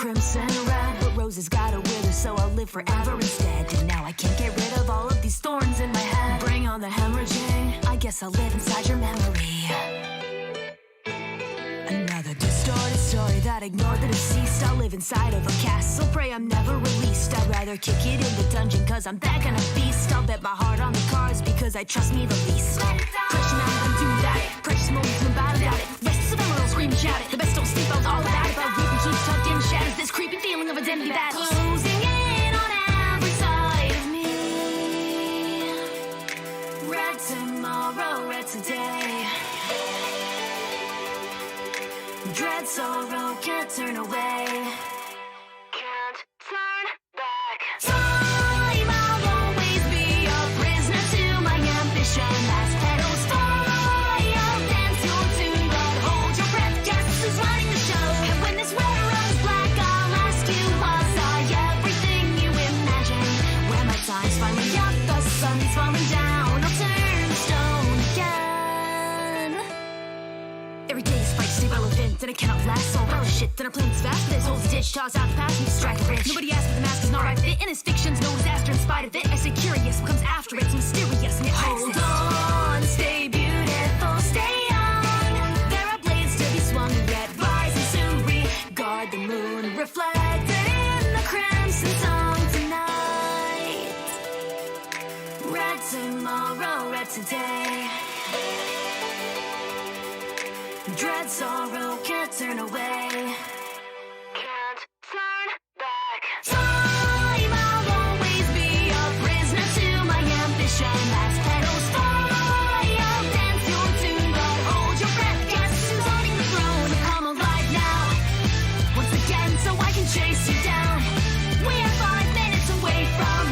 crimson red, but roses gotta wither, so I'll live forever instead. And now I can't get rid of all of these thorns in my head. Bring on the hemorrhaging, I guess I'll live inside your memory. Another distorted story that ignored the deceased. I'll live inside of a castle, pray I'm never released. I'd rather kick it in the dungeon, cause I'm that kind of beast. I'll bet my heart on the cards, because I trust me the least. Question I'm gonna do that, precious moments when bad about it. Rests of emerald scream and shout it. The best don't sleep, I was all about it. But reaping keeps tucked in shadows, this creeping feeling of identity battles. Closing in on every side of me. Red tomorrow, red today. Dread sorrow, can't turn away. Can't turn back. Time, I'll always be a prisoner to my ambition. Last petals fall, I'll dance your tune, but hold your breath, guess who's running the show? And when this weather runs black, I'll ask you, was I everything you imagined? When my time's finally up, the sun's falling down, I'll turn stone again. Every day is fight, stay relevant, and I cannot last. So relish shit, then our planet's vast. This holds a ditch, toss out the past, and distract the rich. Nobody asked, but the mask is not right fit, and his fiction's no disaster in spite of it. I say curious, what comes after it's mysterious, and it hold on, stay beautiful, stay young. There are blades to be swung, yet rise and soon regard the moon, reflected in the crimson song tonight. Red tomorrow, red today. Dread sorrow, can't turn away. Can't turn back. Time, I'll always be a prisoner to my ambition. Last petals fall, I'll dance your tune, but hold your breath, guess who's owning the throne? Come alive now, once again, so I can chase you down. We are 5 minutes away from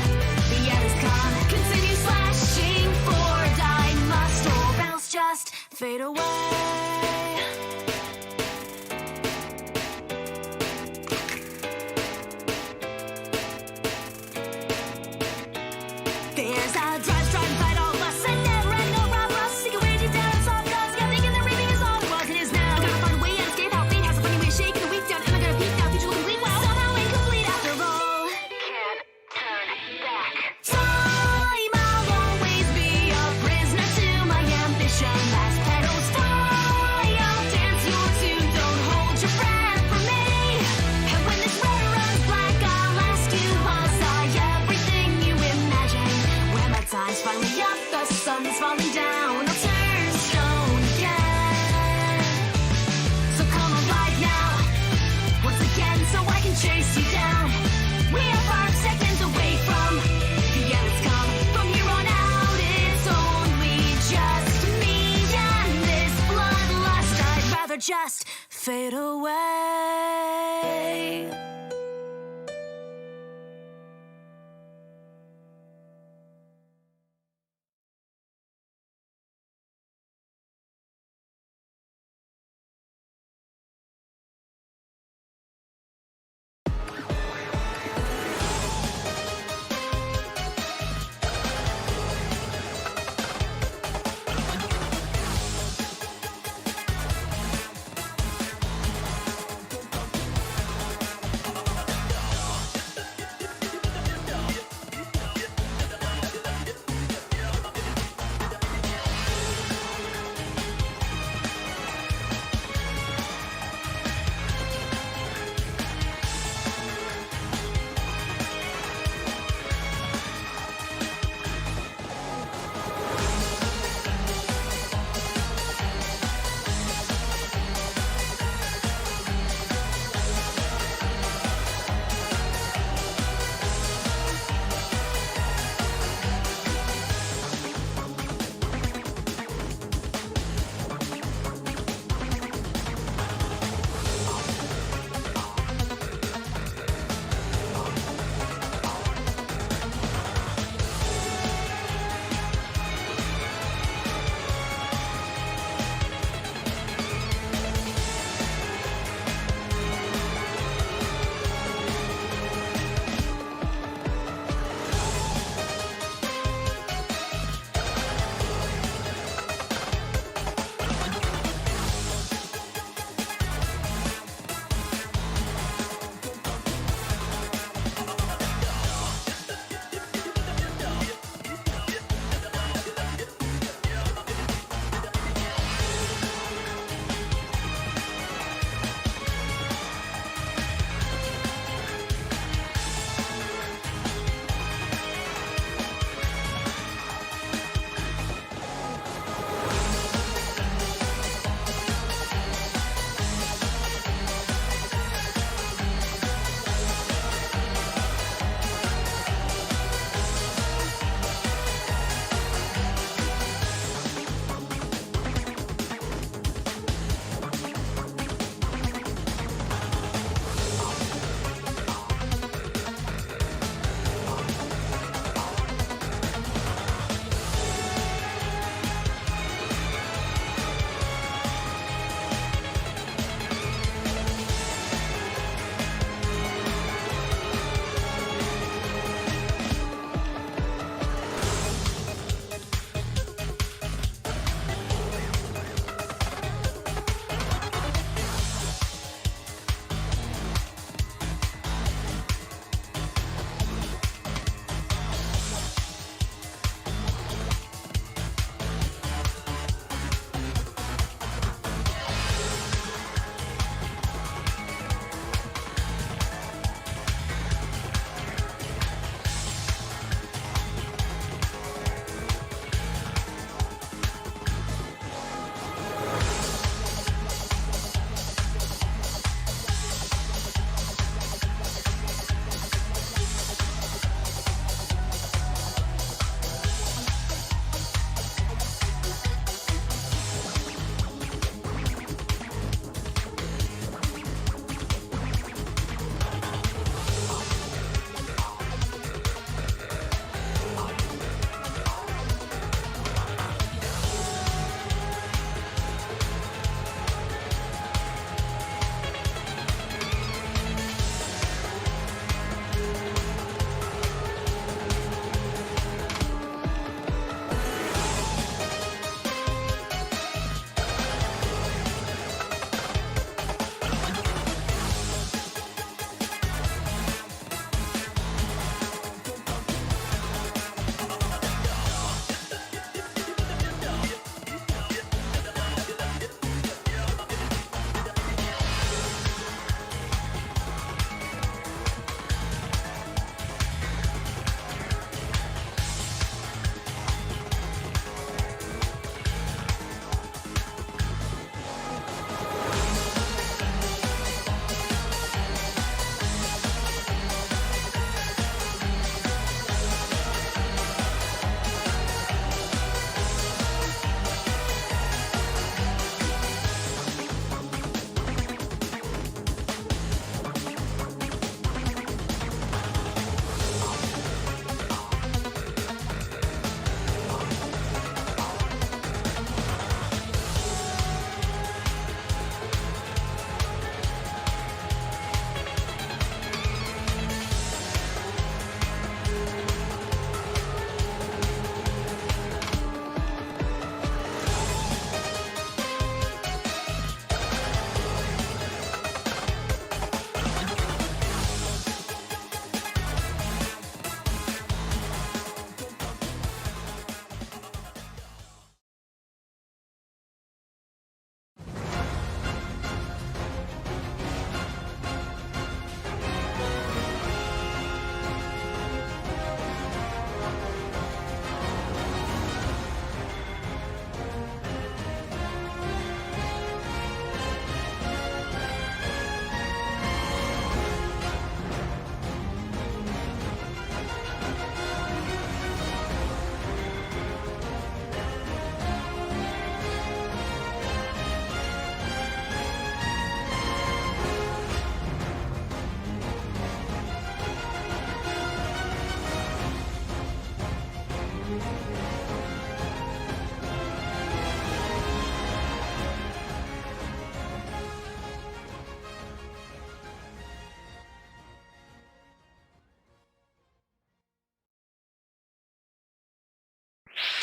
the end is come. Continue slashing, for I must, or else just fade away. There's a drive, fight all of us, and never end, no rob us. Seek a way to down, it's all because yeah, thinking that reaping is all it was and is now. Gotta find a way out, escape how fate has a funny way of shaking the weak down. Am I gonna peak now? Future looking bleak, well, somehow incomplete after all. Can't turn back. Time, I'll always be a prisoner to my ambition. Last petals fall, I'll dance your tune, don't hold your breath for me. And when this weather runs black, I'll ask you, was I everything you imagined? When my time's finally up, the sun's falling down, I'll turn stone again. So come alive now, once again, so I can chase you down. We are 5 seconds away from the end has come. From here on out, it's only just me and this bloodlust. I'd rather just fade away.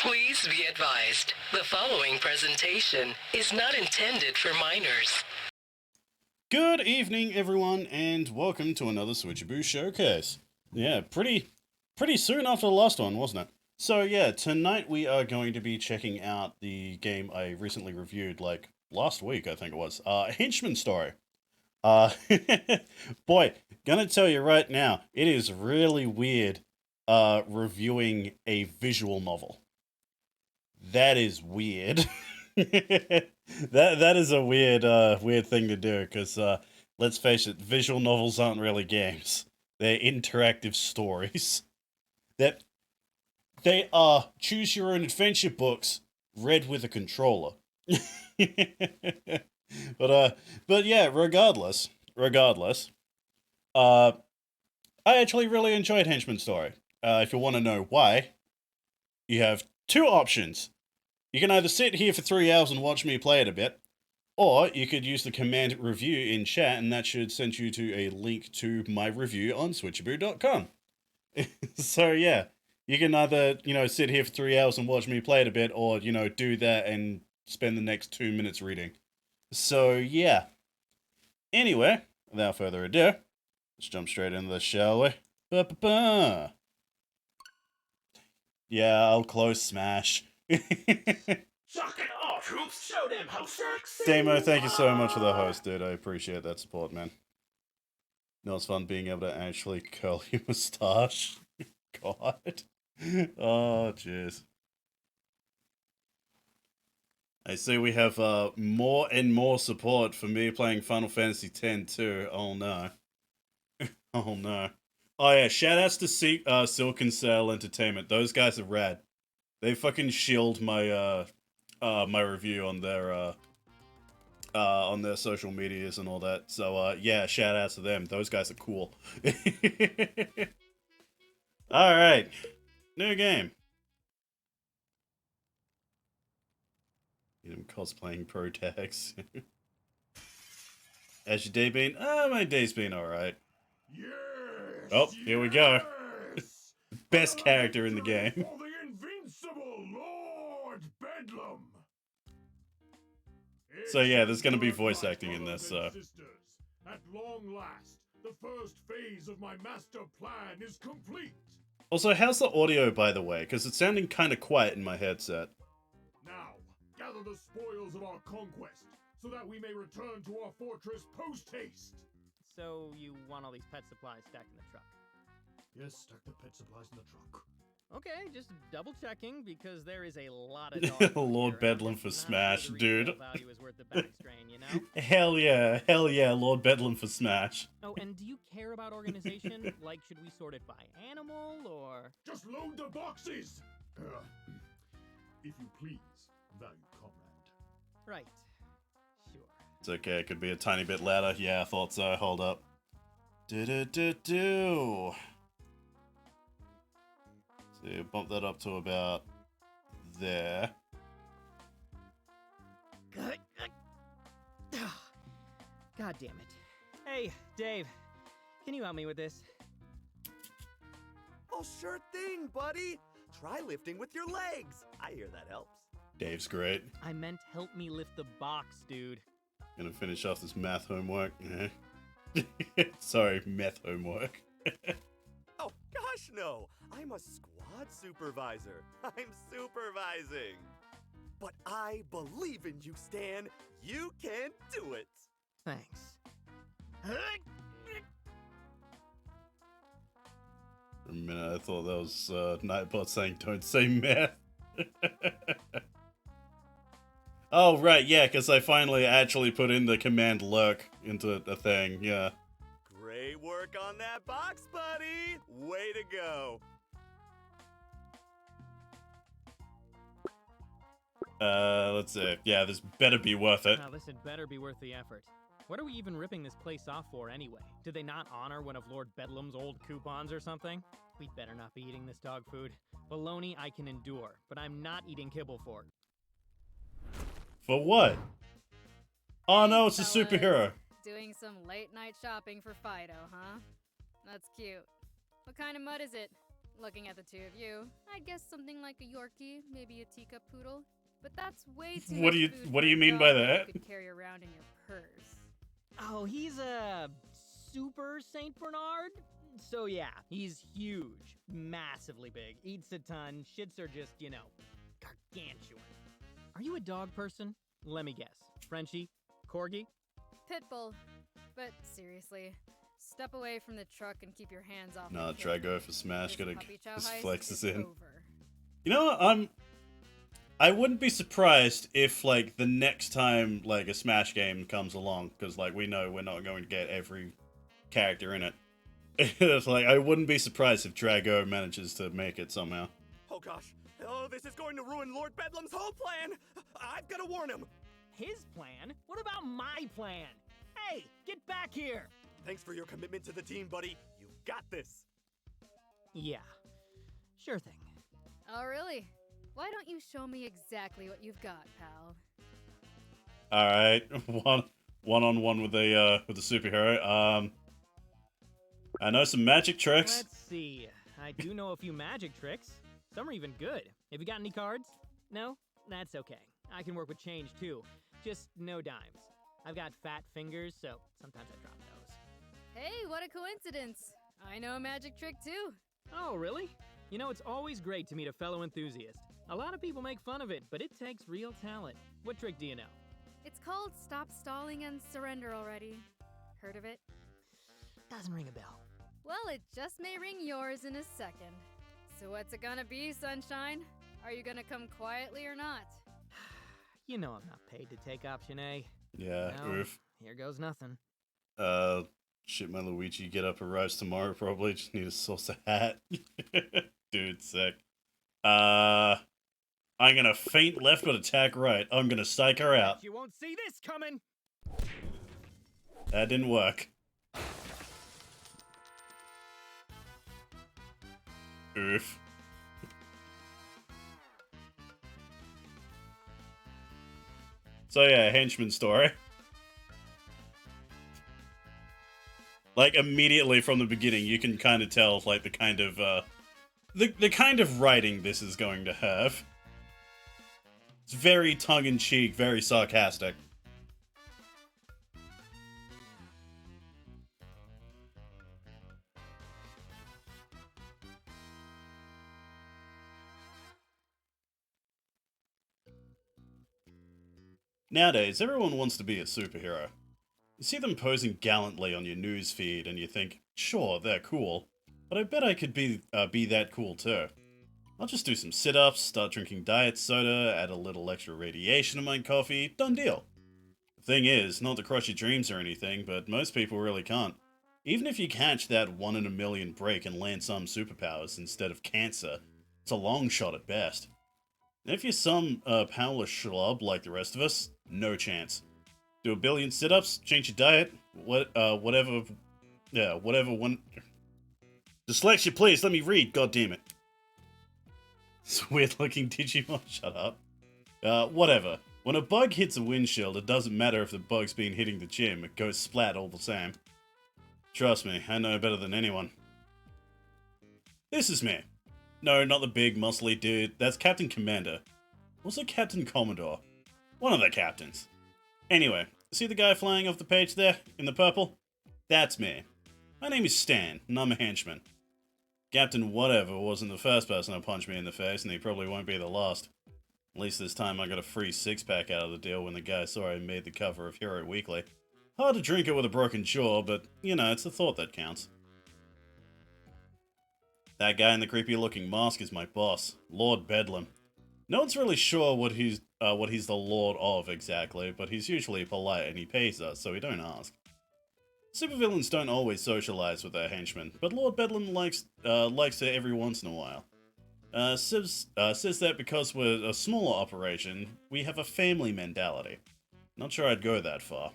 Please be advised, the following presentation is not intended for minors. Good evening, everyone, and welcome to another Switchaboo Showcase. Yeah, pretty soon after the last one, wasn't it? So yeah, tonight we are going to be checking out the game I recently reviewed, like, last week, I think it was. Henchman story. Boy, gonna tell you right now, it is really weird, reviewing a visual novel. That is weird. that is a weird thing to do, because let's face it, visual novels aren't really games. They're interactive stories. That they are choose your own adventure books read with a controller. but yeah, regardless, I actually really enjoyed Henchman Story. If you want to know why, you have two options. You can either sit here for 3 hours and watch me play it a bit, or you could use the command review in chat, and that should send you to a link to my review on switchaboo.com. So yeah, you can either, sit here for 3 hours and watch me play it a bit, or, do that and spend the next 2 minutes reading. So yeah. Anyway, without further ado, let's jump straight into this, shall we? Ba-ba-ba. Yeah, I'll close Smash. Suck it off, troops! Show them how sexy! Damo, thank you so much for the host, dude. I appreciate that support, man. It's fun being able to actually curl your moustache. God. Oh, jeez. I see we have more and more support for me playing Final Fantasy X too. Oh no. Oh no. Oh yeah, shoutouts to Silken Sail Entertainment. Those guys are rad. They fucking shield my my review on their social medias and all that. So yeah, shout outs to them. Those guys are cool. Alright. New game. I'm cosplaying pro tags. Has your day been? My day's been alright. Yes! Oh, here we go. Yes! Best character in the game. For the invincible Lord Bedlam! So yeah, there's gonna be voice acting in this, so. Sisters, at long last, the first phase of my master plan is complete. Also, how's the audio, by the way? Because it's sounding kind of quiet in my headset. Now, gather the spoils of our conquest, so that we may return to our fortress post-haste. So you want all these pet supplies stacked in the truck? Yes, stack the pet supplies in the truck. Okay, just double checking because there is a lot of dog Lord here, Bedlam and for I'm not Smash, sure the dude. resale value is worth the back strain, you know? Hell yeah, Lord Bedlam for Smash. Oh, and do you care about organization? Like, should we sort it by animal or? Just load the boxes! If you please, valued comrade. Right. Sure. It's okay, it could be a tiny bit louder. Yeah, I thought so. Hold up. Do. So bump that up to about there. God damn it. Hey, Dave, can you help me with this? Oh, sure thing, buddy. Try lifting with your legs. I hear that helps. Dave's great. I meant help me lift the box, dude. Gonna finish off this math homework. Sorry, meth homework. Oh, gosh, no. I'm a squad supervisor. I'm supervising. But I believe in you, Stan. You can do it. Thanks. For a minute, I thought that was Nightbot saying, "Don't say meth." Oh, right, yeah, because I finally actually put in the command lurk into a thing, yeah. Great work on that box, buddy. Way to go. Let's see. Yeah, this better be worth it. Now, this had better be worth the effort. What are we even ripping this place off for anyway? Did they not honor one of Lord Bedlam's old coupons or something? We'd better not be eating this dog food. Baloney I can endure, but I'm not eating kibble for it. For what? Oh no, it's a Fellas, superhero. Doing some late night shopping for Fido, huh? That's cute. What kind of mud is it? Looking at the two of you, I'd guess something like a Yorkie, maybe a teacup poodle. But that's way too What much do you- food what for do you a mean dog by that that? You could carry around in your purse. Oh, he's a super Saint Bernard? So yeah, he's huge, massively big, eats a ton, shits are just, gargantuan. Are you a dog person? Let me guess. Frenchie? Corgi? Pitbull. But seriously, step away from the truck and keep your hands off Nah, the kid. Drago for Smash, This gotta puppy chow just heist flex is this in. over. You know what, I wouldn't be surprised if, like, the next time, like, a Smash game comes along, because, like, we know we're not going to get every character in it. It's like, I wouldn't be surprised if Drago manages to make it somehow. Oh gosh. Oh, this is going to ruin Lord Bedlam's whole plan. I've got to warn him. His plan? What about my plan? Hey, get back here! Thanks for your commitment to the team, buddy. You got this. Yeah, sure thing. Oh, really? Why don't you show me exactly what you've got, pal? Alright, one-on-one with a superhero. I know some magic tricks. Let's see. I do know a few magic tricks. Some are even good. Have you got any cards? No? That's okay. I can work with change too. Just no dimes. I've got fat fingers, so sometimes I drop those. Hey, what a coincidence! I know a magic trick too. Oh, really? You know, it's always great to meet a fellow enthusiast. A lot of people make fun of it, but it takes real talent. What trick do you know? It's called Stop Stalling and Surrender Already. Heard of it? Doesn't ring a bell. Well, it just may ring yours in a second. So what's it gonna be, Sunshine? Are you gonna come quietly or not? You know I'm not paid to take option A. Yeah, Well, oof. here goes nothing. Shit, my Luigi get up arrives tomorrow probably. Just need a saucer hat. Dude, sick. I'm gonna feint left but attack right. I'm gonna psych her out. You won't see this coming! That didn't work. Oof. So yeah, Henchman story. Like, immediately from the beginning, you can kind of tell, like, the kind of, the kind of writing this is going to have. It's very tongue-in-cheek, very sarcastic. Nowadays, everyone wants to be a superhero. You see them posing gallantly on your news feed, and you think, sure, they're cool, but I bet I could be that cool too. I'll just do some sit-ups, start drinking diet soda, add a little extra radiation in my coffee, done deal. The thing is, not to crush your dreams or anything, but most people really can't. Even if you catch that 1 in a million break and land some superpowers instead of cancer, it's a long shot at best. And if you're some powerless schlub like the rest of us, no chance. Do a billion sit-ups, change your diet, whatever one... Dyslexia, please, let me read, goddammit. It's weird-looking Digimon, shut up. Whatever. When a bug hits a windshield, it doesn't matter if the bug's been hitting the gym, it goes splat all the same. Trust me, I know better than anyone. This is me. No, not the big, muscly dude, that's Captain Commander. Also Captain Commodore. One of the captains. Anyway, see the guy flying off the page there, in the purple? That's me. My name is Stan, and I'm a henchman. Captain Whatever wasn't the first person to punch me in the face, and he probably won't be the last. At least this time I got a free six-pack out of the deal when the guy saw I made the cover of Hero Weekly. Hard to drink it with a broken jaw, but, you know, it's the thought that counts. That guy in the creepy-looking mask is my boss, Lord Bedlam. No one's really sure what he's the lord of exactly, but he's usually polite and he pays us, so we don't ask. Supervillains don't always socialize with their henchmen, but Lord Bedlam likes to every once in a while. Says that because we're a smaller operation, we have a family mentality. Not sure I'd go that far.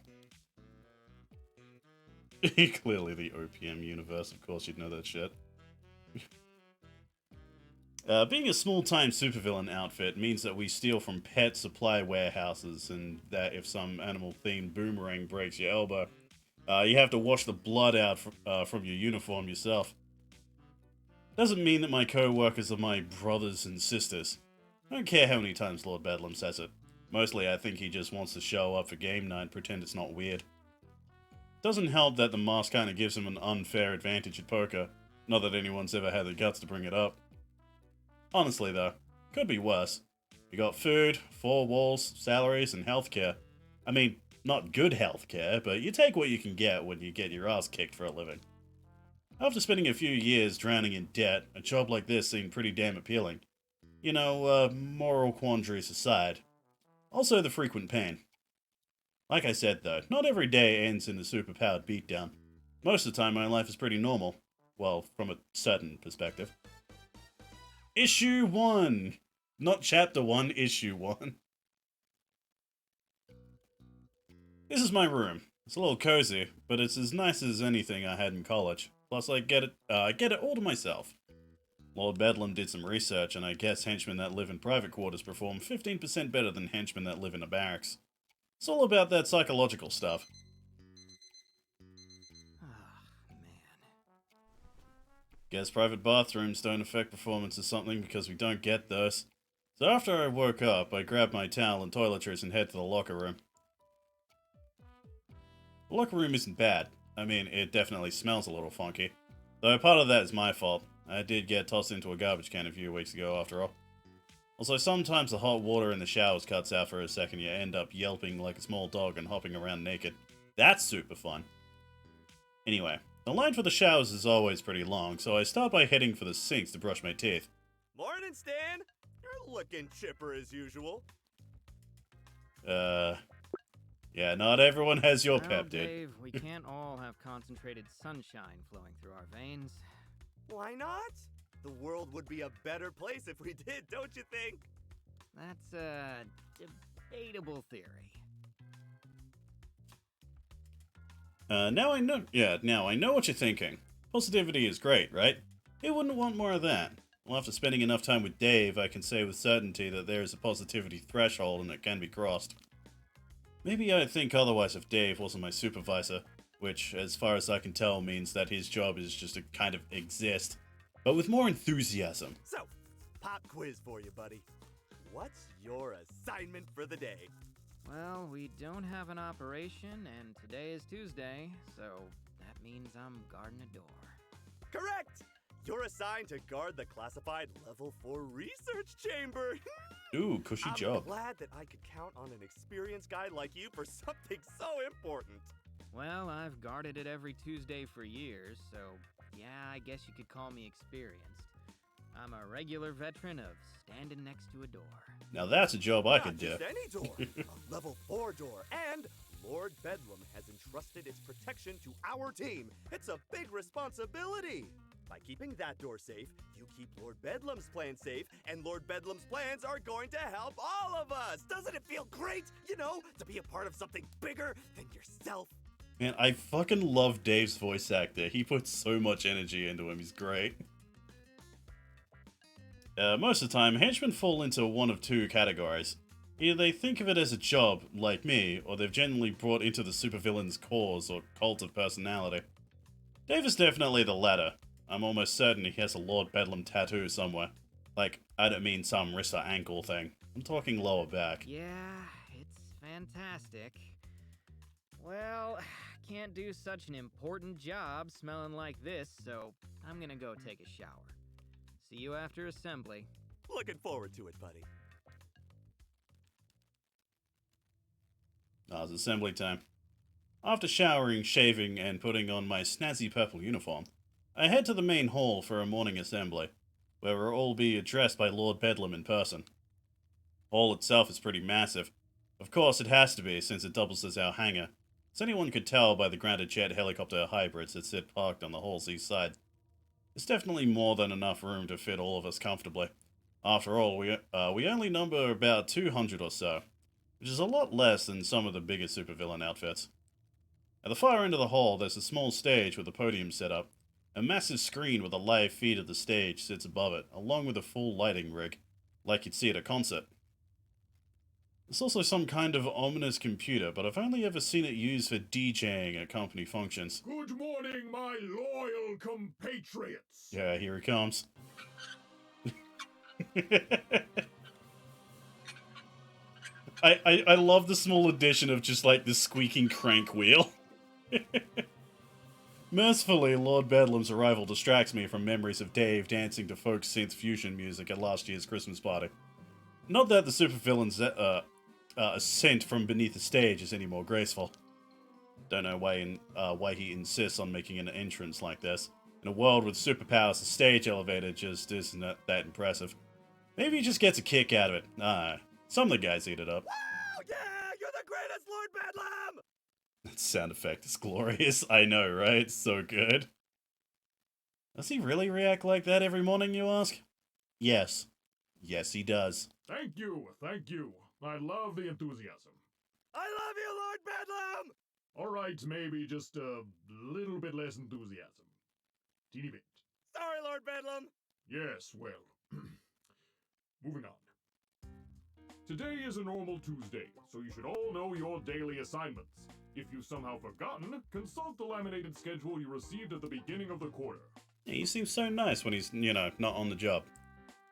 Clearly the OPM universe, of course you'd know that shit. Being a small-time supervillain outfit means that we steal from pet supply warehouses, and that if some animal-themed boomerang breaks your elbow, you have to wash the blood out from your uniform yourself. Doesn't mean that my co-workers are my brothers and sisters. I don't care how many times Lord Bedlam says it. Mostly I think he just wants to show up for game night and pretend it's not weird. Doesn't help that the mask kinda gives him an unfair advantage at poker. Not that anyone's ever had the guts to bring it up. Honestly though, could be worse. You got food, 4 walls, salaries, and healthcare. I mean, not good healthcare, but you take what you can get when you get your ass kicked for a living. After spending a few years drowning in debt, a job like this seemed pretty damn appealing. You know, moral quandaries aside. Also the frequent pain. Like I said though, not every day ends in a superpowered beatdown. Most of the time my life is pretty normal. Well, from a certain perspective. Issue 1! Not Chapter 1, Issue 1. This is my room. It's a little cozy, but it's as nice as anything I had in college. Plus I get it all to myself. Lord Bedlam did some research, and I guess henchmen that live in private quarters perform 15% better than henchmen that live in a barracks. It's all about that psychological stuff. Guess private bathrooms don't affect performance or something because we don't get those. So after I woke up, I grabbed my towel and toiletries and head to the locker room. The locker room isn't bad. I mean, it definitely smells a little funky. Though part of that is my fault. I did get tossed into a garbage can a few weeks ago after all. Also, sometimes the hot water in the showers cuts out for a second, you end up yelping like a small dog and hopping around naked. That's super fun. Anyway, the line for the showers is always pretty long, so I start by heading for the sinks to brush my teeth. Morning, Stan! You're looking chipper as usual. Yeah, not everyone has your Well, pep, dude. Dave, we can't all have concentrated sunshine flowing through our veins. Why not? The world would be a better place if we did, don't you think? That's a debatable theory. Now I know what you're thinking. Positivity is great, right? Who wouldn't want more of that? Well, after spending enough time with Dave, I can say with certainty that there is a positivity threshold and it can be crossed. Maybe I'd think otherwise if Dave wasn't my supervisor, which, as far as I can tell, means that his job is just to kind of exist, but with more enthusiasm. So, pop quiz for you, buddy. What's your assignment for the day? Well, we don't have an operation, and today is Tuesday, so that means I'm guarding a door. Correct! You're assigned to guard the classified Level 4 research chamber. Ooh, cushy job. I'm glad that I could count on an experienced guy like you for something so important. Well, I've guarded it every Tuesday for years, so yeah, I guess you could call me experienced. I'm a regular veteran of standing next to a door. Now that's a job I Not could do. just any door, a Level 4 door, and Lord Bedlam has entrusted its protection to our team. It's a big responsibility. By keeping that door safe, you keep Lord Bedlam's plan safe, and Lord Bedlam's plans are going to help all of us. Doesn't it feel great, you know, to be a part of something bigger than yourself? Man, I fucking love Dave's voice actor. He puts so much energy into him. He's great. Most of the time, henchmen fall into one of two categories. Either they think of it as a job, like me, or they've genuinely brought into the supervillain's cause or cult of personality. Dave is definitely the latter. I'm almost certain he has a Lord Bedlam tattoo somewhere. Like, I don't mean some wrist or ankle thing. I'm talking lower back. Yeah, it's fantastic. Well, can't do such an important job smelling like this, so I'm gonna go take a shower. See you after assembly. Looking forward to it, buddy. It's assembly time. After showering, shaving, and putting on my snazzy purple uniform, I head to the main hall for a morning assembly, where we'll all be addressed by Lord Bedlam in person. Hall itself is pretty massive. Of course, it has to be, since it doubles as our hangar, as anyone could tell by the grounded jet helicopter hybrids that sit parked on the hall's east side. There's definitely more than enough room to fit all of us comfortably. After all, we only number about 200 or so, which is a lot less than some of the bigger supervillain outfits. At the far end of the hall, there's a small stage with a podium set up. A massive screen with a live feed of the stage sits above it, along with a full lighting rig, like you'd see at a concert. It's also some kind of ominous computer, but I've only ever seen it used for DJing at company functions. Good morning, my loyal compatriots. Yeah, here he comes. I love the small addition of just like the squeaking crank wheel. Mercifully, Lord Bedlam's arrival distracts me from memories of Dave dancing to folk synth fusion music at last year's Christmas party. Not that the supervillain's ascent from beneath the stage is any more graceful. Don't know why he insists on making an entrance like this. In a world with superpowers, the stage elevator just isn't that impressive. Maybe he just gets a kick out of it. Some of the guys eat it up. Oh yeah, you're the greatest, Lord Bedlam! That sound effect is glorious. I know, right? So good. Does he really react like that every morning, you ask? Yes. Yes, he does. Thank you, thank you. I love the enthusiasm. I love you, Lord Bedlam! All right, maybe just a little bit less enthusiasm. Teeny bit. Sorry, Lord Bedlam. Yes, well. Moving on. Today is a normal Tuesday, so you should all know your daily assignments. If you've somehow forgotten, consult the laminated schedule you received at the beginning of the quarter. Yeah, he seems so nice when he's, not on the job.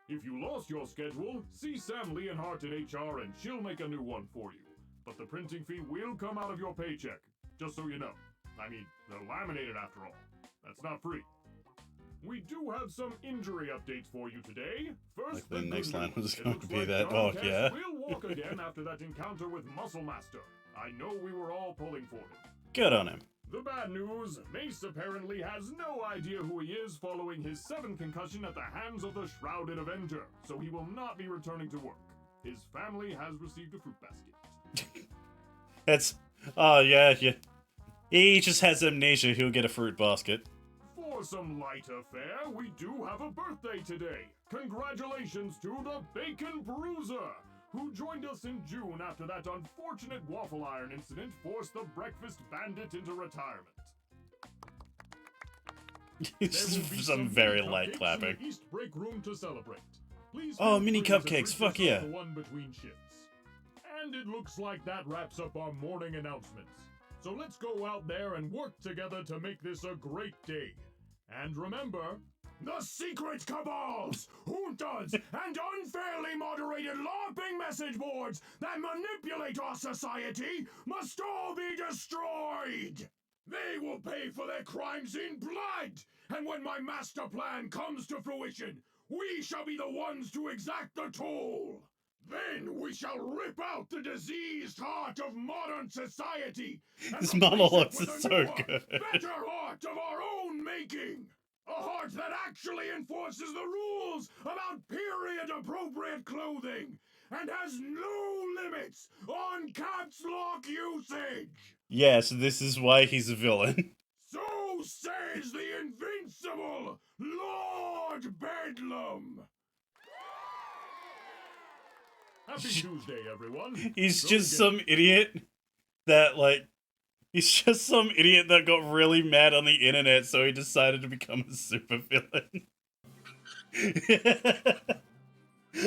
If you lost your schedule, see Sam Leonhardt in HR and she'll make a new one for you. But the printing fee will come out of your paycheck, just so you know. I mean, they're laminated after all. That's not free. We do have some injury updates for you today. First, Like the good next line news. was It going looks to be like that. John Oh, Cass yeah. will walk again after that encounter with Muscle Master. I know we were all pulling for him. Good on him. The bad news, Mace apparently has no idea who he is following his 7th concussion at the hands of the Shrouded Avenger, so he will not be returning to work. His family has received a fruit basket. It's... Oh, yeah. He just has amnesia. He'll get a fruit basket. For some lighter fare, we do have a birthday today. Congratulations to the Bacon Bruiser, who joined us in June after that unfortunate waffle iron incident forced the Breakfast Bandit into retirement. There will be Some mini very light cupcakes clapping. in the East break room to celebrate. Please Oh, feel mini free to cupcakes, treat fuck yourself yeah. to one between shifts. And it looks like that wraps up our morning announcements. So let's go out there and work together to make this a great day. And remember, the secret cabals, juntas, and unfairly moderated LARPing message boards that manipulate our society must all be destroyed! They will pay for their crimes in blood! And when my master plan comes to fruition, we shall be the ones to exact the toll! Then we shall rip out the diseased heart of modern society and This replace monologue it with is a so newer, good. better heart of our own making! A heart that actually enforces the rules about period-appropriate clothing and has no limits on caps lock usage! Yes, this is why he's a villain. So says the invincible Lord Bedlam! Happy Tuesday, everyone. He's Go just get some idiot that, he's just some idiot that got really mad on the internet, so he decided to become a supervillain.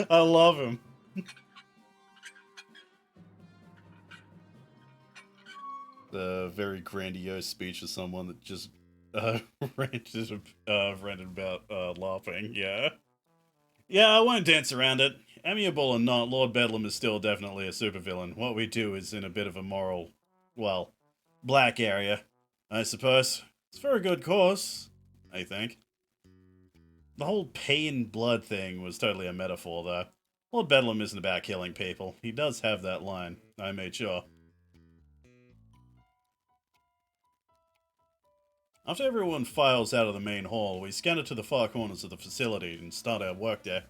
I love him. The very grandiose speech of someone that just ranted about laughing, yeah. Yeah, I won't dance around it. Amiable or not, Lord Bedlam is still definitely a supervillain. What we do is in a bit of a moral, well, black area, I suppose. It's for a good cause, I think. The whole pain blood thing was totally a metaphor, though. Lord Bedlam isn't about killing people. He does have that line, I made sure. After everyone files out of the main hall, we scatter to the far corners of the facility and start our work day.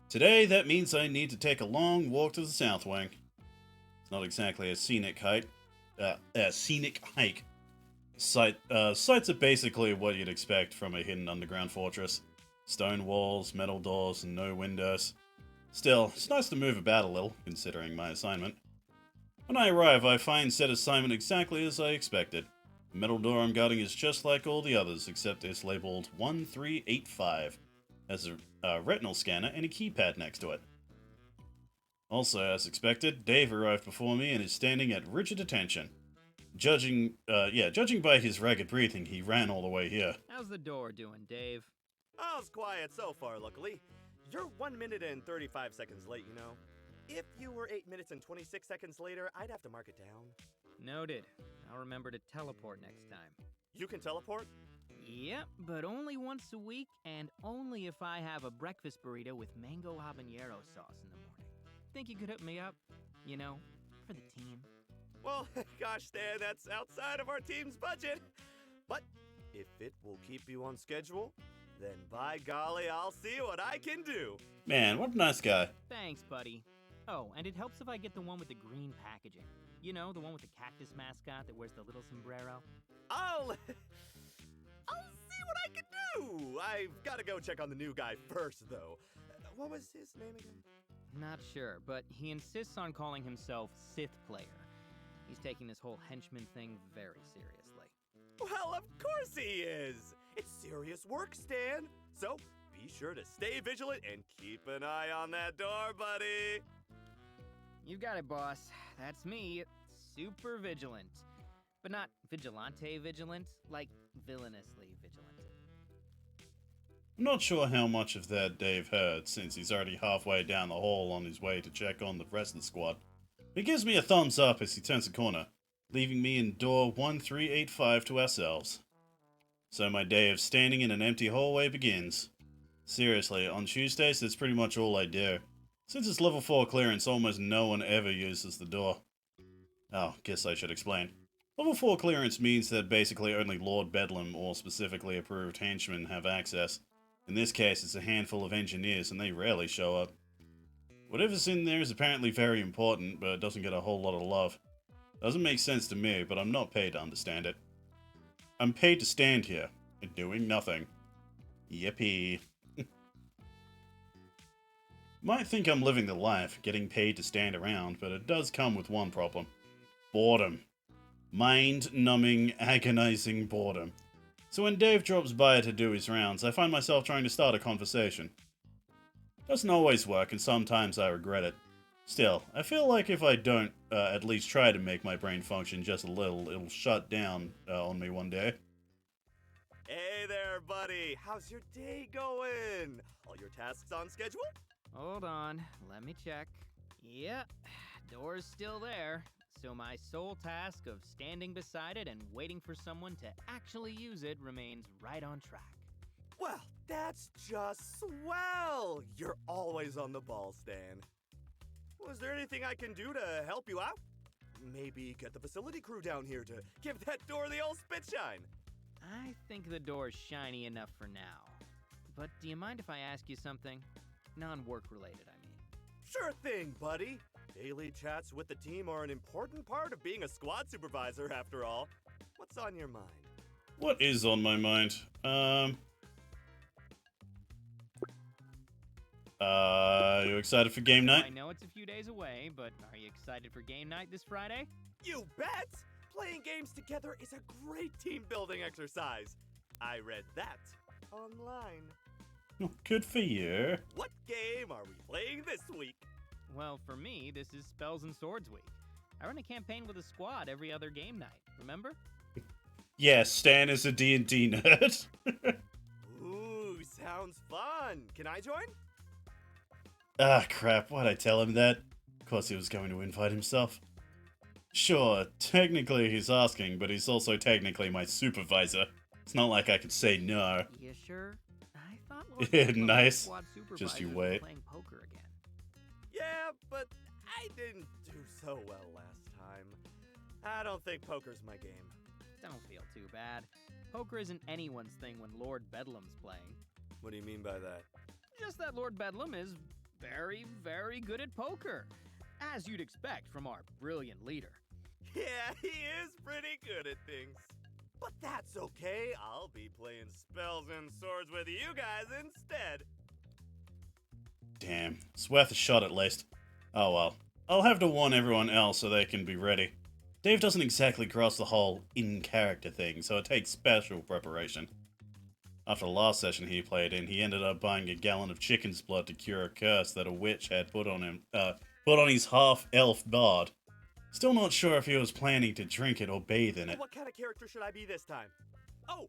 Today, that means I need to take a long walk to the south wing. It's not exactly a scenic hike. Sites are basically what you'd expect from a hidden underground fortress. Stone walls, metal doors, and no windows. Still, it's nice to move about a little, considering my assignment. When I arrive, I find said assignment exactly as I expected. The metal door I'm guarding is just like all the others, except it's labeled 1385. Has a retinal scanner and a keypad next to it. Also, as expected, Dave arrived before me and is standing at rigid attention. Judging by his ragged breathing, he ran all the way here. How's the door doing, Dave? All's quiet so far, luckily. You're 1 minute and 35 seconds late, you know. If you were 8 minutes and 26 seconds later, I'd have to mark it down. Noted. I'll remember to teleport next time. You can teleport? Yep, but only once a week and only if I have a breakfast burrito with mango habanero sauce in the morning. Think you could hook me up? You know, for the team. Well, gosh, Stan, that's outside of our team's budget. But if it will keep you on schedule, then by golly, I'll see what I can do. Man, what a nice guy. Thanks, buddy. Oh, and it helps if I get the one with the green packaging. You know, the one with the cactus mascot that wears the little sombrero. I'll see what I can do. I've got to go check on the new guy first, though. What was his name again? Not sure, but he insists on calling himself Sith Player. He's taking this whole henchman thing very seriously. Well, of course he is. It's serious work, Stan. So be sure to stay vigilant and keep an eye on that door, buddy. You got it, boss. That's me. Super vigilant. But not vigilante vigilant, like villainously vigilant. I'm not sure how much of that Dave heard, since he's already halfway down the hall on his way to check on the rest of the squad. He gives me a thumbs up as he turns the corner, leaving me in door 1385 to ourselves. So my day of standing in an empty hallway begins. Seriously, on Tuesdays that's pretty much all I do. Since it's level 4 clearance, almost no one ever uses the door. Oh, guess I should explain. Level 4 clearance means that basically only Lord Bedlam or specifically approved henchmen have access. In this case, it's a handful of engineers and they rarely show up. Whatever's in there is apparently very important, but it doesn't get a whole lot of love. Doesn't make sense to me, but I'm not paid to understand it. I'm paid to stand here, and doing nothing. Yippee. Might think I'm living the life, getting paid to stand around, but it does come with one problem. Boredom. Mind-numbing, agonizing boredom. So when Dave drops by to do his rounds, I find myself trying to start a conversation. Doesn't always work, and sometimes I regret it. Still, I feel like if I don't at least try to make my brain function just a little, it'll shut down on me one day. Hey there, buddy. How's your day going? All your tasks on schedule? Hold on, let me check. Yep, door's still there. So my sole task of standing beside it and waiting for someone to actually use it remains right on track. Well, that's just swell. You're always on the ball, Stan. Was there anything I can do to help you out? Maybe get the facility crew down here to give that door the old spit shine. I think the door's shiny enough for now. But do you mind if I ask you something? Non-work related, I mean. Sure thing, buddy. Daily chats with the team are an important part of being a squad supervisor, after all. What's on your mind? What is on my mind? You excited for game night? I know it's a few days away, but are you excited for game night this Friday? You bet! Playing games together is a great team-building exercise. I read that online. Oh, good for you. What game are we playing this week? Well, for me, this is Spells and Swords Week. I run a campaign with a squad every other game night, remember? Yes, Stan is a D&D nerd. Ooh, sounds fun. Can I join? Ah, crap, why'd I tell him that? Of course he was going to invite himself. Sure, technically he's asking, but he's also technically my supervisor. It's not like I could say no. You sure? I thought Lord Yeah, Bedlam nice. squad Just you supervisors were wait. playing poker again. Yeah, but I didn't do so well last time. I don't think poker's my game. Don't feel too bad. Poker isn't anyone's thing when Lord Bedlam's playing. What do you mean by that? Just that Lord Bedlam is very, very good at poker. As you'd expect from our brilliant leader. Yeah, he is pretty good at things. But that's okay. I'll be playing Spells and Swords with you guys instead. Damn, it's worth a shot at least. Oh well. I'll have to warn everyone else so they can be ready. Dave doesn't exactly cross the whole in-character thing, so it takes special preparation. After the last session he played in, he ended up buying a gallon of chicken's blood to cure a curse that a witch had put on him, put on his half-elf bard. Still not sure if he was planning to drink it or bathe in it. What kind of character should I be this time? Oh,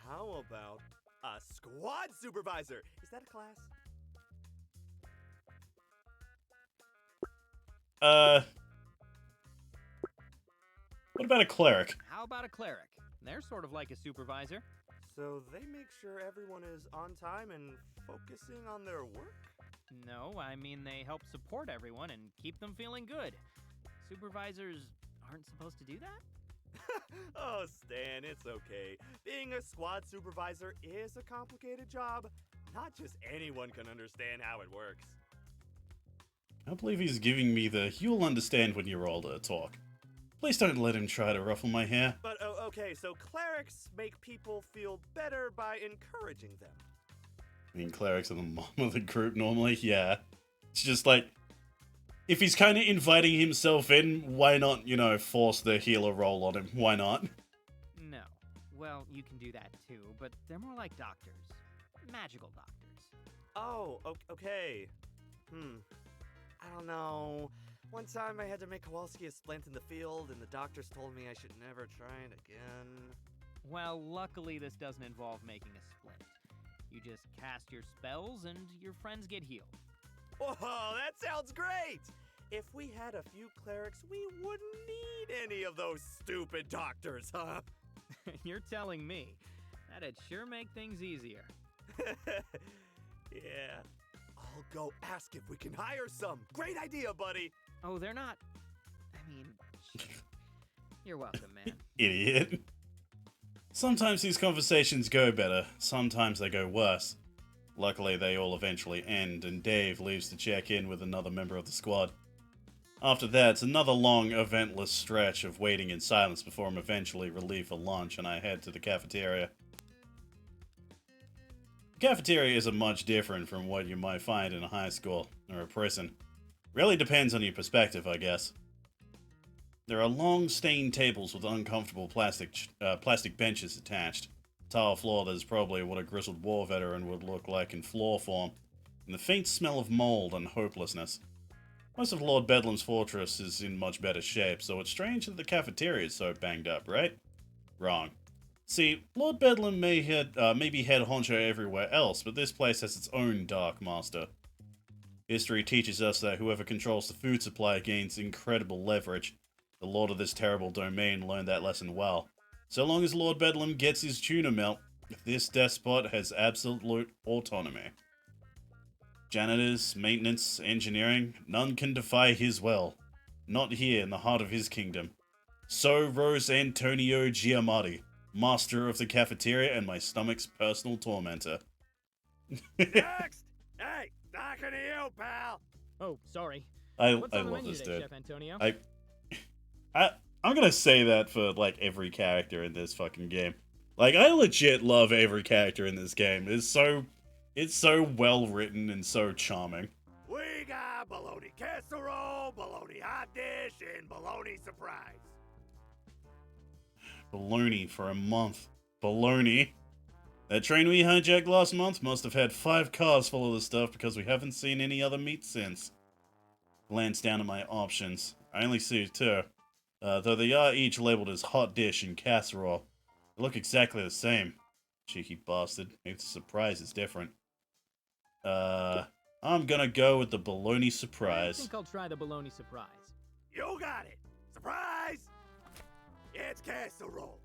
how about a squad supervisor? Is that a class? What about a cleric? How about a cleric? They're sort of like a supervisor. So they make sure everyone is on time and focusing on their work? No, I mean they help support everyone and keep them feeling good. Supervisors aren't supposed to do that? Oh, Stan, it's okay. Being a squad supervisor is a complicated job. Not just anyone can understand how it works. I believe he's giving me the "you'll understand when you're older" talk. Please don't let him try to ruffle my hair. But, oh, okay, so clerics make people feel better by encouraging them. I mean, clerics are the mom of the group normally, yeah. It's just like, if he's kind of inviting himself in, why not, force the healer role on him? Why not? No. Well, you can do that too, but they're more like doctors. Magical doctors. Oh, okay. I don't know. One time I had to make Kowalski a splint in the field, and the doctors told me I should never try it again. Well, luckily this doesn't involve making a splint. You just cast your spells and your friends get healed. Whoa, that sounds great! If we had a few clerics, we wouldn't need any of those stupid doctors, huh? You're telling me. That'd sure make things easier. Yeah. I'll go ask if we can hire some. Great idea, buddy! Oh, they're not... I mean... You're welcome, man. Idiot. Sometimes these conversations go better, sometimes they go worse. Luckily, they all eventually end, and Dave leaves to check in with another member of the squad. After that, it's another long, eventless stretch of waiting in silence before I'm eventually relieved for lunch and I head to the cafeteria. The cafeteria isn't much different from what you might find in a high school or a prison. Really depends on your perspective, I guess. There are long, stained tables with uncomfortable plastic benches attached. Tile floor that is probably what a grizzled war veteran would look like in floor form, and the faint smell of mold and hopelessness. Most of Lord Bedlam's fortress is in much better shape, so it's strange that the cafeteria is so banged up, right? Wrong. See, Lord Bedlam may be head honcho everywhere else, but this place has its own Dark Master. History teaches us that whoever controls the food supply gains incredible leverage. The lord of this terrible domain learned that lesson well. So long as Lord Bedlam gets his tuna melt, this despot has absolute autonomy. Janitors, maintenance, engineering, none can defy his will. Not here in the heart of his kingdom. So rose Antonio Giamatti, master of the cafeteria and my stomach's personal tormentor. Next! Hey, talking to you, pal! Oh, sorry. I What's on the love menu this today, dude. Chef Antonio? I'm gonna say that for, every character in this fucking game. I legit love every character in this game. It's so well written and so charming. We got bologna casserole, bologna hot dish, and bologna surprise. Baloney for a month. Baloney. That train we hijacked last month must have had 5 cars full of the stuff because we haven't seen any other meat since. Glance down at my options. I only see 2. Though they are each labeled as hot dish and casserole. They look exactly the same. Cheeky bastard. Maybe the surprise is different. I'm gonna go with the bologna I surprise. think I'll try the bologna surprise. You got it! Surprise! It's casserole.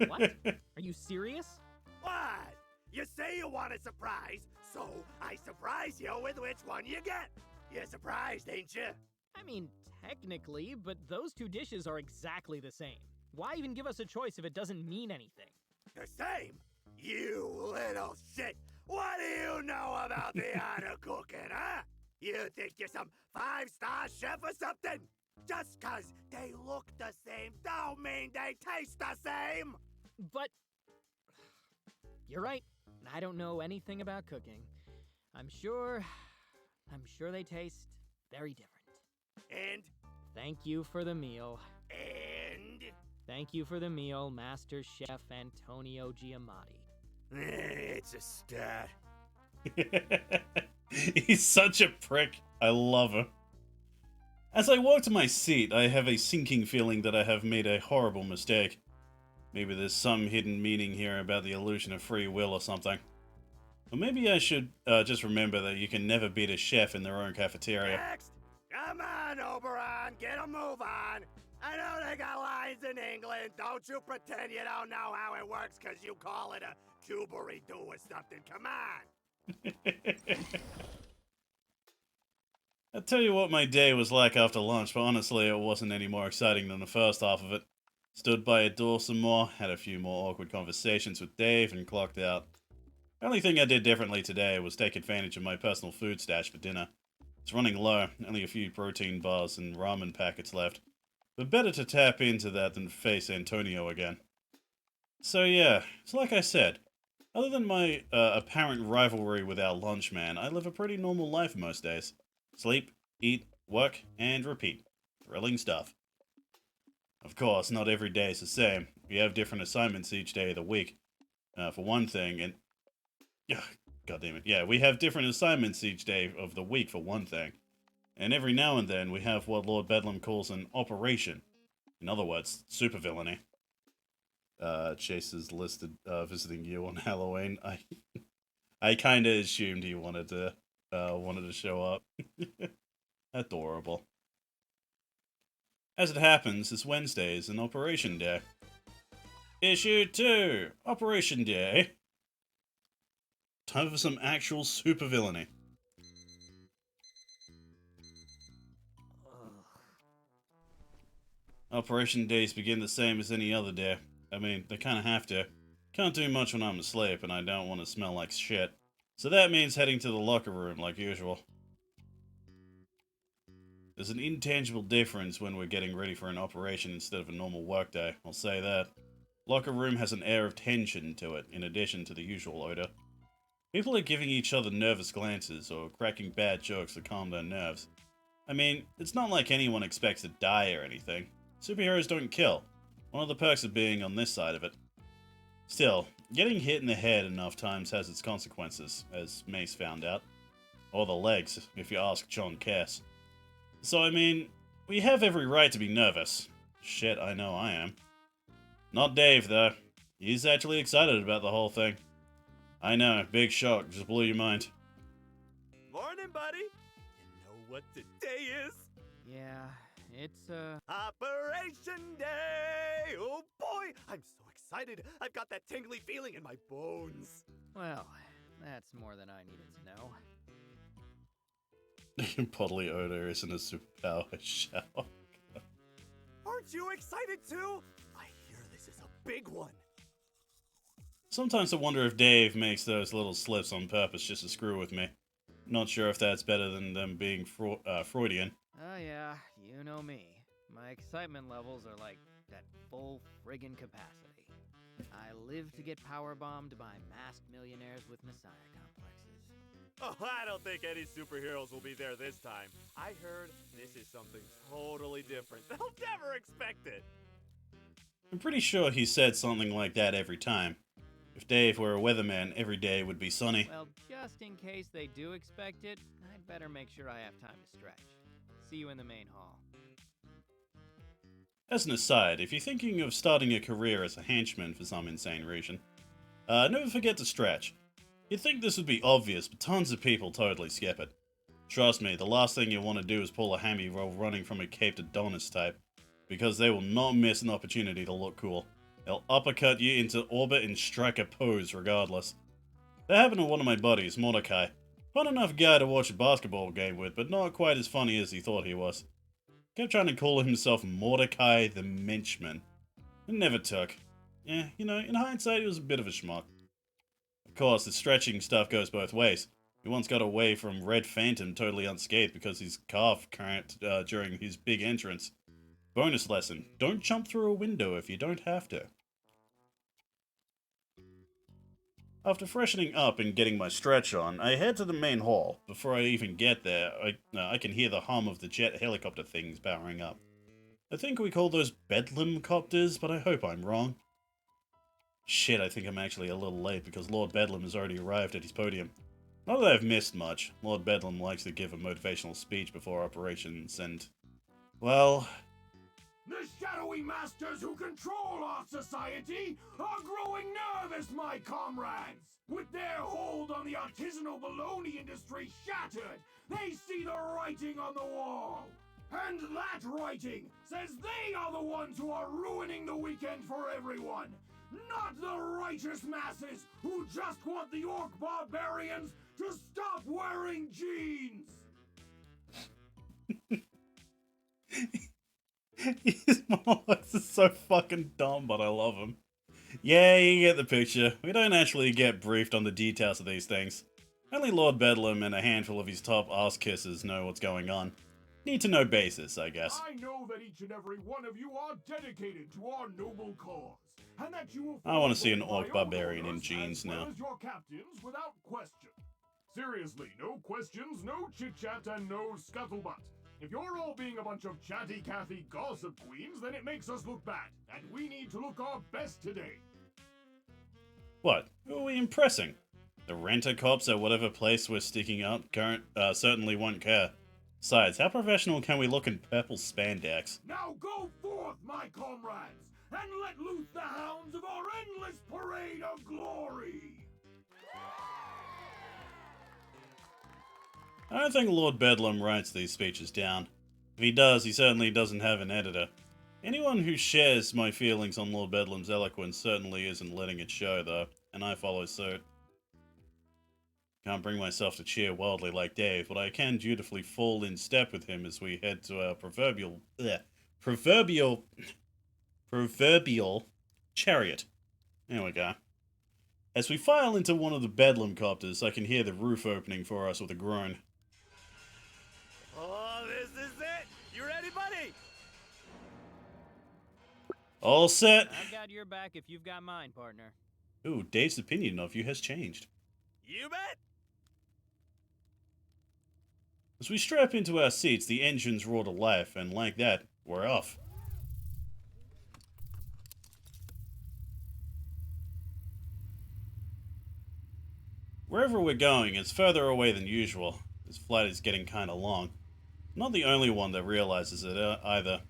What? Are you serious? What? You say you want a surprise, so I surprise you with which one you get. You're surprised, ain't you? I mean, technically, but those 2 dishes are exactly the same. Why even give us a choice if it doesn't mean anything? The same? You little shit! What do you know about the art of cooking, huh? You think you're some 5-star chef or something? Just 'cause they look the same don't mean they taste the same! But... You're right. I don't know anything about cooking. I'm sure they taste very different. And? Thank you for the meal. And? Thank you for the meal, Master Chef Antonio Giamatti. It's a stat. He's such a prick. I love him. As I walk to my seat, I have a sinking feeling that I have made a horrible mistake. Maybe there's some hidden meaning here about the illusion of free will or something. Or maybe I should just remember that you can never beat a chef in their own cafeteria. Next! Come on, Oberon, get a move on! I know they got lines in England. Don't you pretend you don't know how it works because you call it a tubery-doo or something. Come on! I'll tell you what my day was like after lunch, but honestly it wasn't any more exciting than the first half of it. Stood by a door some more, had a few more awkward conversations with Dave, and clocked out. The only thing I did differently today was take advantage of my personal food stash for dinner. It's running low, only a few protein bars and ramen packets left. But better to tap into that than face Antonio again. So yeah, it's like I said. Other than my apparent rivalry with our lunch man, I live a pretty normal life most days. Sleep, eat, work, and repeat. Thrilling stuff. Of course, not every day is the same. We have different assignments each day of the week. For one thing, and... God damn it. Yeah, we have different assignments each day of the week for one thing. And every now and then we have what Lord Bedlam calls an operation. In other words, supervillainy. Chase is listed visiting you on Halloween. I kinda assumed he wanted to show up. Adorable. As it happens, this Wednesday is an operation day. Issue 2, Operation Day. Time for some actual supervillainy. Operation days begin the same as any other day. I mean, they kinda have to. Can't do much when I'm asleep, and I don't want to smell like shit. So that means heading to the locker room like usual. There's an intangible difference when we're getting ready for an operation instead of a normal workday, I'll say that. Locker room has an air of tension to it, in addition to the usual odor. People are giving each other nervous glances, or cracking bad jokes to calm their nerves. I mean, it's not like anyone expects to die or anything. Superheroes don't kill. One of the perks of being on this side of it. Still, getting hit in the head enough times has its consequences, as Mace found out. Or the legs, if you ask John Cass. So I mean, we have every right to be nervous. Shit, I know I am. Not Dave, though. He's actually excited about the whole thing. I know, big shock, just blew your mind. Morning, buddy! You know what today is? Yeah, it's, Operation Day! Oh boy, I'm so excited. I've got that tingly feeling in my bones. well, that's more than I needed to know. Bodily odor isn't a superpower. Shower. Aren't you excited too? I hear this is a big one. Sometimes I wonder if Dave makes those little slips on purpose just to screw with me. Not sure if that's better than them being Freudian. Oh yeah, you know me. My excitement levels are like at full friggin' capacity. I live to get powerbombed by masked millionaires with messiah complexes. Oh, I don't think any superheroes will be there this time. I heard this is something totally different. They'll never expect it. I'm pretty sure he said something like that every time. If Dave were a weatherman, every day would be sunny. Well, just in case they do expect it, I'd better make sure I have time to stretch. See you in the main hall. As an aside, if you're thinking of starting a career as a henchman for some insane reason, never forget to stretch. You'd think this would be obvious, but tons of people totally skip it. Trust me, the last thing you want to do is pull a hammy while running from a caped Adonis type, because they will not miss an opportunity to look cool. They'll uppercut you into orbit and strike a pose regardless. That happened to one of my buddies, Mordecai. Fun enough guy to watch a basketball game with, but not quite as funny as he thought he was. Kept trying to call himself Mordecai the Henchman. It never took. Yeah, you know, in hindsight, he was a bit of a schmuck. Of course, the stretching stuff goes both ways. He once got away from Red Phantom totally unscathed because his calf cramped during his big entrance. Bonus lesson, don't jump through a window if you don't have to. After freshening up and getting my stretch on, I head to the main hall. Before I even get there, I can hear the hum of the jet helicopter things powering up. I think we call those Bedlam copters, but I hope I'm wrong. Shit, I think I'm actually a little late because Lord Bedlam has already arrived at his podium. Not that I've missed much. Lord Bedlam likes to give a motivational speech before operations, and Well, The shadowy masters who control our society are growing nervous, my comrades! With their hold on the artisanal baloney industry shattered, they see the writing on the wall! And that writing says they are the ones who are ruining the weekend for everyone! Not the righteous masses who just want the orc barbarians to stop wearing jeans! his monologues are so fucking dumb, but I love him. Yeah, you get the picture. We don't actually get briefed on the details of these things. Only Lord Bedlam and a handful of his top ass kissers know what's going on. Need to know basis, I guess. I know that each and every one of you are dedicated to our noble cause, and that you will I want to follow see an my orc own barbarian in orders jeans as well now. as your captains without question. Seriously, no questions, no chit-chat, and no scuttlebutt. If you're all being a bunch of chatty Cathy gossip queens, then it makes us look bad, and we need to look our best today. What? Who are we impressing? The renter cops at whatever place we're sticking up certainly won't care. Besides, how professional can we look in purple spandex? Now go forth, my comrades, and let loose the hounds of our endless parade of glory! I don't think Lord Bedlam writes these speeches down. If he does, he certainly doesn't have an editor. Anyone who shares my feelings on Lord Bedlam's eloquence certainly isn't letting it show, though, and I follow suit. Can't bring myself to cheer wildly like Dave, but I can dutifully fall in step with him as we head to our proverbial chariot. There we go. As we file into one of the Bedlam copters, I can hear the roof opening for us with a groan. Oh, this is it! You ready, buddy? All set! I've got your back if you've got mine, partner. Ooh, Dave's opinion of you has changed. You bet! As we strap into our seats, the engines roar to life, and like that, we're off. Wherever we're going, it's further away than usual. This flight is getting kinda long. I'm not the only one that realizes it either.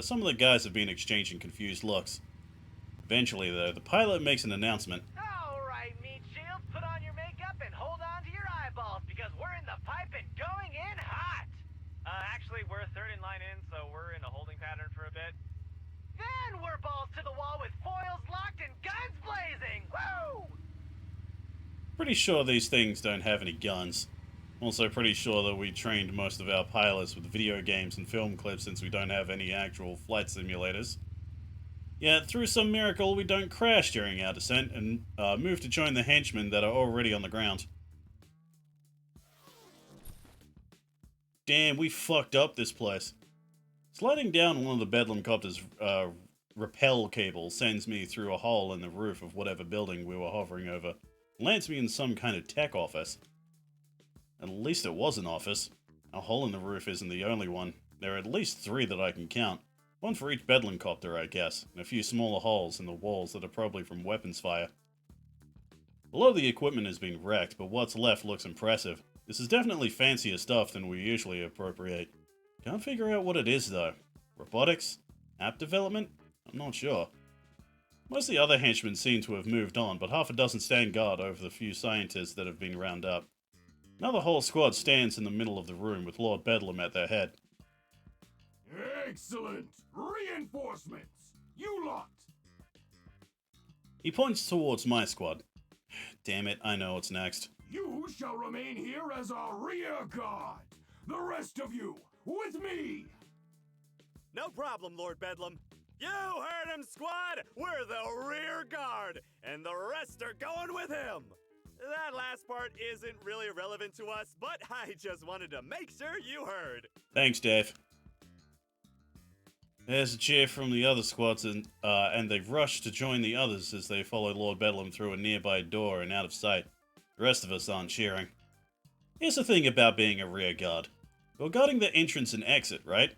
Some of the guys have been exchanging confused looks. Eventually, though, the pilot makes an announcement. All right, meat shields, put on your makeup and hold on to your eyeballs because we're in the pipe and going in hot. Actually, we're third in line in, so we're in a holding pattern for a bit. Then we're balls to the wall with foils locked and guns blazing. Woo! Pretty sure these things don't have any guns. Also pretty sure that we trained most of our pilots with video games and film clips since we don't have any actual flight simulators. Yet, through some miracle, we don't crash during our descent and move to join the henchmen that are already on the ground. Damn, we fucked up this place. Sliding down one of the Bedlam copter's rappel cable sends me through a hole in the roof of whatever building we were hovering over. Lands me in some kind of tech office. At least it was an office. A hole in the roof isn't the only one. There are at least 3 that I can count. One for each Bedlam copter, I guess, and a few smaller holes in the walls that are probably from weapons fire. A lot of the equipment has been wrecked, but what's left looks impressive. This is definitely fancier stuff than we usually appropriate. Can't figure out what it is, though. Robotics? App development? I'm not sure. Most of the other henchmen seem to have moved on, but half a dozen stand guard over the few scientists that have been rounded up. Another whole squad stands in the middle of the room with Lord Bedlam at their head. Excellent! Reinforcements! You lot! He points towards my squad. Damn it, I know what's next. You shall remain here as our rear guard. The rest of you, with me! No problem, Lord Bedlam. You heard him, squad! We're the rear guard, and the rest are going with him! That last part isn't really relevant to us, but I just wanted to make sure you heard. Thanks, Dave. There's a cheer from the other squads, and they rush to join the others as they follow Lord Bedlam through a nearby door and out of sight. The rest of us aren't cheering. Here's the thing about being a rear guard. You're guarding the entrance and exit, right?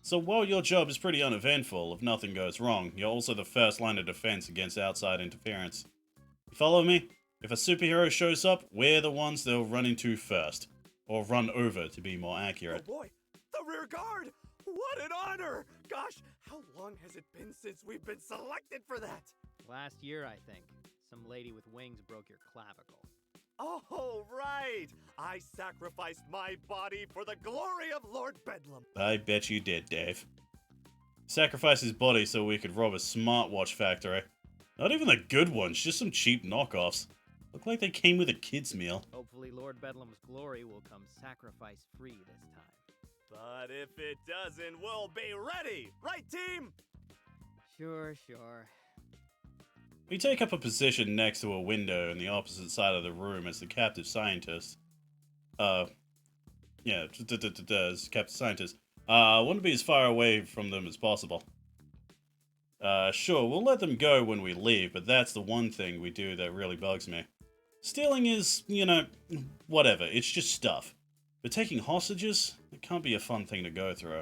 So while your job is pretty uneventful, if nothing goes wrong, you're also the first line of defense against outside interference. You follow me? If a superhero shows up, we're the ones they'll run into first. Or run over, to be more Oh accurate. boy, the rear guard! what an honor! Gosh, how long has it been since we've been selected for that? Last year, I think. Some lady with wings broke your clavicle. Oh, right! I sacrificed my body for the glory of Lord Bedlam. I bet you did, Dave. Sacrificed his body so we could rob a smartwatch factory. Not even the good ones, just some cheap knockoffs. Look like they came with a kid's meal. Hopefully Lord Bedlam's glory will come sacrifice-free this time. But if it doesn't, we'll be ready! Right, team? Sure. We take up a position next to a window on the opposite side of the room as the captive scientist. As captive scientist. I want to be as far away from them as possible. Sure, we'll let them go when we leave, but that's the one thing we do that really bugs me. Stealing is, whatever, it's just stuff. But taking hostages? It can't be a fun thing to go through.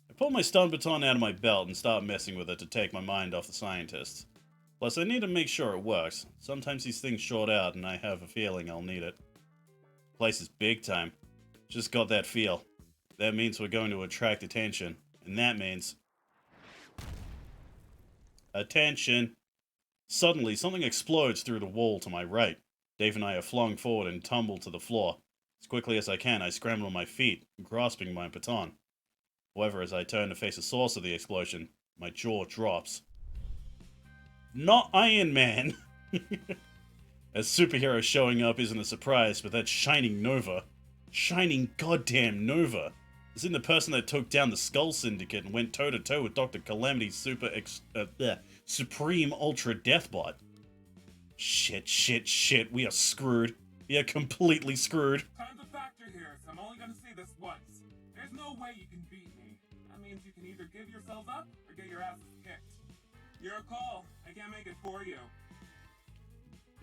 I pull my stun baton out of my belt and start messing with it to take my mind off the scientists. Plus, I need to make sure it works. Sometimes these things short out and I have a feeling I'll need it. The place is big time. Just got that feel. That means we're going to attract attention. And that means... attention! Suddenly, something explodes through the wall to my right. Dave and I are flung forward and tumble to the floor. As quickly as I can, I scramble on my feet, grasping my baton. However, as I turn to face the source of the explosion, my jaw drops. Not Iron Man! As superheroes showing up isn't a surprise, but that's Shining Nova. Shining goddamn Nova! As in the person that took down the Skull Syndicate and went toe-to-toe with Dr. Calamity's Supreme Ultra Deathbot. Shit, we are screwed. We are completely screwed. Time's a factor here, so I'm only gonna say this once. There's no way you can beat me. That means you can either give yourselves up or get your asses kicked. Your call. I can't make it for you.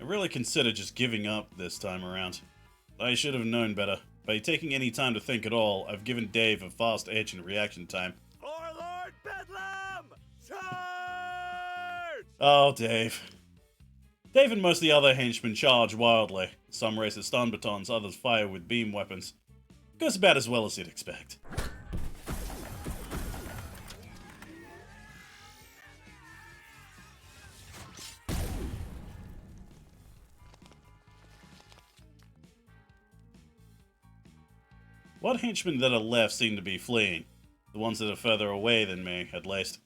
I really considered just giving up this time around. I should have known better. By taking any time to think at all, I've given Dave a fast edge in reaction time. For Lord Bedlam! Charge! Oh, Dave. Dave and most of the other henchmen charge wildly. Some race with stun batons, others fire with beam weapons. Goes about as well as you'd expect. What henchmen that are left seem to be fleeing? The ones that are further away than me, at least.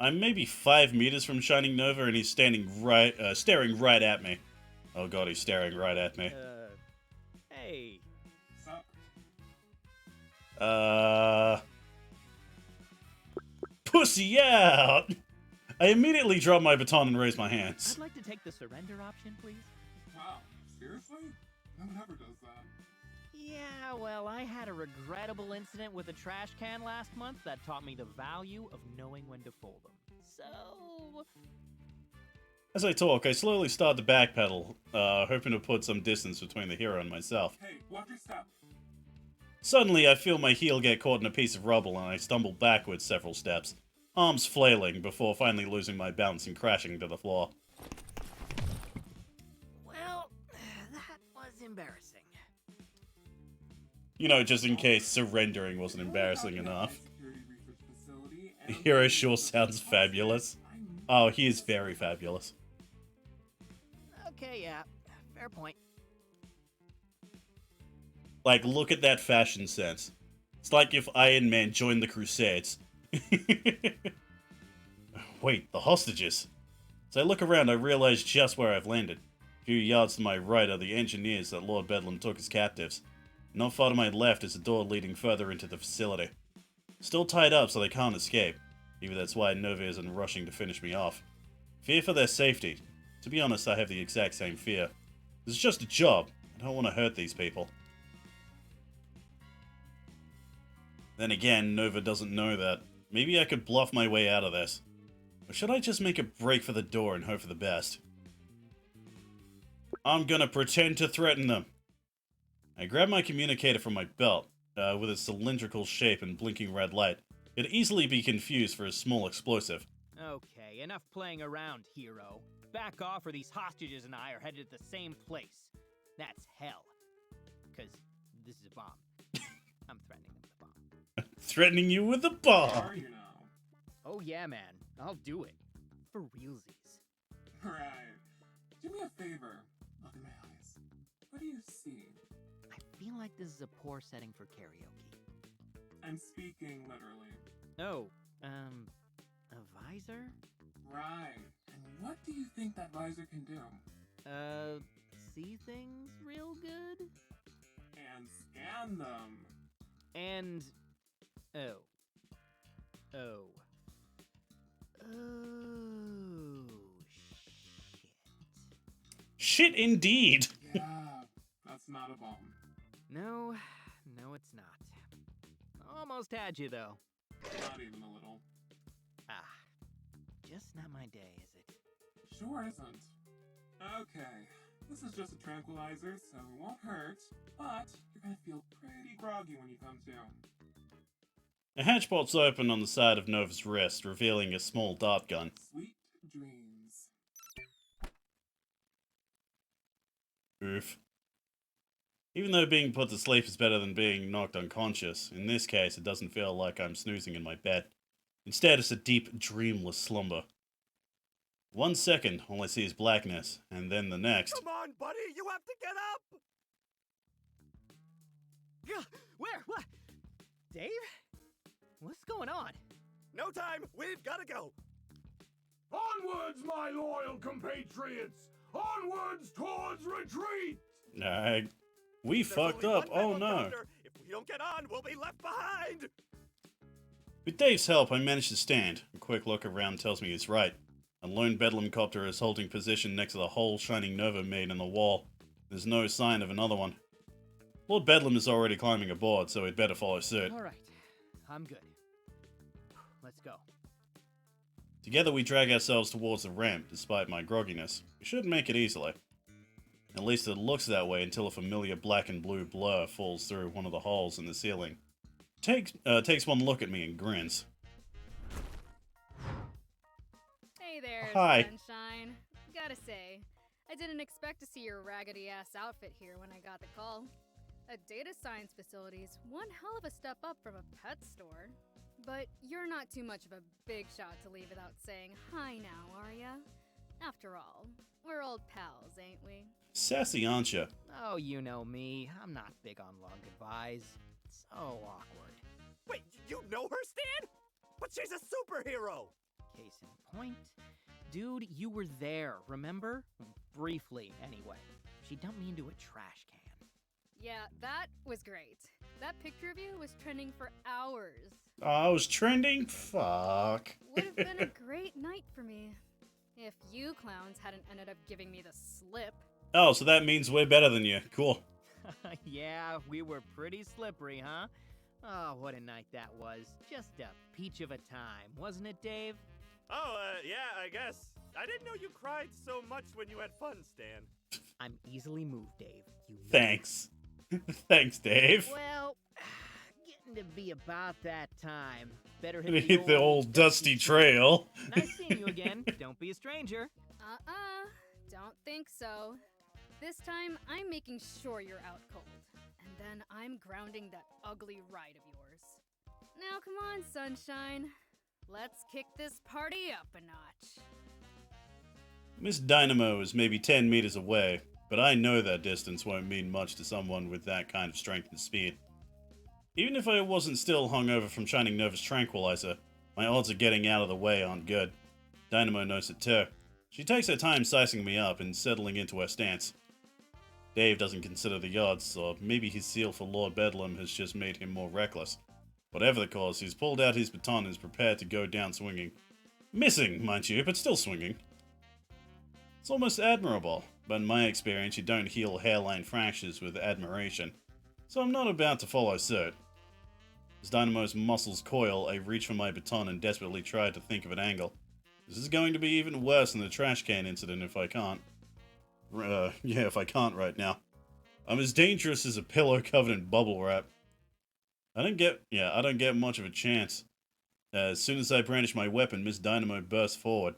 I'm maybe 5 meters from Shining Nova and he's staring right at me. Oh god, he's staring right at me. Hey. Pussy out! I immediately drop my baton and raise my hands. I'd like to take the surrender option, please. Wow, seriously? No one ever does that. Yeah, well, I had a regrettable incident with a trash can last month that taught me the value of knowing when to fold them. So... As I talk, I slowly start to backpedal, hoping to put some distance between the hero and myself. Hey, watch your step. Suddenly, I feel my heel get caught in a piece of rubble and I stumble backwards several steps, arms flailing before finally losing my balance and crashing to the floor. Well, that was embarrassing. You know, just in case surrendering wasn't embarrassing enough. The hero sure sounds fabulous. Oh, he is very fabulous. Okay, yeah, fair point. Like, look at that fashion sense. It's like if Iron Man joined the Crusades. Wait, the hostages. As I look around, I realize just where I've landed. A few yards to my right are the engineers that Lord Bedlam took as captives. Not far to my left is a door leading further into the facility. Still tied up so they can't escape. Maybe that's why Nova isn't rushing to finish me off. Fear for their safety. To be honest, I have the exact same fear. This is just a job. I don't want to hurt these people. Then again, Nova doesn't know that. Maybe I could bluff my way out of this. Or should I just make a break for the door and hope for the best? I'm gonna pretend to threaten them. I grab my communicator from my belt. With its cylindrical shape and blinking red light, it could easily be confused for a small explosive. Okay, enough playing around, hero. Back off or these hostages and I are headed to the same place. That's hell. Because this is a bomb. I'm threatening them with a bomb. Threatening you with a bomb. Are you now? Oh yeah, man. I'll do it. For realsies. Right. Do me a favor. Look in my eyes. What do you see? I feel like this is a poor setting for karaoke. I'm speaking literally. Oh, a visor? Right. And what do you think that visor can do? See things real good? And scan them. And... Oh. Oh. Oh, shit. Shit indeed. Yeah, that's not a bomb. No, it's not. Almost had you, though. Not even a little. Ah, just not my day, is it? Sure isn't. Okay, this is just a tranquilizer, so it won't hurt, but you're gonna feel pretty groggy when you come to. A hatch pops open on the side of Nova's wrist, revealing a small dart gun. Sweet dreams. Oof. Even though being put to sleep is better than being knocked unconscious, in this case it doesn't feel like I'm snoozing in my bed. Instead, it's a deep, dreamless slumber. 1 second, all I see is blackness, and then the next. Come on, buddy, you have to get up! Where? What? Dave? What's going on? No time, we've gotta go! Onwards, my loyal compatriots! Onwards towards retreat! We There's fucked only up, one oh Bedlam no. copter. If we don't get on, we'll be left behind! With Dave's help, I managed to stand. A quick look around tells me he's right. A lone Bedlam copter is holding position next to the hole Shining Nova made in the wall. There's no sign of another one. Lord Bedlam is already climbing aboard, so we'd better follow suit. All right, I'm good. Let's go. Together we drag ourselves towards the ramp, despite my grogginess. We should make it easily. At least it looks that way until a familiar black and blue blur falls through one of the holes in the ceiling. Takes one look at me and grins. Hey there, Hi. Sunshine. Gotta say, I didn't expect to see your raggedy-ass outfit here when I got the call. A data science facility's one hell of a step up from a pet store. But you're not too much of a big shot to leave without saying hi now, are ya? After all, we're old pals, ain't we? Sassy, aren't ya? Oh, you know me. I'm not big on long goodbyes. So awkward. Wait, you know her, Stan? But she's a superhero! Case in point. Dude, you were there, remember? Briefly, anyway. She dumped me into a trash can. Yeah, that was great. That picture of you was trending for hours. I was trending? Fuck. Would have been a great night for me. If you clowns hadn't ended up giving me the slip. Oh, so that means we're better than you. Cool. Yeah, we were pretty slippery, huh? Oh, what a night that was. Just a peach of a time, wasn't it, Dave? Oh, yeah, I guess. I didn't know you cried so much when you had fun, Stan. I'm easily moved, Dave. You know. Thanks. Thanks, Dave. Well, getting to be about that time. Better Gonna hit hit the old dusty trail. Nice seeing you again. Don't be a stranger. Don't think so. This time, I'm making sure you're out cold. And then I'm grounding that ugly ride of yours. Now come on, Sunshine. Let's kick this party up a notch. Miss Dynamo is maybe 10 meters away, but I know that distance won't mean much to someone with that kind of strength and speed. Even if I wasn't still hungover from Shining Nova's tranquilizer, my odds of getting out of the way aren't good. Dynamo knows it too. She takes her time sizing me up and settling into her stance. Dave doesn't consider the odds, or maybe his zeal for Lord Bedlam has just made him more reckless. Whatever the cause, he's pulled out his baton and is prepared to go down swinging. Missing, mind you, but still swinging. It's almost admirable, but in my experience you don't heal hairline fractures with admiration, so I'm not about to follow suit. As Dynamo's muscles coil, I reach for my baton and desperately try to think of an angle. This is going to be even worse than the trash can incident if I can't. If I can't right now. I'm as dangerous as a pillow covered in bubble wrap. I don't get much of a chance. As soon as I brandish my weapon, Miss Dynamo bursts forward.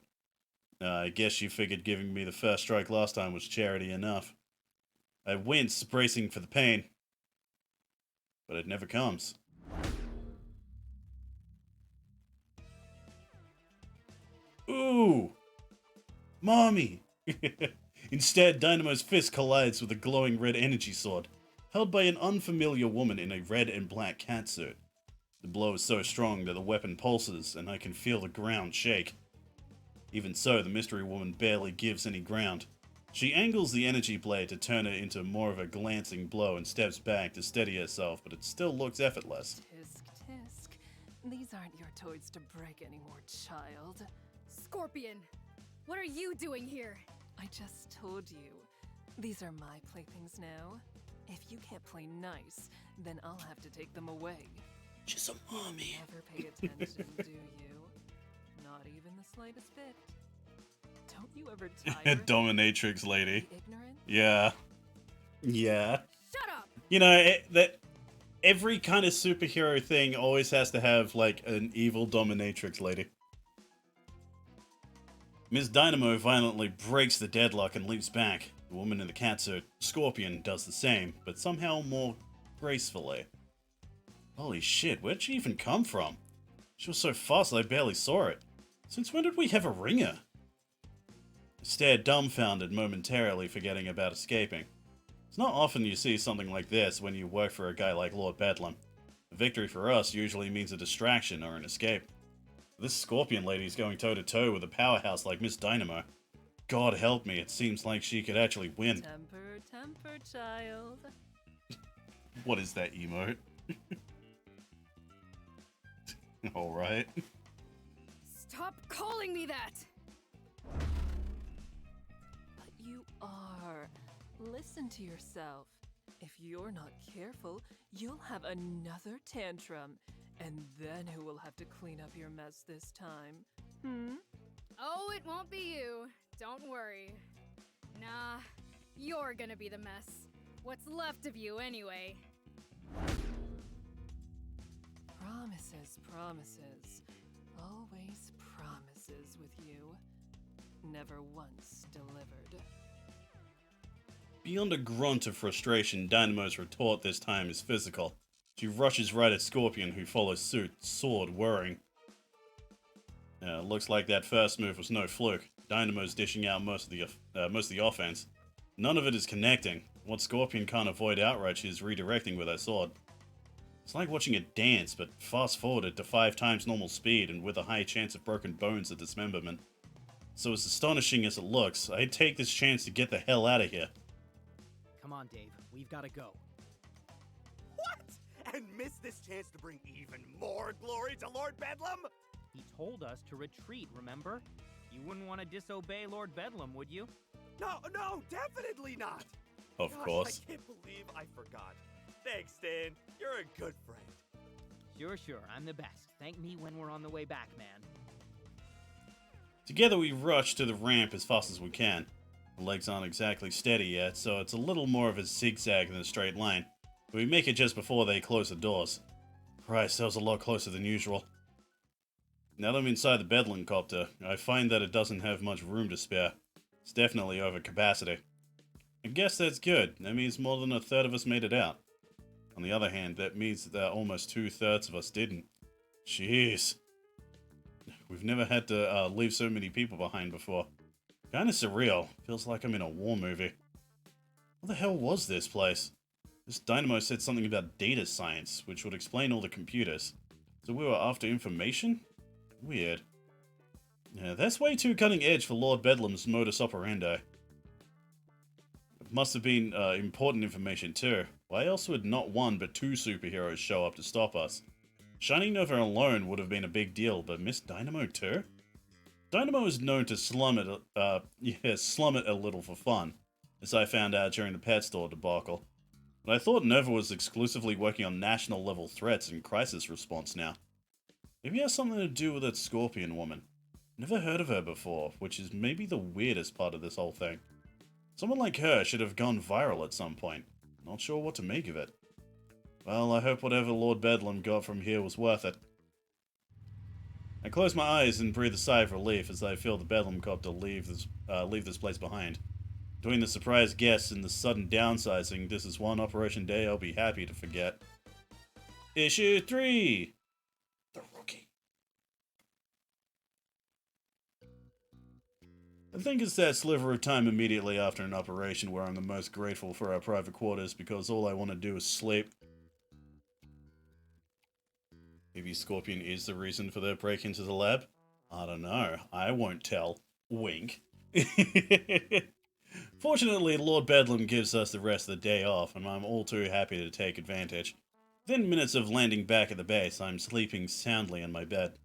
I guess she figured giving me the first strike last time was charity enough. I wince, bracing for the pain. But it never comes. Ooh! Mommy! Instead, Dynamo's fist collides with a glowing red energy sword, held by an unfamiliar woman in a red and black catsuit. The blow is so strong that the weapon pulses, and I can feel the ground shake. Even so, the mystery woman barely gives any ground. She angles the energy blade to turn it into more of a glancing blow and steps back to steady herself, but it still looks effortless. Tisk, tisk. These aren't your toys to break anymore, child. Scorpion, what are you doing here? I just told you. These are my playthings now. If you can't play nice, then I'll have to take them away. She's a mommy. Never pay attention, do you? Not even the slightest bit. Don't you ever tire? Dominatrix lady. Ignorant? Yeah. Yeah. Shut up! You know, that every kind of superhero thing always has to have, like, an evil dominatrix lady. Ms. Dynamo violently breaks the deadlock and leaps back. The woman in the catsuit, Scorpion, does the same, but somehow more gracefully. Holy shit, where'd she even come from? She was so fast I barely saw it. Since when did we have a ringer? I stared dumbfounded, momentarily forgetting about escaping. It's not often you see something like this when you work for a guy like Lord Bedlam. A victory for us usually means a distraction or an escape. This Scorpion lady's going toe-to-toe with a powerhouse like Miss Dynamo. God help me, it seems like she could actually win. Temper, temper, child. What is that emote? Alright. Stop calling me that! But you are. Listen to yourself. If you're not careful, you'll have another tantrum. And then who will have to clean up your mess this time? Oh, it won't be you. Don't worry. Nah, you're gonna be the mess. What's left of you, anyway. Promises, promises. Always promises with you. Never once delivered. Beyond a grunt of frustration, Dynamo's retort this time is physical. She rushes right at Scorpion, who follows suit, sword whirring. Looks like that first move was no fluke. Dynamo's dishing out most of the offense. None of it is connecting. What Scorpion can't avoid outright, she's redirecting with her sword. It's like watching a dance, but fast-forwarded to 5 times normal speed and with a high chance of broken bones or dismemberment. So as astonishing as it looks, I'd take this chance to get the hell out of here. Come on, Dave. We've got to go. What? And miss this chance to bring even more glory to Lord Bedlam? He told us to retreat, remember? You wouldn't want to disobey Lord Bedlam, would you? No, definitely not. Of Gosh, course. I can't believe I forgot. Thanks, Stan. You're a good friend. Sure. I'm the best. Thank me when we're on the way back, man. Together we rush to the ramp as fast as we can. The legs aren't exactly steady yet, so it's a little more of a zigzag than a straight line. But we make it just before they close the doors. Christ, that was a lot closer than usual. Now that I'm inside the Bedlam copter, I find that it doesn't have much room to spare. It's definitely over capacity. I guess that's good. That means more than a third of us made it out. On the other hand, that means that almost 2/3 of us didn't. Jeez. We've never had to leave so many people behind before. Kinda surreal. Feels like I'm in a war movie. What the hell was this place? This Dynamo said something about data science, which would explain all the computers. So we were after information? Weird. Yeah, that's way too cutting edge for Lord Bedlam's modus operandi. It must have been important information too. Why else would not one but 2 superheroes show up to stop us? Shining Nova alone would have been a big deal, but Miss Dynamo too? Dynamo is known to slum it a little for fun, as I found out during the pet store debacle. But I thought Nova was exclusively working on national level threats and crisis response now. Maybe it has something to do with that Scorpion woman. Never heard of her before, which is maybe the weirdest part of this whole thing. Someone like her should have gone viral at some point. Not sure what to make of it. Well, I hope whatever Lord Bedlam got from here was worth it. I close my eyes and breathe a sigh of relief as I feel the Bedlam copter leave this place behind. Between the surprise guests and the sudden downsizing, this is one operation day I'll be happy to forget. Issue 3! The Rookie. I think it's that sliver of time immediately after an operation where I'm the most grateful for our private quarters because all I want to do is sleep. Maybe Scorpion is the reason for their break into the lab? I don't know. I won't tell. Wink. Fortunately, Lord Bedlam gives us the rest of the day off, and I'm all too happy to take advantage. Within minutes of landing back at the base, I'm sleeping soundly in my bed.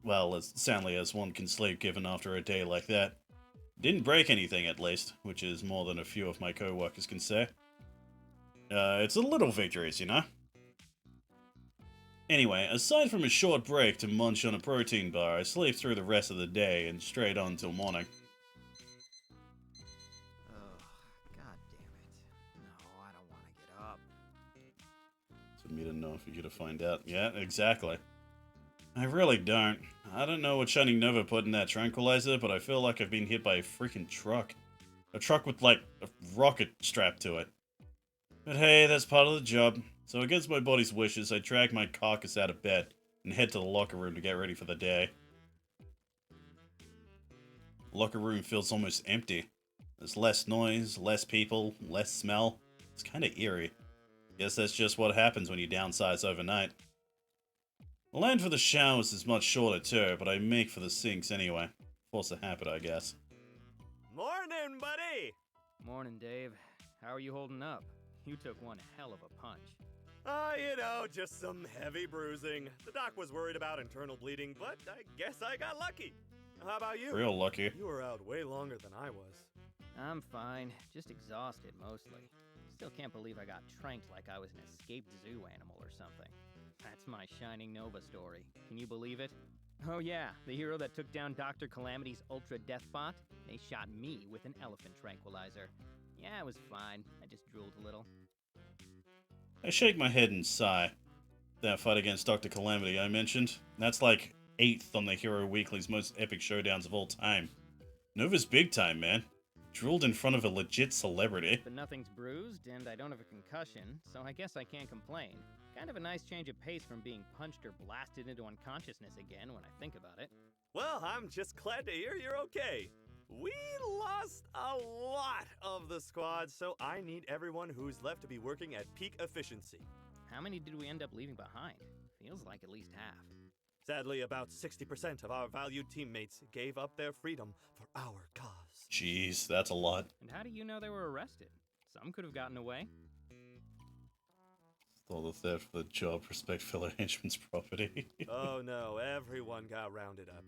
Well, as soundly as one can sleep given after a day like that. Didn't break anything, at least, which is more than a few of my co-workers can say. It's a little victorious, you know? Anyway, aside from a short break to munch on a protein bar, I sleep through the rest of the day and straight on till morning. Oh, god damn it. No, I don't want to get up. For me to know for you to find out. Yeah, exactly. I really don't. I don't know what Shining Nova put in that tranquilizer, but I feel like I've been hit by a freaking truck. A truck with, like, a rocket strapped to it. But hey, that's part of the job. So against my body's wishes, I drag my carcass out of bed and head to the locker room to get ready for the day. The locker room feels almost empty. There's less noise, less people, less smell. It's kinda eerie. Guess that's just what happens when you downsize overnight. The line for the showers is much shorter too, but I make for the sinks anyway. Force a habit, I guess. Morning, buddy! Morning, Dave. How are you holding up? You took one hell of a punch. You know, just some heavy bruising. The doc was worried about internal bleeding, but I guess I got lucky. How about you? Real lucky. You were out way longer than I was. I'm fine, just exhausted mostly. Still can't believe I got tranked like I was an escaped zoo animal or something. That's my Shining Nova story. Can you believe it? Oh yeah, the hero that took down Dr. Calamity's Ultra Death Bot? They shot me with an elephant tranquilizer. Yeah, it was fine. I just drooled a little. I shake my head and sigh. That fight against Dr. Calamity I mentioned, that's like 8th on the Hero Weekly's most epic showdowns of all time. Nova's big time, man. Drooled in front of a legit celebrity. But nothing's bruised, and I don't have a concussion, so I guess I can't complain. Kind of a nice change of pace from being punched or blasted into unconsciousness again when I think about it. Well, I'm just glad to hear you're okay. We lost a lot of the squad, so I need everyone who's left to be working at peak efficiency. How many did we end up leaving behind? Feels like at least half. Sadly, about 60% of our valued teammates gave up their freedom for our cause. Jeez, that's a lot. And how do you know they were arrested? Some could have gotten away. All the theft for the job, respect fellow henchman's property. Oh no, everyone got rounded up.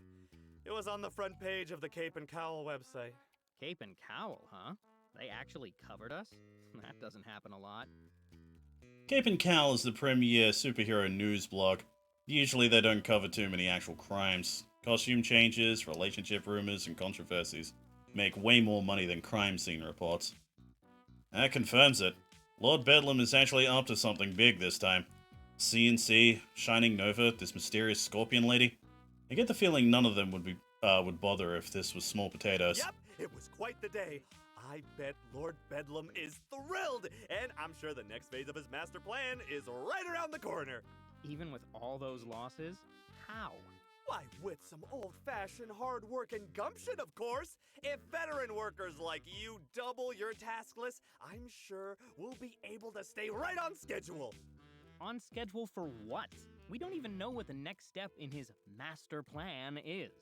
It was on the front page of the Cape and Cowl website. Cape and Cowl, huh? They actually covered us? That doesn't happen a lot. Cape and Cowl is the premier superhero news blog. Usually they don't cover too many actual crimes. Costume changes, relationship rumors, and controversies make way more money than crime scene reports. That confirms it. Lord Bedlam is actually up to something big this time. CNC, Shining Nova, this mysterious scorpion lady. I get the feeling none of them would bother if this was small potatoes. Yep, it was quite the day. I bet Lord Bedlam is thrilled, and I'm sure the next phase of his master plan is right around the corner. Even with all those losses? How? Why, with some old-fashioned hard work and gumption, of course. If veteran workers like you double your task list, I'm sure we'll be able to stay right on schedule. On schedule for what? We don't even know what the next step in his master plan is.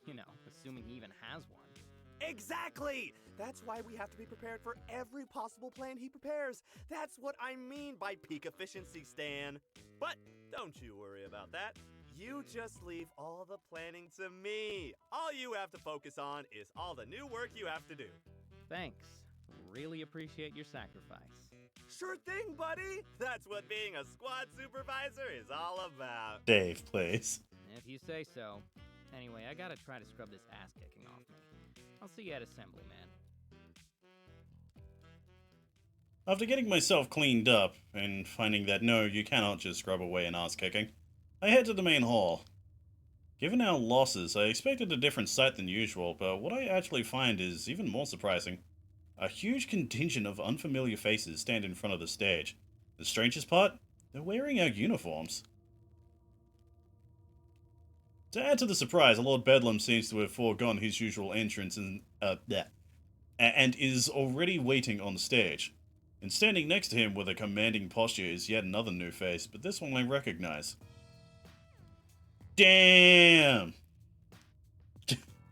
You know, assuming he even has one. Exactly! That's why we have to be prepared for every possible plan he prepares. That's what I mean by peak efficiency, Stan. But don't you worry about that. You just leave all the planning to me. All you have to focus on is all the new work you have to do. Thanks. Really appreciate your sacrifice. Sure thing, buddy. That's what being a squad supervisor is all about. Dave, please. If you say so. Anyway, I gotta try to scrub this ass kicking off me. I'll see you at assembly, man. After getting myself cleaned up and finding that no, you cannot just scrub away an ass kicking, I head to the main hall. Given our losses, I expected a different sight than usual, but what I actually find is even more surprising. A huge contingent of unfamiliar faces stand in front of the stage. The strangest part? They're wearing our uniforms. To add to the surprise, Lord Bedlam seems to have foregone his usual entrance and is already waiting on stage. And standing next to him with a commanding posture is yet another new face, but this one I recognize. Damn!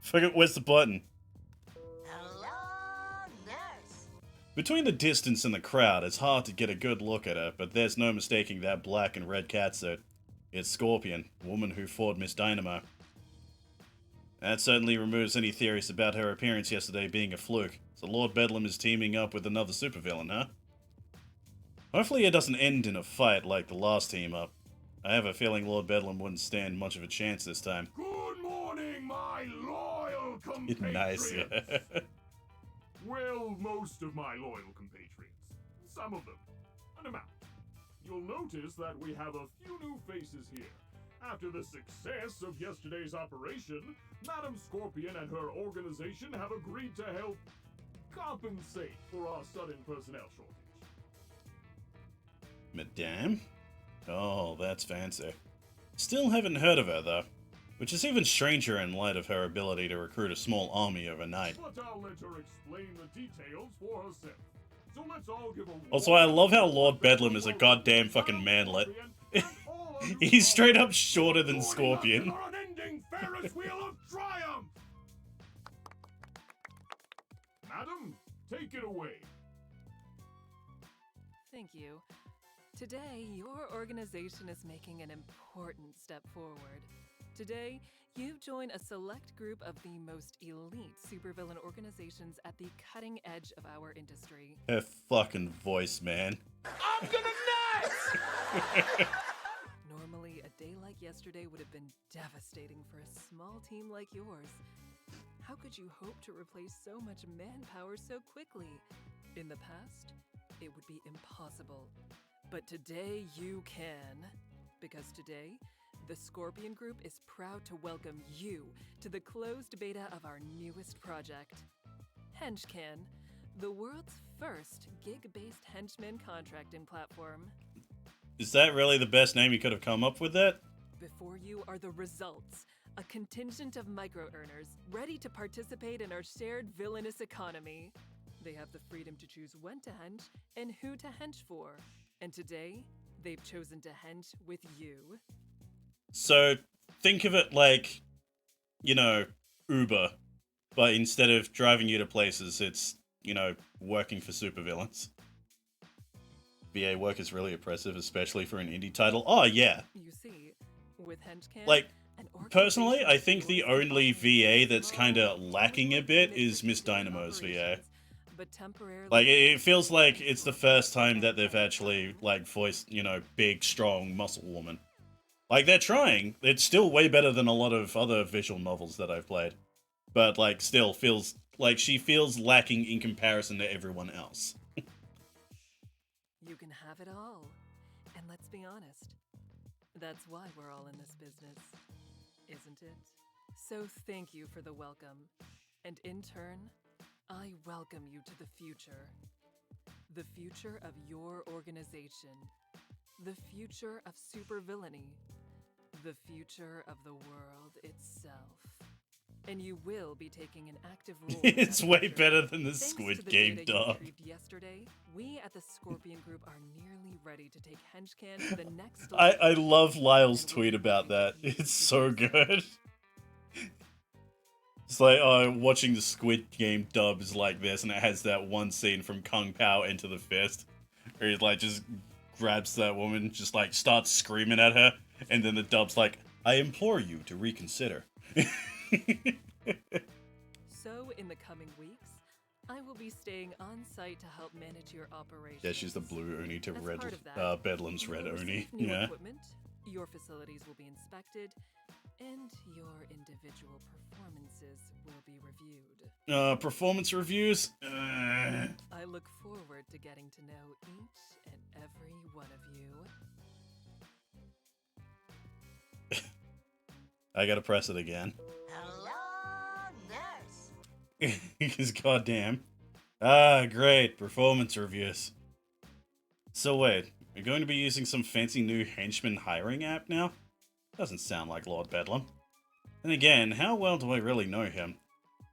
Forget where's the button? Hello, nurse. Between the distance and the crowd, it's hard to get a good look at her, but there's no mistaking that black and red catsuit. It's Scorpion, woman who fought Miss Dynamo. That certainly removes any theories about her appearance yesterday being a fluke, so Lord Bedlam is teaming up with another supervillain, huh? Hopefully it doesn't end in a fight like the last team up. I have a feeling Lord Bedlam wouldn't stand much of a chance this time. Good morning, my loyal compatriots. Nice, yeah. Well, most of my loyal compatriots. Some of them. An amount. You'll notice that we have a few new faces here. After the success of yesterday's operation, Madam Scorpion and her organization have agreed to help compensate for our sudden personnel shortage. Madame? Oh, that's fancy. Still haven't heard of her, though. Which is even stranger in light of her ability to recruit a small army overnight. But I'll let her explain the details for herself. So let's all give a Also, I love how Lord Bedlam is a goddamn fucking manlet. He's straight up shorter than Scorpion. Our unending Ferris wheel of triumph! Madam, take it away. Thank you. Today, your organization is making an important step forward. Today, you've joined a select group of the most elite supervillain organizations at the cutting edge of our industry. Her fucking voice, man. I'm gonna nuts! Normally, a day like yesterday would have been devastating for a small team like yours. How could you hope to replace so much manpower so quickly? In the past, it would be impossible. But today you can. Because today, the Scorpion Group is proud to welcome you to the closed beta of our newest project, Henchman, the world's first gig-based henchman contracting platform. Is that really the best name you could have come up with that? Before you are the results, a contingent of micro-earners ready to participate in our shared villainous economy. They have the freedom to choose when to hench and who to hench for. And today, they've chosen to hench with you. So, think of it like, you know, Uber. But instead of driving you to places, it's, you know, working for supervillains. VA work is really oppressive, especially for an indie title. Oh, yeah. You see, with Henchman, Like, an personally, I organization think the yours only offers VA that's small, kind of lacking a bit limited is Miss precision Dynamo's VA. operations, but temporarily Like, it feels like it's the first time that they've actually, like, voiced, you know, big, strong, muscle woman. Like, they're trying. It's still way better than a lot of other visual novels that I've played. But, like, still feels like she feels lacking in comparison to everyone else. You can have it all. And let's be honest, that's why we're all in this business, isn't it? So thank you for the welcome. And in turn, I welcome you to the future. The future of your organization. The future of supervillainy. The future of the world itself. And you will be taking an active role. in It's that way future. better than the Thanks Squid to the Game data you dub. retrieved yesterday, we at the Scorpion Group are nearly ready to take Henchman to the next I level. love Lyle's And tweet we're about that. ready It's to so do good. It's like, oh, watching the Squid Game dub is like this, and it has that one scene from Kung Pao Enter the Fist, where he, like, just grabs that woman, just, like, starts screaming at her, and then the dub's like, I implore you to reconsider. So, in the coming weeks, I will be staying on site to help manage your operations. Yeah, she's the blue Oni to As red, part of that, Bedlam's you red will Oni. receive new Yeah. equipment, your facilities will be inspected, and your individual performances will be reviewed. Performance reviews? Uh, I look forward to getting to know each and every one of you. I gotta press it again. Hello, nurse. Because goddamn. Ah, great. Performance reviews. So wait, we're going to be using some fancy new henchman hiring app now? Doesn't sound like Lord Bedlam. And again, how well do I really know him?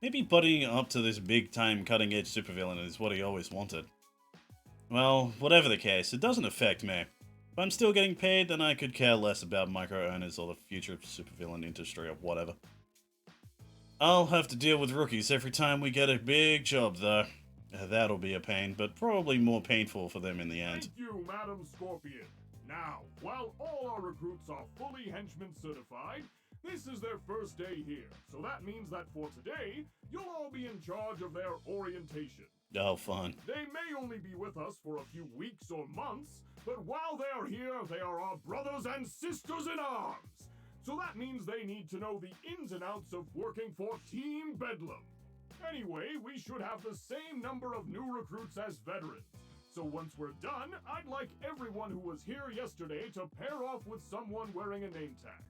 Maybe buddying up to this big-time cutting-edge supervillain is what he always wanted. Well, whatever the case, it doesn't affect me. If I'm still getting paid, then I could care less about micro-owners or the future of the supervillain industry or whatever. I'll have to deal with rookies every time we get a big job, though. That'll be a pain, but probably more painful for them in the end. Thank you, Madam Scorpion. Now, while all our recruits are fully henchman certified, this is their first day here, so that means that for today, you'll all be in charge of their orientation. Oh, fun. They may only be with us for a few weeks or months, but while they're here, they are our brothers and sisters in arms. So that means they need to know the ins and outs of working for Team Bedlam. Anyway, we should have the same number of new recruits as veterans. So once we're done, I'd like everyone who was here yesterday to pair off with someone wearing a name tag.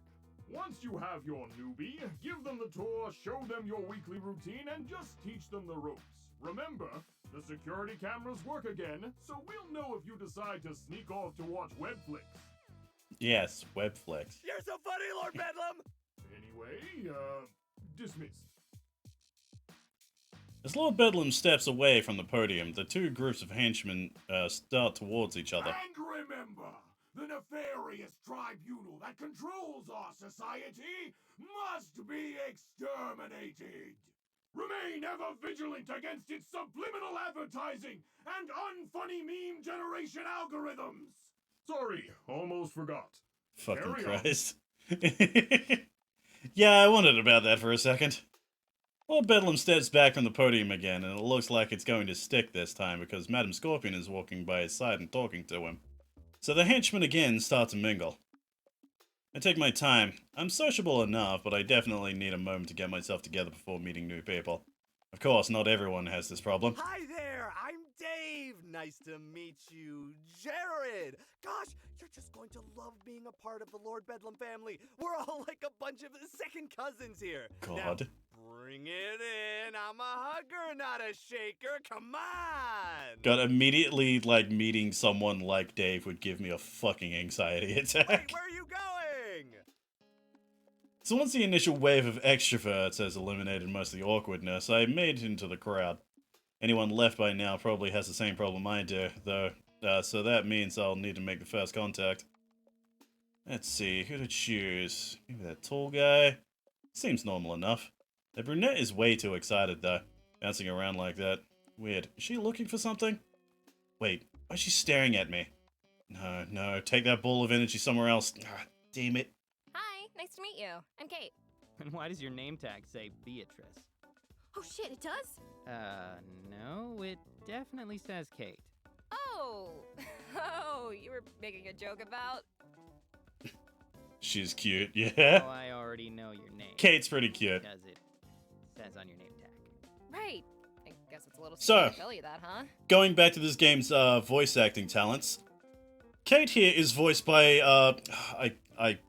Once you have your newbie, give them the tour, show them your weekly routine, and just teach them the ropes. Remember, the security cameras work again, so we'll know if you decide to sneak off to watch Webflix. Yes, Webflix. You're so funny, Lord Bedlam! Anyway, dismissed. As Lord Bedlam steps away from the podium, the two groups of henchmen start towards each other. And remember, the nefarious tribunal that controls our society must be exterminated. Remain ever vigilant against its subliminal advertising and unfunny meme generation algorithms. Sorry, almost forgot. Fucking Carry on. Christ. Yeah, I wondered about that for a second. Lord Bedlam steps back from the podium again, and it looks like it's going to stick this time because Madam Scorpion is walking by his side and talking to him. So the henchmen again start to mingle. I take my time. I'm sociable enough, but I definitely need a moment to get myself together before meeting new people. Of course, not everyone has this problem. Hi there, I'm Dave. Nice to meet you, Jared. Gosh, you're just going to love being a part of the Lord Bedlam family. We're all like a bunch of second cousins here. God. Now, bring it in. I'm a hugger, not a shaker. Come on. God, immediately, like, meeting someone like Dave would give me a fucking anxiety attack. Wait, where are you going? So once the initial wave of extroverts has eliminated most of the awkwardness, I made it into the crowd. Anyone left by now probably has the same problem I do, though, so that means I'll need to make the first contact. Let's see, who to choose? Maybe that tall guy? Seems normal enough. The brunette is way too excited, though, bouncing around like that. Weird. Is she looking for something? Wait, why is she staring at me? No, take that ball of energy somewhere else. Ah, damn it. Hi, nice to meet you. I'm Kate. And why does your name tag say Beatrice? Oh shit, it does? No, it definitely says Kate. Oh, oh, you were making a joke about? She's cute, yeah. Oh, I already know your name. Kate's pretty cute. Because it says on your name tag. Right. I guess it's a little So, silly to tell you that, huh? Going back to this game's voice acting talents, Kate here is voiced by, I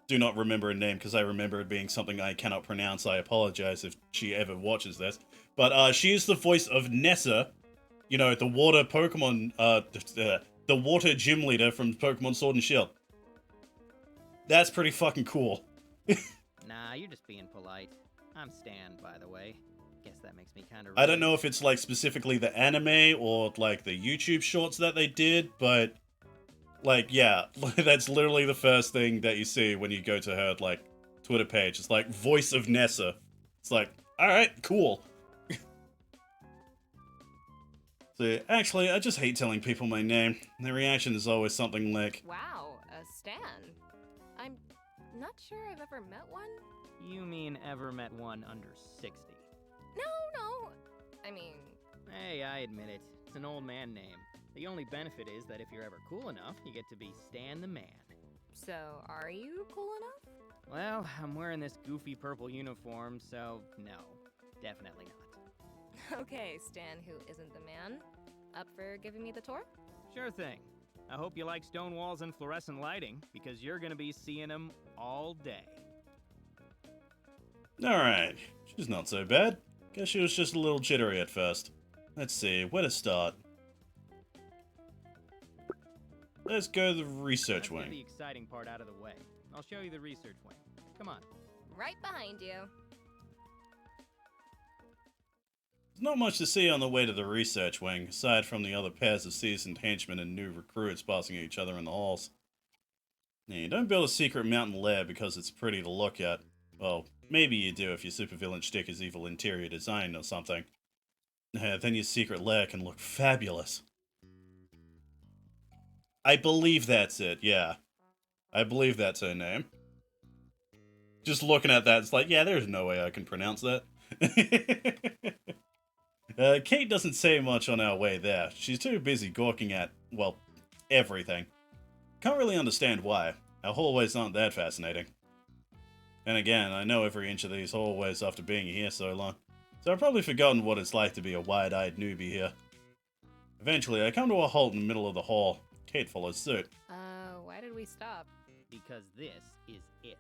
do not remember her name because I remember it being something I cannot pronounce. I apologize if she ever watches this. But she is the voice of Nessa, you know, the water Pokemon, the water gym leader from Pokemon Sword and Shield. That's pretty fucking cool. Nah, you're just being polite. I'm Stan, by the way. Guess that makes me kind of. I don't know if it's like specifically the anime or like the YouTube shorts that they did, but like, yeah, that's literally the first thing that you see when you go to her like Twitter page. It's like voice of Nessa. It's like, all right, cool. So actually, I just hate telling people my name. Their reaction is always something like, Wow, Stan. I'm not sure I've ever met one. You mean ever met one under 60? No. I mean, Hey, I admit it. It's an old man name. The only benefit is that if you're ever cool enough, you get to be Stan the Man. so are you cool enough? Well, I'm wearing this goofy purple uniform, so no, definitely not. Okay, Stan, who isn't the man. Up for giving me the tour? Sure thing. I hope you like stone walls and fluorescent lighting, because you're gonna be seeing them all day. alright, she's not so bad. Guess she was just a little jittery at first. Let's see, where to start? Let's go to the research Let's get the wing. exciting part out of the way. I'll show you the research wing. Come on. Right behind you. There's not much to see on the way to the research wing, aside from the other pairs of seasoned henchmen and new recruits passing each other in the halls. Now, you don't build a secret mountain lair because it's pretty to look at. Well, maybe you do if your supervillain shtick is evil interior design or something. Then your secret lair can look fabulous. I believe that's it, yeah. I believe that's her name. Just looking at that, it's like, yeah, there's no way I can pronounce that. Kate doesn't say much on our way there. She's too busy gawking at, well, everything. Can't really understand why. Our hallways aren't that fascinating. And again, I know every inch of these hallways after being here so long, so I've probably forgotten what it's like to be a wide-eyed newbie here. Eventually, I come to a halt in the middle of the hall. Kate follows suit. Why did we stop? Because this is it.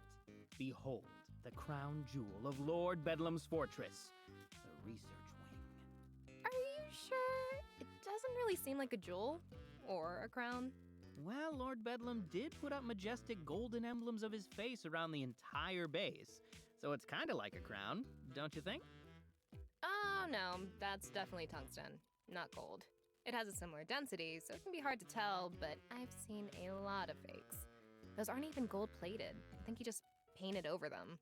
Behold, the crown jewel of Lord Bedlam's fortress, the research wing. Are you sure? It doesn't really seem like a jewel or a crown. Well, Lord Bedlam did put up majestic golden emblems of his face around the entire base, so it's kind of like a crown, don't you think? Oh, no, that's definitely tungsten, not gold. It has a similar density, so it can be hard to tell, but I've seen a lot of fakes. Those aren't even gold-plated. I think you just painted over them.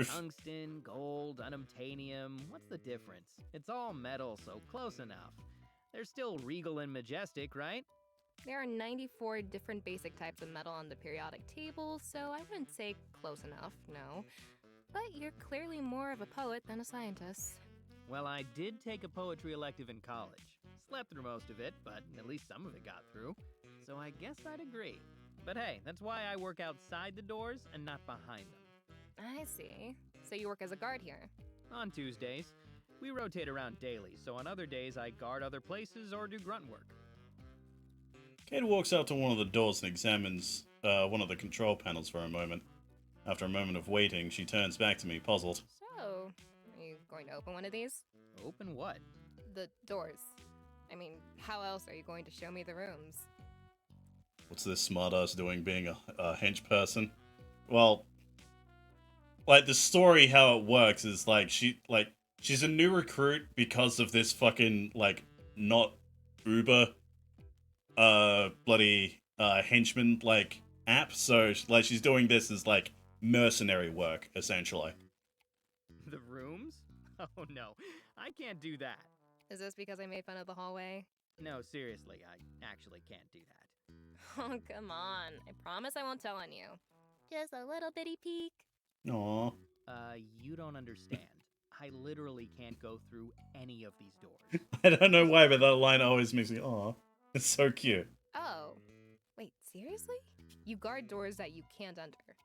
Tungsten, gold, unobtainium, what's the difference? It's all metal, so close enough. They're still regal and majestic, right? There are 94 different basic types of metal on the periodic table, so I wouldn't say close enough, no. But you're clearly more of a poet than a scientist. Well, I did take a poetry elective in college. Slept through most of it, but at least some of it got through. So I guess I'd agree. But hey, that's why I work outside the doors and not behind them. I see. So you work as a guard here? On Tuesdays. We rotate around daily, so on other days I guard other places or do grunt work. Kate walks out to one of the doors and examines one of the control panels for a moment. After a moment of waiting, she turns back to me, puzzled. So, are you going to open one of these? Open what? The doors. I mean, how else are you going to show me the rooms? What's this smartass doing being a hench person? Well, like, the story, how it works is, she's a new recruit because of this fucking, not Uber, henchman, app. So, she's doing this as, mercenary work, essentially. The rooms? Oh no, I can't do that. Is this because I made fun of the hallway? No, seriously, I actually can't do that. Oh, come on. I promise I won't tell on you. Just a little bitty peek. Aww. You don't understand. I literally can't go through any of these doors. I don't know why, but that line always makes me, aw. It's so cute. Oh. Wait, seriously? You guard doors that you can't enter.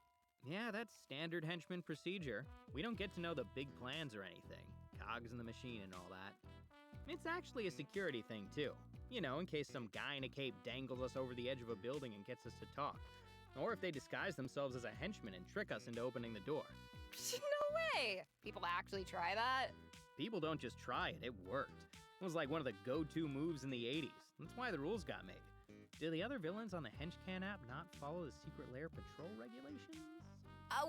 Yeah, that's standard henchman procedure. We don't get to know the big plans or anything. Cogs in the machine and all that. It's actually a security thing, too. You know, in case some guy in a cape dangles us over the edge of a building and gets us to talk. Or if they disguise themselves as a henchman and trick us into opening the door. No way! People actually try that? People don't just try it, it worked. It was like one of the go-to moves in the 80s. That's why the rules got made. Do the other villains on the Henchcan app not follow the secret lair patrol regulations?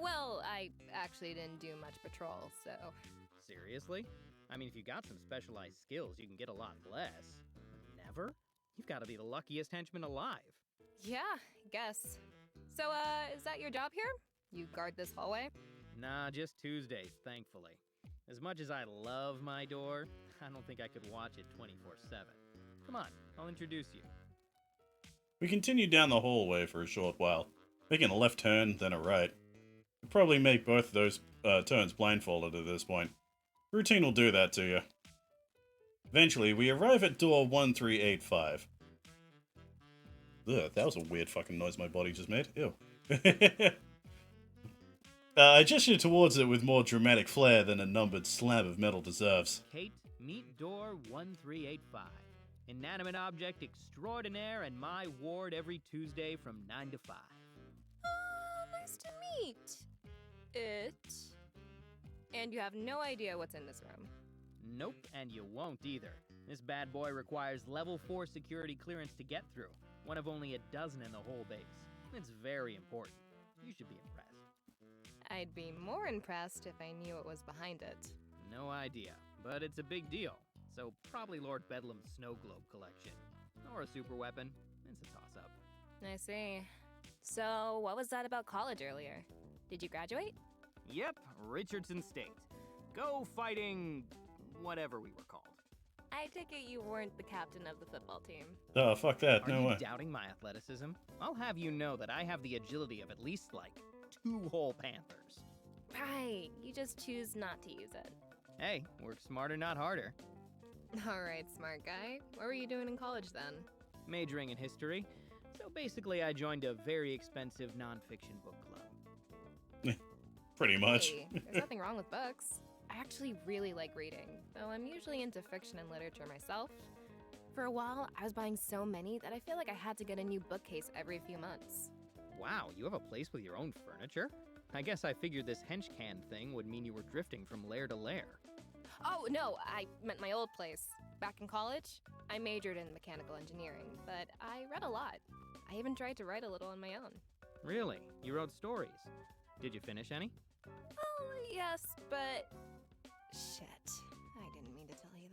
Well, I actually didn't do much patrol, so... Seriously? I mean, if you got some specialized skills, you can get a lot less. Never? You've got to be the luckiest henchman alive. Yeah, I guess. So, is that your job here? You guard this hallway? Nah, just Tuesdays, thankfully. As much as I love my door, I don't think I could watch it 24/7. Come on, I'll introduce you. We continue down the hallway for a short while, making a left turn, then a right. We'll probably make both of those turns blindfolded at this point. Routine will do that to you. Eventually, we arrive at door 1385. Ugh, that was a weird fucking noise my body just made. Ew. I gesture towards it with more dramatic flair than a numbered slab of metal deserves. Kate, meet door 1385. Inanimate object extraordinaire and my ward every Tuesday from 9 to 5. Nice to meet it. And you have no idea what's in this room. Nope, and you won't either. This bad boy requires level 4 security clearance to get through, one of only a dozen in the whole base. It's very important. You should be impressed. I'd be more impressed if I knew what was behind it. No idea, but it's a big deal. So probably Lord Bedlam's snow globe collection. Or a super weapon. It's a toss-up. I see. So, what was that about college earlier? Did you graduate? Yep, Richardson State. Go fighting... whatever we were called. I take it you weren't the captain of the football team. Oh, fuck that. Are No you way. doubting my athleticism? I'll have you know that I have the agility of at least, like, 2 whole Panthers. Right, you just choose not to use it. Hey, work smarter, not harder. Alright, smart guy. What were you doing in college then? Majoring in history. So basically, I joined a very expensive nonfiction book club. Pretty much. Hey, there's nothing wrong with books. I actually really like reading, though I'm usually into fiction and literature myself. For a while, I was buying so many that I feel like I had to get a new bookcase every few months. Wow, you have a place with your own furniture? I guess I figured this Henchman thing would mean you were drifting from lair to lair. Oh, no, I meant my old place. Back in college, I majored in mechanical engineering, but I read a lot. I even tried to write a little on my own. Really? You wrote stories? Did you finish any? Well, yes, but... Shit. I didn't mean to tell you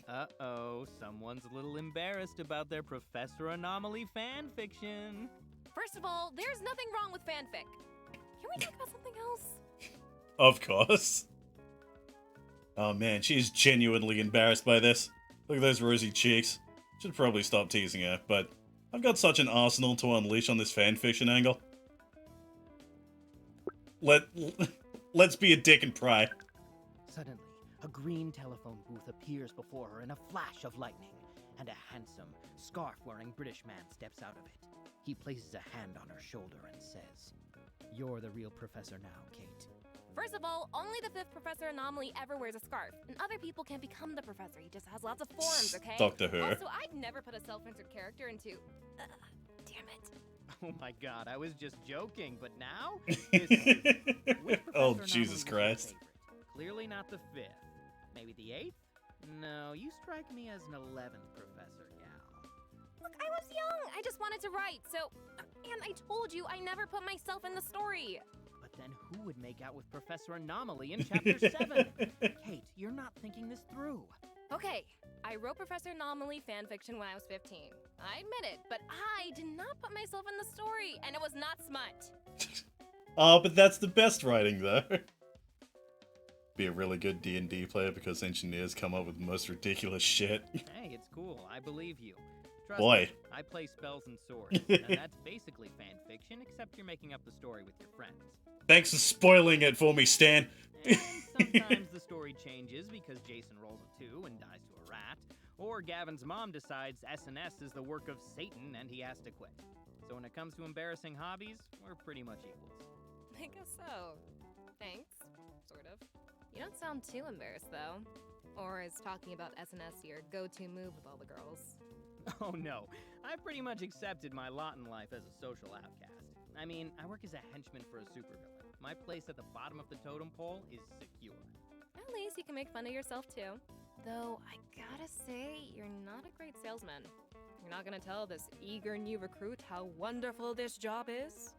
that. Uh-oh, someone's a little embarrassed about their Professor Anomaly fan fiction. First of all, there's nothing wrong with fanfic. Can we talk about something else? Of course. Oh man, she's genuinely embarrassed by this. Look at those rosy cheeks. Should probably stop teasing her, but I've got such an arsenal to unleash on this fanfiction angle. Let's be a dick and pry. Suddenly, a green telephone booth appears before her in a flash of lightning, and a handsome, scarf-wearing British man steps out of it. He places a hand on her shoulder and says, "You're the real professor now, Kate." First of all, only the 5th Professor Anomaly ever wears a scarf, and other people can't become the professor. He just has lots of forms, okay? Doctor Who. Also, I'd never put a self-insert character into... damn it. Oh my god, I was just joking, but now? This is... Which Oh, Professor Jesus Anomaly was your Christ. favorite? Clearly not the 5th. Maybe the 8th? No, you strike me as an 11th professor, gal. Look, I was young. I just wanted to write, so... And I told you I never put myself in the story. But then who would make out with Professor Anomaly in Chapter 7? Kate, you're not thinking this through. Okay, I wrote Professor Anomaly fanfiction when I was 15. I admit it, but I did not put myself in the story, and it was not smut. Oh, but that's the best writing, though. Be a really good D&D player because engineers come up with the most ridiculous shit. Hey, it's cool. I believe you. Trust Boy. me, I play spells and swords, and that's basically fan fiction, except you're making up the story with your friends. Thanks for spoiling it for me, Stan. And sometimes the story changes because Jason rolls a 2 and dies to a rat, or Gavin's mom decides S&S is the work of Satan and he has to quit. So when it comes to embarrassing hobbies, we're pretty much equals. I guess so. Thanks. Sort of. You don't sound too embarrassed, though. Or is talking about SNS your go-to move with all the girls? Oh no, I've pretty much accepted my lot in life as a social outcast. I mean, I work as a henchman for a supervillain. My place at the bottom of the totem pole is secure. At least you can make fun of yourself, too. Though, I gotta say, you're not a great salesman. You're not gonna tell this eager new recruit how wonderful this job is?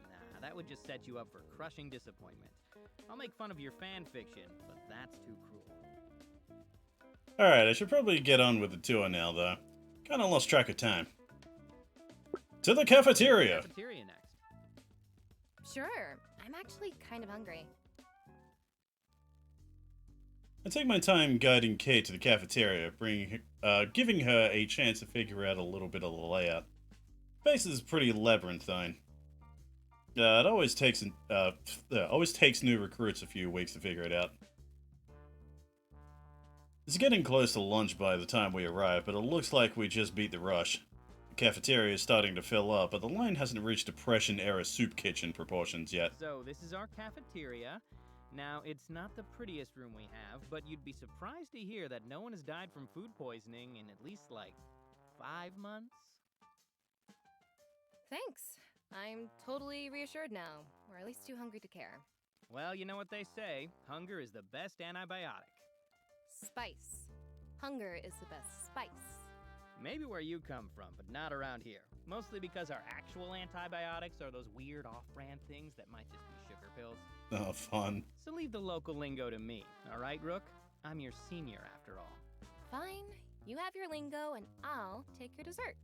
Nah, that would just set you up for crushing disappointment. I'll make fun of your fan fiction, but that's too cruel. Alright, I should probably get on with the tour now, though. Kinda lost track of time. To the cafeteria! Cafeteria next. Sure. I'm actually kind of hungry. I take my time guiding Kate to the cafeteria, giving her a chance to figure out a little bit of the layout. The place is pretty labyrinthine. It always takes new recruits a few weeks to figure it out. It's getting close to lunch by the time we arrive, but it looks like we just beat the rush. The cafeteria is starting to fill up, but the line hasn't reached Depression-era soup kitchen proportions yet. So, this is our cafeteria. Now, it's not the prettiest room we have, but you'd be surprised to hear that no one has died from food poisoning in at least, like, 5 months? Thanks. I'm totally reassured now, or at least too hungry to care. Well, you know what they say, hunger is the best antibiotic. Spice. Hunger is the best spice. Maybe where you come from, but not around here. Mostly because our actual antibiotics are those weird off-brand things that might just be sugar pills. Oh, fun. So leave the local lingo to me, all right, Rook? I'm your senior after all. Fine. You have your lingo, and I'll take your dessert.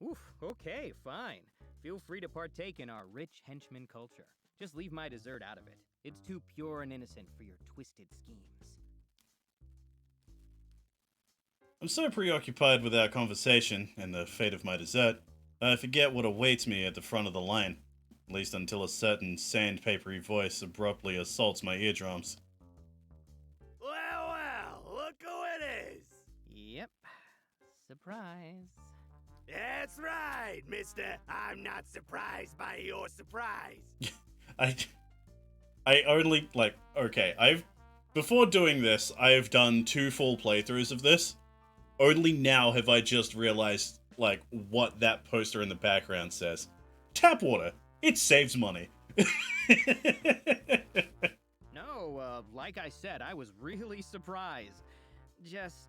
Oof, okay, fine. Feel free to partake in our rich henchman culture. Just leave my dessert out of it. It's too pure and innocent for your twisted schemes. I'm so preoccupied with our conversation and the fate of my dessert, I forget what awaits me at the front of the line, at least until a certain sandpapery voice abruptly assaults my eardrums. Well, look who it is! Yep. Surprise. That's right, mister. I'm not surprised by your surprise. I only, before doing this, I've done 2 full playthroughs of this. Only now have I just realized, what that poster in the background says. Tap water. It saves money. No, like I said, I was really surprised. Just...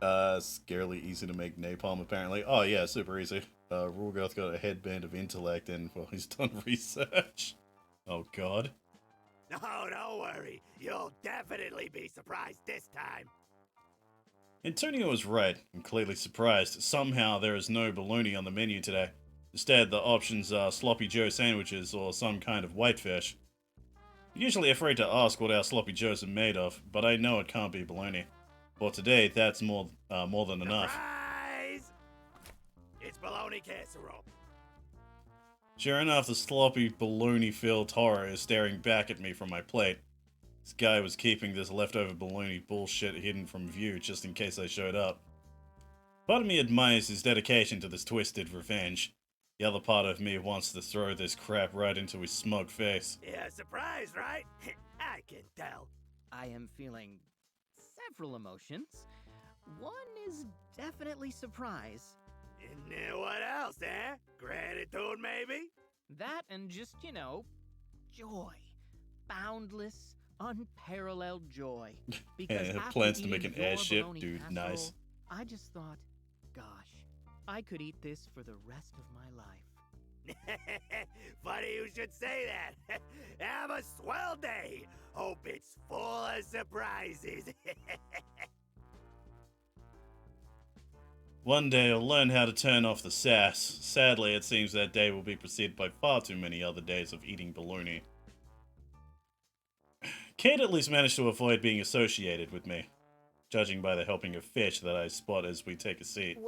Scarily easy to make napalm, apparently. Oh, yeah, super easy. Rulgoth got a headband of intellect and, well, he's done research. Oh, God. No, don't worry. You'll definitely be surprised this time. Antonio was right. I'm clearly surprised. Somehow there is no bologna on the menu today. Instead, the options are sloppy joe sandwiches or some kind of whitefish. I'm usually afraid to ask what our sloppy joes are made of, but I know it can't be bologna. For today, that's more than enough. Surprise! It's bologna casserole. Sure enough, the sloppy, bologna-filled horror is staring back at me from my plate. This guy was keeping this leftover bologna bullshit hidden from view just in case I showed up. Part of me admires his dedication to this twisted revenge. The other part of me wants to throw this crap right into his smug face. Yeah, surprised, right? I can tell. I am feeling several emotions. One is definitely surprise. And then what else, eh? Gratitude, maybe? That and just, joy. Boundless, unparalleled joy. Because Yeah, after plans to make eating an your airship, bologna dude, casserole, nice. I just thought, gosh, I could eat this for the rest of my life. Funny you should say that. Have a swell day. Hope it's full of surprises. One day I'll learn how to turn off the sass. Sadly, it seems that day will be preceded by far too many other days of eating bologna. Kate at least managed to avoid being associated with me, judging by the helping of fish that I spot as we take a seat.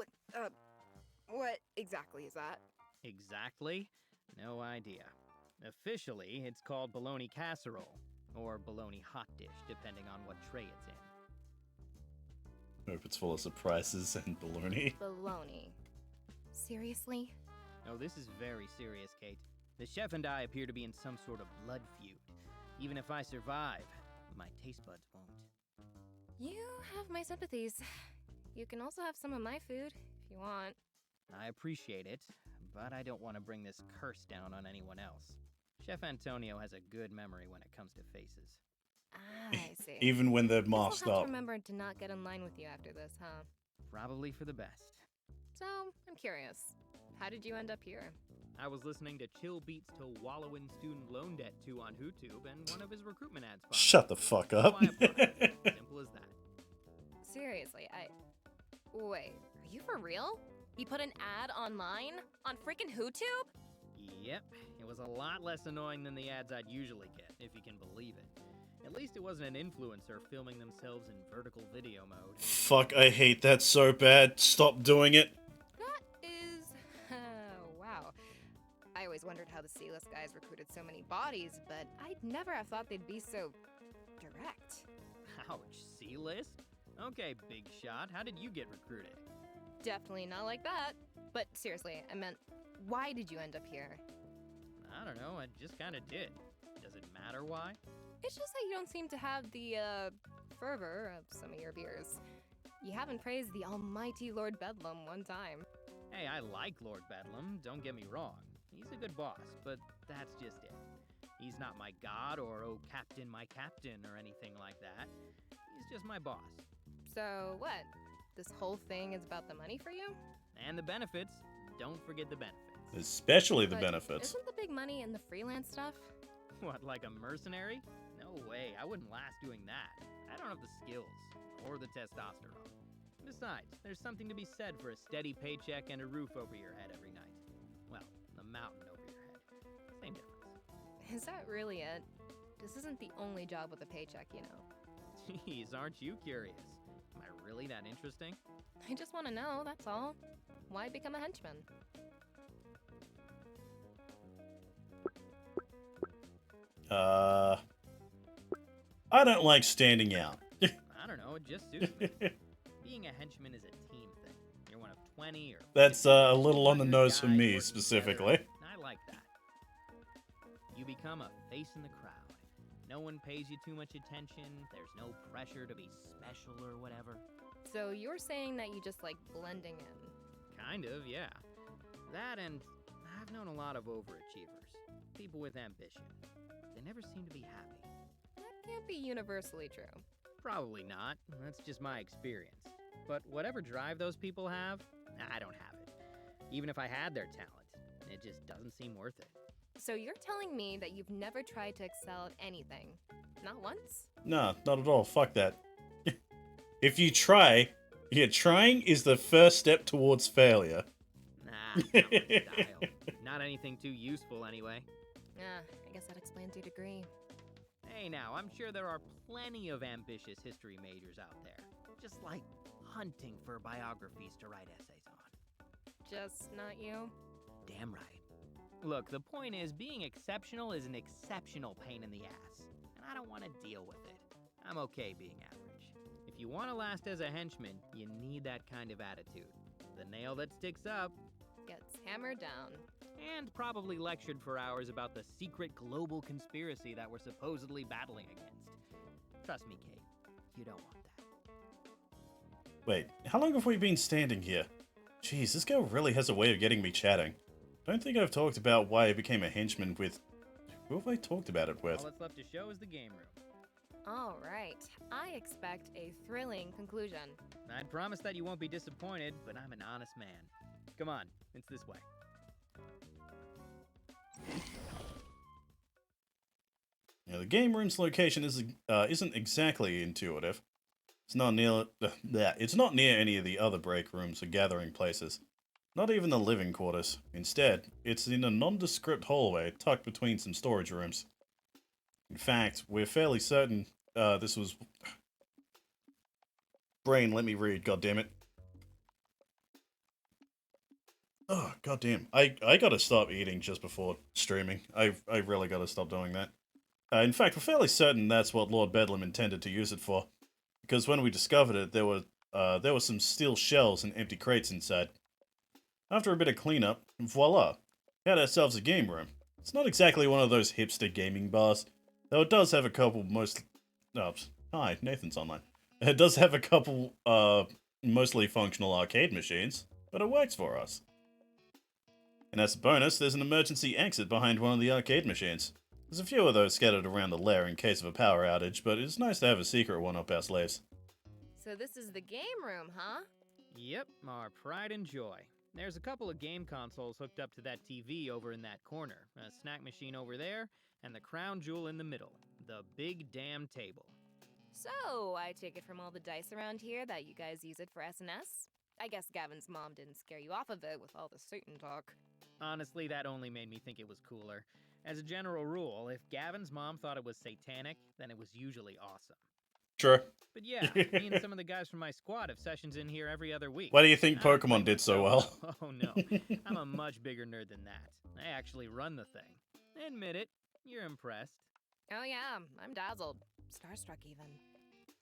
What exactly is that? Exactly? No idea. Officially, it's called bologna casserole, or bologna hot dish, depending on what tray it's in. Hope it's full of surprises and bologna. Baloney. Seriously? Oh, this is very serious, Kate. The chef and I appear to be in some sort of blood feud. Even if I survive, my taste buds won't. You have my sympathies. You can also have some of my food, if you want. I appreciate it, but I don't want to bring this curse down on anyone else. Chef Antonio has a good memory when it comes to faces. I see. Even when they're Guess I'll masked have to up. remember to not get in line with you after this, huh? Probably for the best. So, I'm curious. How did you end up here? I was listening to Chill Beats to Wallow in Student Loan Debt 2 on YouTube, and one of his recruitment ads popped. Shut the fuck up. So I applied. Simple as that. Seriously, Wait, are you for real? You put an ad online? On freaking HooTube? Yep, it was a lot less annoying than the ads I'd usually get, if you can believe it. At least it wasn't an influencer filming themselves in vertical video mode. Fuck, I hate that so bad. Stop doing it. That is... wow. I always wondered how the C-list guys recruited so many bodies, but I'd never have thought they'd be so... direct. Ouch, C-list? Okay, big shot, how did you get recruited? Definitely not like that. But seriously, I meant, why did you end up here? I don't know, I just kinda did. Does it matter why? It's just that you don't seem to have the, fervor of some of your peers. You haven't praised the almighty Lord Bedlam one time. Hey, I like Lord Bedlam, don't get me wrong. He's a good boss, but that's just it. He's not my god or oh captain my captain or anything like that. He's just my boss. So what? This whole thing is about the money for you? And the benefits. Don't forget the benefits. Especially the But benefits. Isn't the big money in the freelance stuff? What, like a mercenary? No way, I wouldn't last doing that. I don't have the skills, or the testosterone. Besides, there's something to be said for a steady paycheck and a roof over your head every night. Well, the mountain over your head. Same difference. Is that really it? This isn't the only job with a paycheck, you know. Jeez, aren't you curious? Am I really that interesting? I just want to know, that's all. Why become a henchman? I don't like standing out. I don't know, it just suits me. Being a henchman is a team thing. You're one of 20 or... That's a little on the 100 nose for guys me, working specifically. together. I like that. You become a face in the crowd. No one pays you too much attention. There's no pressure to be special or whatever. So you're saying that you just like blending in? Kind of, yeah. That and I've known a lot of overachievers. People with ambition. They never seem to be happy. That can't be universally true. Probably not. That's just my experience. But whatever drive those people have, I don't have it. Even if I had their talent, it just doesn't seem worth it. So you're telling me that you've never tried to excel at anything? Not once? No, not at all. Fuck that. If you try, trying is the first step towards failure. Nah, not my style. Not anything too useful anyway. I guess that explains your degree. Hey now, I'm sure there are plenty of ambitious history majors out there. Just like hunting for biographies to write essays on. Just not you? Damn right. Look, the point is, being exceptional is an exceptional pain in the ass, and I don't want to deal with it. I'm okay being average. If you want to last as a henchman, you need that kind of attitude. The nail that sticks up Gets hammered down. and probably lectured for hours about the secret global conspiracy that we're supposedly battling against. Trust me, Kate, you don't want that. Wait, how long have we been standing here? Jeez, this girl really has a way of getting me chatting. Don't think I've talked about why I became a henchman with... Who have I talked about it with? All that's left to show is the game room. All right. I expect a thrilling conclusion. I'd promise that you won't be disappointed, but I'm an honest man. Come on, it's this way. Now, the game room's location isn't exactly intuitive. It's not near any of the other break rooms or gathering places. Not even the living quarters. Instead, it's in a nondescript hallway tucked between some storage rooms. In fact, we're fairly certain this was... Brain, let me read, goddammit. Oh, goddamn. I gotta stop eating just before streaming. I really gotta stop doing that. In fact, we're fairly certain that's what Lord Bedlam intended to use it for. Because when we discovered it, there were some steel shells and empty crates inside. After a bit of cleanup, voila, we had ourselves a game room. It's not exactly one of those hipster gaming bars, though it does have a couple hi, Nathan's online. It does have a couple, mostly functional arcade machines, but it works for us. And as a bonus, there's an emergency exit behind one of the arcade machines. There's a few of those scattered around the lair in case of a power outage, but it's nice to have a secret one up our sleeves. So this is the game room, huh? Yep, our pride and joy. There's a couple of game consoles hooked up to that TV over in that corner, a snack machine over there, and the crown jewel in the middle, the big damn table. So, I take it from all the dice around here that you guys use it for SNS? I guess Gavin's mom didn't scare you off of it with all the Satan talk. Honestly, that only made me think it was cooler. As a general rule, if Gavin's mom thought it was satanic, then it was usually awesome. Sure. But yeah, me and some of the guys from my squad have sessions in here every other week. Why do you think I don't Pokemon play did so myself. well? Oh no, I'm a much bigger nerd than that. I actually run the thing. Admit it, you're impressed. Oh yeah, I'm dazzled. Starstruck even.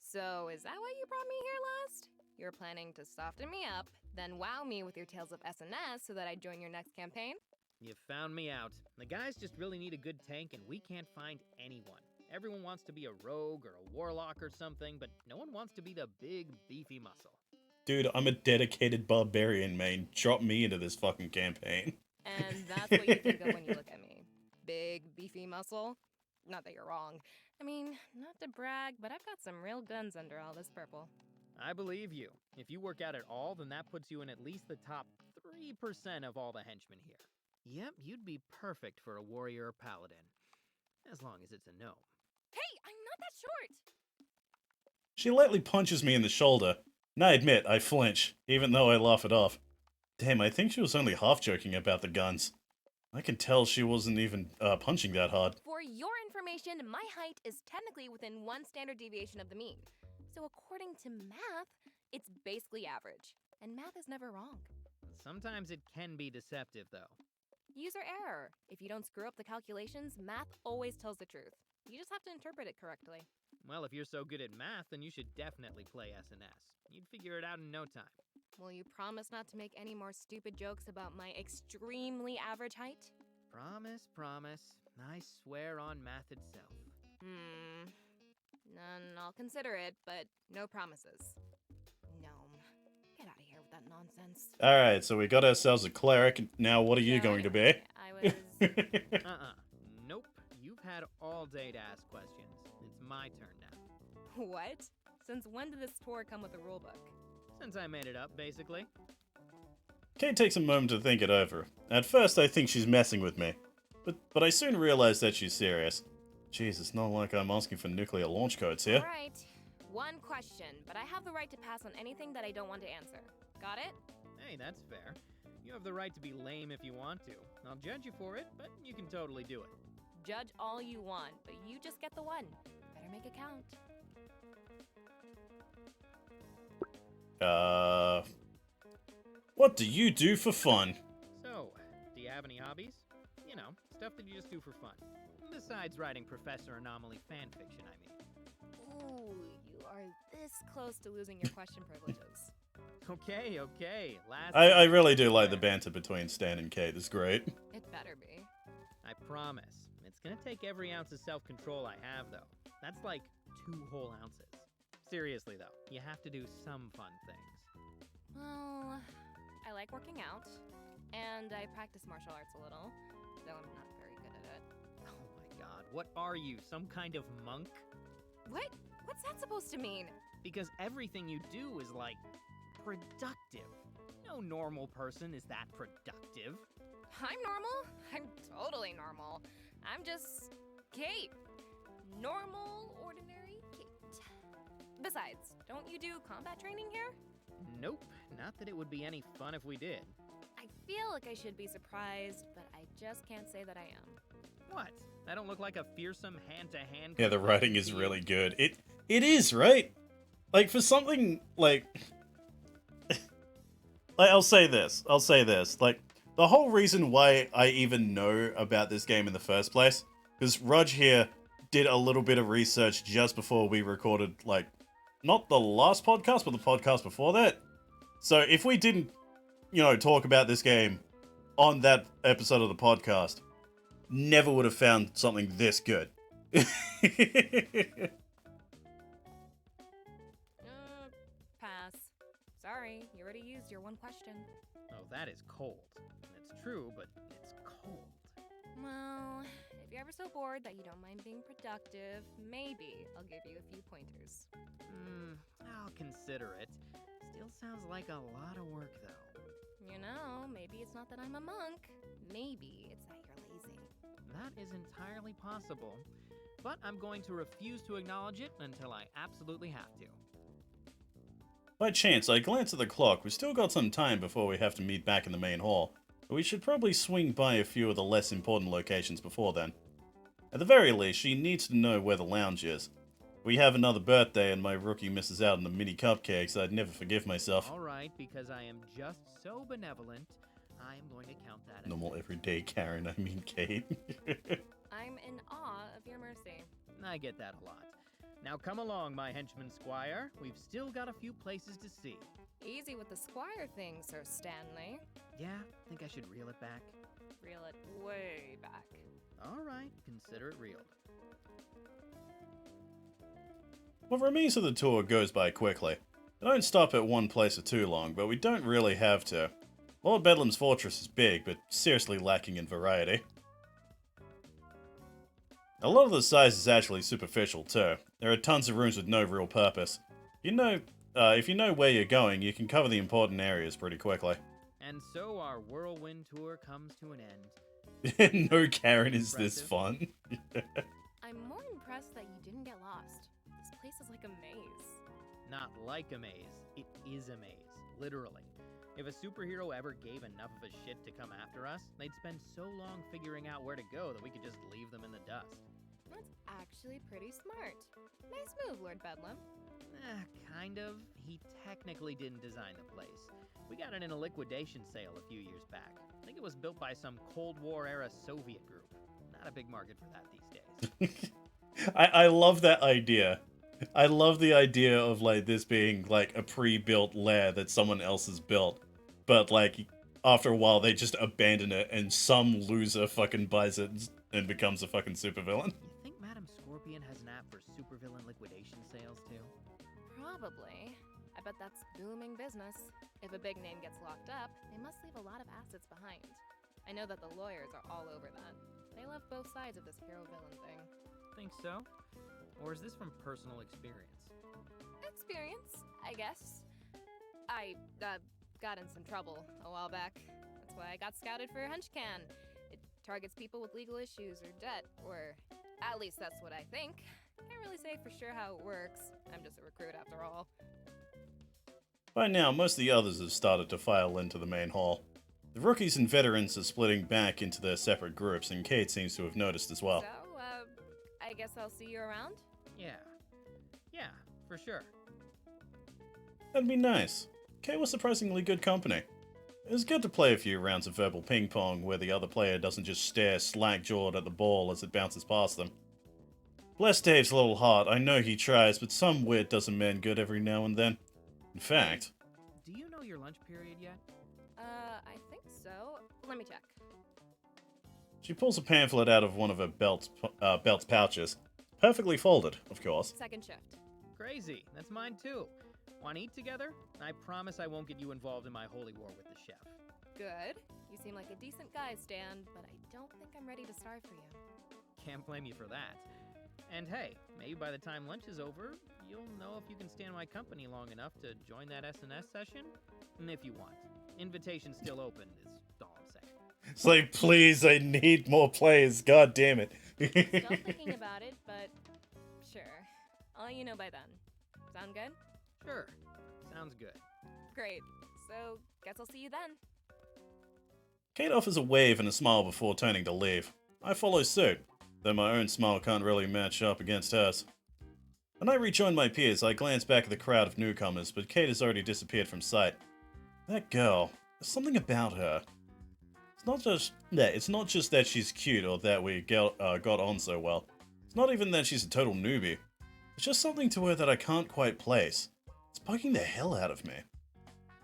So, is that why you brought me here last? You're planning to soften me up, then wow me with your tales of SNS so that I join your next campaign? You found me out. The guys just really need a good tank and we can't find anyone. Everyone wants to be a rogue or a warlock or something, but no one wants to be the big, beefy muscle. Dude, I'm a dedicated barbarian, man. Drop me into this fucking campaign. And that's what you think of when you look at me. Big, beefy muscle? Not that you're wrong. I mean, not to brag, but I've got some real guns under all this purple. I believe you. If you work out at all, then that puts you in at least the top 3% of all the henchmen here. Yep, you'd be perfect for a warrior or paladin. As long as it's a gnome. Hey, I'm not that short! She lightly punches me in the shoulder, and I admit I flinch, even though I laugh it off. Damn, I think she was only half joking about the guns. I can tell she wasn't even punching that hard. For your information, my height is technically within 1 standard deviation of the mean. So according to math, it's basically average. And math is never wrong. Sometimes it can be deceptive, though. User error. If you don't screw up the calculations, math always tells the truth. You just have to interpret it correctly. Well, if you're so good at math, then you should definitely play SNS. You'd figure it out in no time. Will you promise not to make any more stupid jokes about my extremely average height? Promise, promise. I swear on math itself. None, I'll consider it, but no promises. Gnome. Get out of here with that nonsense. Alright, so we got ourselves a cleric. Now what are you going to be? I was... Nope. You've had all day to ask questions. It's my turn now. What? Since when did this tour come with a rulebook? Since I made it up, basically. Kate takes a moment to think it over. At first I think she's messing with me, but I soon realize that she's serious. Jeez, it's not like I'm asking for nuclear launch codes here. Alright. One question, but I have the right to pass on anything that I don't want to answer. Got it? Hey, that's fair. You have the right to be lame if you want to. I'll judge you for it, but you can totally do it. Judge all you want, but you just get the one. Better make it count. What do you do for fun? So, do you have any hobbies? You know, stuff that you just do for fun. Besides writing Professor Anomaly fanfiction, I mean. Ooh, you are this close to losing your question privileges. Okay. I really do like the banter between Stan and Kate. It's great. It better be. I promise. It's gonna take every ounce of self-control I have, though. That's like 2 whole ounces. Seriously, though, you have to do some fun things. Well, I like working out, and I practice martial arts a little, though I'm not very good at it. Oh my god, what are you, some kind of monk? What? What's that supposed to mean? Because everything you do is, like, productive. No normal person is that productive. I'm normal? I'm totally normal. I'm just Kate. Normal, ordinary Kate. Besides, don't you do combat training here? Nope, not that it would be any fun if we did. I feel like I should be surprised, but I just can't say that I am. What? I don't look like a fearsome hand-to-hand... Yeah, the writing is really good. It is, right? Like, for something, like... I'll say this. Like, the whole reason why I even know about this game in the first place, because Rudge here did a little bit of research just before we recorded, like, not the last podcast, but the podcast before that. So if we didn't, talk about this game on that episode of the podcast, never would have found something this good. Pass. Sorry, you already used your one question. Oh, that is cold. It's true, but it's cold. Well, if you're ever so bored that you don't mind being productive, maybe I'll give you a few pointers. I'll consider it. Still sounds like a lot of work, though. You know, maybe it's not that I'm a monk. Maybe it's that you're lazy. That is entirely possible. But I'm going to refuse to acknowledge it until I absolutely have to. By chance, I glance at the clock. We've still got some time before we have to meet back in the main hall. But we should probably swing by a few of the less important locations before then. At the very least, she needs to know where the lounge is. We have another birthday and my rookie misses out on the mini cupcakes, I'd never forgive myself. Alright, because I am just so benevolent, I am going to count that as... Normal everyday Karen, I mean Kate. I'm in awe of your mercy. I get that a lot. Now come along, my henchman squire. We've still got a few places to see. Easy with the squire thing, Sir Stanley. Yeah, think I should reel it back? Reel it way back. Alright, consider it reeled. What remains of the tour goes by quickly. I don't stop at one place for too long, but we don't really have to. Lord Bedlam's fortress is big, but seriously lacking in variety. A lot of the size is actually superficial too. There are tons of rooms with no real purpose. if you know where you're going, you can cover the important areas pretty quickly. And so our whirlwind tour comes to an end. No, Karen, is this fun? I'm more impressed that you didn't get lost. This place is like a maze. Not like a maze, it is a maze, literally. If a superhero ever gave enough of a shit to come after us, they'd spend so long figuring out where to go that we could just leave them in the dust. That's actually pretty smart. Nice move, Lord Bedlam. Kind of. He technically didn't design the place. We got it in a liquidation sale a few years back. I think it was built by some Cold War era Soviet group. Not a big market for that these days. I love that idea. I love the idea of like this being like a pre-built lair that someone else has built, but like after a while they just abandon it and some loser fucking buys it and becomes a fucking supervillain. You think Madame Scorpion has an app for supervillain liquidation sales too? Probably. I bet that's booming business. If a big name gets locked up, they must leave a lot of assets behind. I know that the lawyers are all over that. They love both sides of this hero-villain thing. Think so? Or is this from personal experience? Experience, I guess. I got in some trouble a while back. That's why I got scouted for Henchman. It targets people with legal issues or debt, or at least that's what I think. Can't really say for sure how it works. I'm just a recruit after all. By now, most of the others have started to file into the main hall. The rookies and veterans are splitting back into their separate groups, and Kate seems to have noticed as well. So, I guess I'll see you around? Yeah, for sure. That'd be nice. Kate was surprisingly good company. It was good to play a few rounds of verbal ping-pong where the other player doesn't just stare slack-jawed at the ball as it bounces past them. Bless Dave's little heart, I know he tries, but some wit does a man good every now and then. In fact... Do you know your lunch period yet? I think so. Let me check. She pulls a pamphlet out of one of her belt's pouches. Perfectly folded, of course. Second shift. Crazy. That's mine too. Want to eat together? I promise I won't get you involved in my holy war with the chef. Good. You seem like a decent guy, Stan, but I don't think I'm ready to starve for you. Can't blame you for that. And hey, maybe by the time lunch is over, you'll know if you can stand my company long enough to join that S&S session. And if you want. Invitation's still open, is all I'm saying. It's like, please, I need more players, god damn it. Still thinking about it, but sure. I'll let you know by then. Sound good? Sure. Sounds good. Great. So, guess I'll see you then. Kate offers a wave and a smile before turning to leave. I follow suit, though my own smile can't really match up against hers. When I rejoin my peers, I glance back at the crowd of newcomers, but Kate has already disappeared from sight. That girl, there's something about her. It's not just that she's cute or that we got on so well. It's not even that she's a total newbie. It's just something to her that I can't quite place. It's bugging the hell out of me.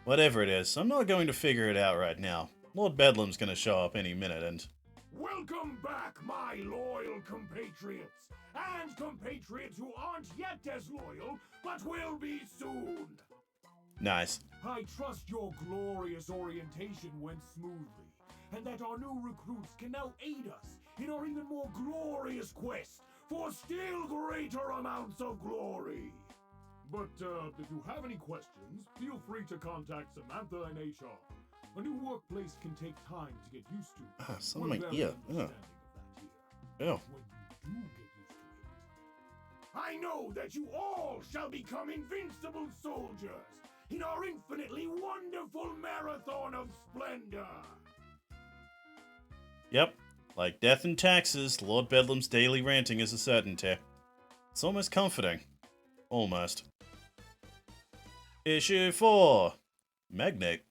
Whatever it is, I'm not going to figure it out right now. Lord Bedlam's gonna show up any minute and... Welcome back, my loyal compatriots, and compatriots who aren't yet as loyal, but will be soon. Nice. I trust your glorious orientation went smoothly, and that our new recruits can now aid us in our even more glorious quest for still greater amounts of glory. But if you have any questions, feel free to contact Samantha in HR. A new workplace can take time to get used to. Some of my ear. Understanding of that here. Ew. When you do get used to it, I know that you all shall become invincible soldiers in our infinitely wonderful marathon of splendor. Yep. Like death and taxes, Lord Bedlam's daily ranting is a certainty. It's almost comforting. Almost. Issue 4. Magnate.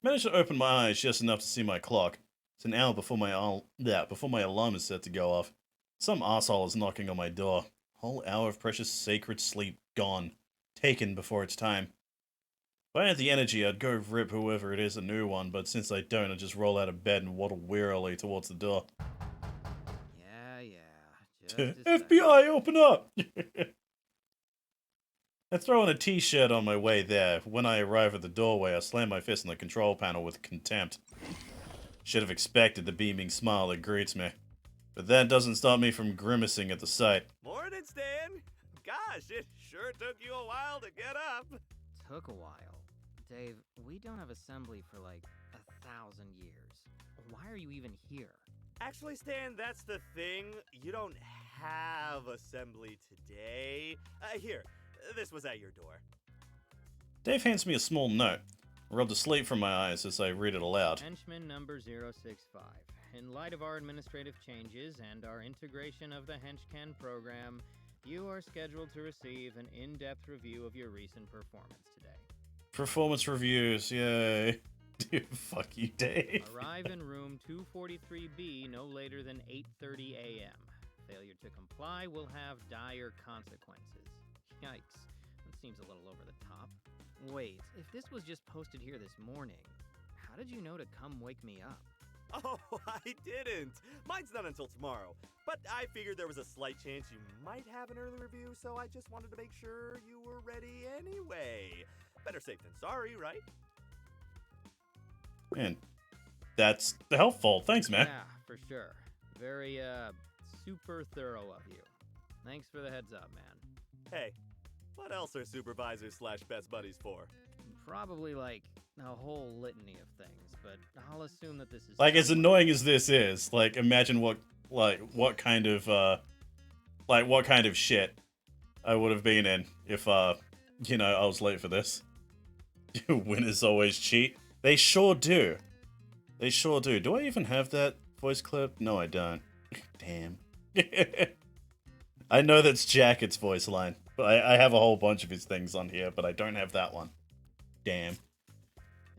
Managed to open my eyes just enough to see my clock. It's an hour before my alarm is set to go off. Some arsehole is knocking on my door. Whole hour of precious sacred sleep gone. Taken before it's time. If I had the energy, I'd go rip whoever it is a new one, but since I don't, I just roll out of bed and waddle wearily towards the door. Yeah. FBI, open up! I throw on a t-shirt on my way there. When I arrive at the doorway, I slam my fist on the control panel with contempt. Should have expected the beaming smile that greets me. But that doesn't stop me from grimacing at the sight. Morning, Stan! gosh, it sure took you a while to get up. Took a while. Dave, we don't have assembly for like 1,000 years. Why are you even here? Actually, Stan, that's the thing. You don't have assembly today. Here, this was at your door. Dave hands me a small note. I rub the sleep from my eyes as I read it aloud. Henchman number 065. In light of our administrative changes and our integration of the Henchman program, you are scheduled to receive an in-depth review of your recent performance today. Performance reviews, yay. Fuck you, Dave. Arrive in room 243B no later than 8:30 a.m. Failure to comply will have dire consequences. Yikes. That seems a little over the top. Wait, if this was just posted here this morning, how did you know to come wake me up? Oh, I didn't. Mine's not until tomorrow. But I figured there was a slight chance you might have an early review, so I just wanted to make sure you were ready anyway. Better safe than sorry, right? Man, that's helpful. Thanks, man. Yeah, for sure. Very, super thorough of you. Thanks for the heads up, man. Hey, what else are supervisors / best buddies for? Probably, like, a whole litany of things, but I'll assume that this is... Like, as annoying as this is, like, imagine what kind of shit I would have been in if, I was late for this. Winners always cheat. They sure do. They sure do. Do I even have that voice clip? No, I don't. Damn. I know that's Jacket's voice line, but I have a whole bunch of his things on here, but I don't have that one. Damn.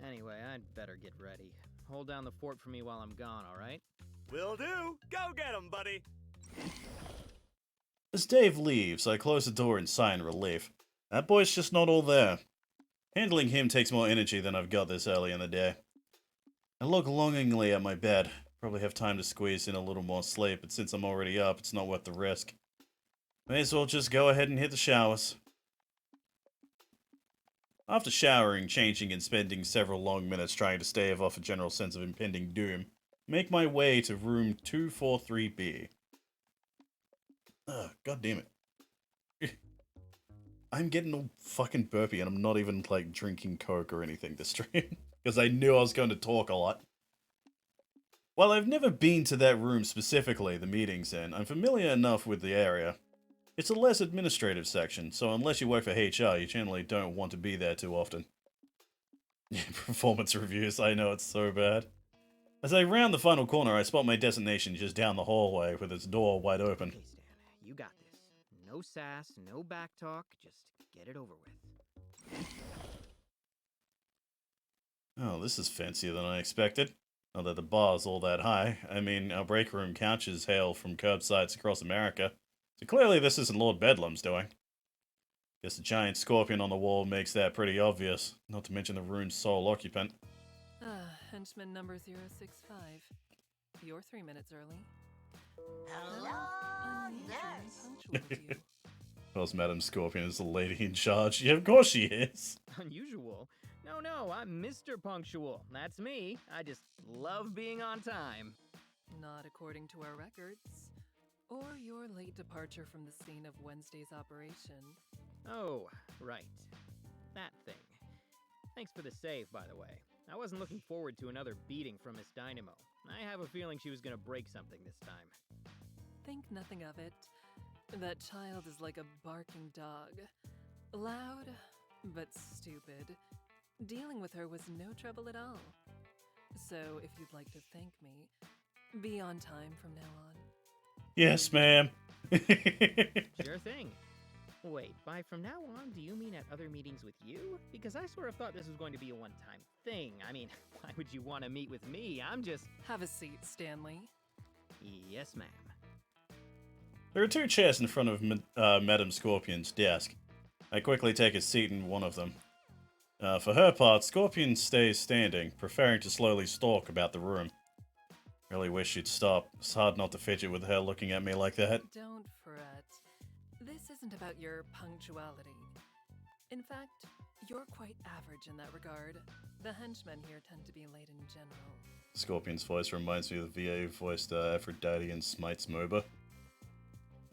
Anyway, I'd better get ready. Hold down the fort for me while I'm gone, alright? Will do. Go get 'em, buddy. As Dave leaves, I close the door in sigh and relief. That boy's just not all there. Handling him takes more energy than I've got this early in the day. I look longingly at my bed. Probably have time to squeeze in a little more sleep, but since I'm already up, it's not worth the risk. May as well just go ahead and hit the showers. After showering, changing, and spending several long minutes trying to stave off a general sense of impending doom, make my way to room 243B. Ugh, god damn it. I'm getting all fucking burpy and I'm not even, like, drinking Coke or anything this stream. Because I knew I was going to talk a lot. While I've never been to that room specifically the meeting's in, I'm familiar enough with the area. It's a less administrative section, so unless you work for HR, you generally don't want to be there too often. Performance reviews, I know it's so bad. As I round the final corner, I spot my destination just down the hallway with its door wide open. Okay, Stan, you got this. No sass, no back talk, just get it over with. Oh, this is fancier than I expected. Not that the bar's all that high. I mean, our break room couches hail from curbsides across America. So clearly this isn't Lord Bedlam's doing. Guess the giant scorpion on the wall makes that pretty obvious. Not to mention the room's sole occupant. Henchman number 065. You're 3 minutes early. Hello, Punctual of you. Of course, Madam Scorpion is the lady in charge. Yeah, of course she is. Unusual? No, I'm Mr. Punctual. That's me. I just love being on time. Not according to our records. Or your late departure from the scene of Wednesday's operation. Oh, right. That thing. Thanks for the save, by the way. I wasn't looking forward to another beating from Miss Dynamo. I have a feeling she was gonna break something this time. Think nothing of it. That child is like a barking dog. Loud, but stupid. Dealing with her was no trouble at all. So if you'd like to thank me, be on time from now on. Yes, ma'am. Sure thing. Wait, by from now on, do you mean at other meetings with you? Because I sort of thought this was going to be a one-time thing. I mean, why would you want to meet with me? I'm just... Have a seat, Stanley. Yes, ma'am. There are 2 chairs in front of Madam Scorpion's desk. I quickly take a seat in one of them. For her part, Scorpion stays standing, preferring to slowly stalk about the room. Really wish she'd stop. It's hard not to fidget with her looking at me like that. Don't fret. This isn't about your punctuality. In fact, you're quite average in that regard. The henchmen here tend to be late in general. Scorpion's voice reminds me of the VA who voiced Aphrodite in Smite's MOBA.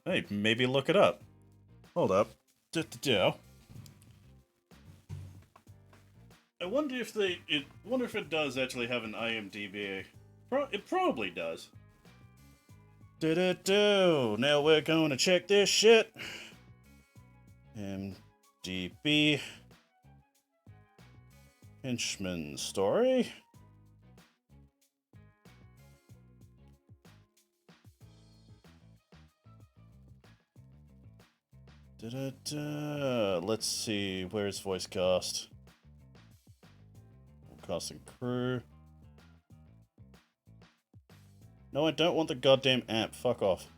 Hey, maybe look it up. Hold up. I wonder if it does actually have an IMDb. It probably does. Now we're going to check this shit. IMDb Henchman story. Let's see, where's voice cast? Cast and crew. No, I don't want the goddamn app. Fuck off.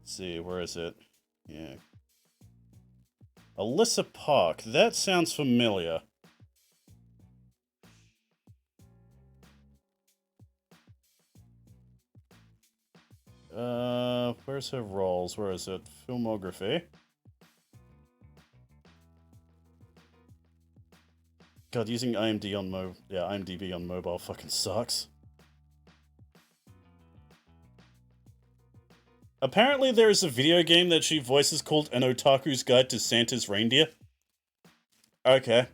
Let's see, where is it? Yeah. Alyssa Park. That sounds familiar. Where's her roles? Where is it? Filmography. God, using IMDb on mobile fucking sucks. Apparently there is a video game that she voices called An Otaku's Guide to Santa's Reindeer. Okay.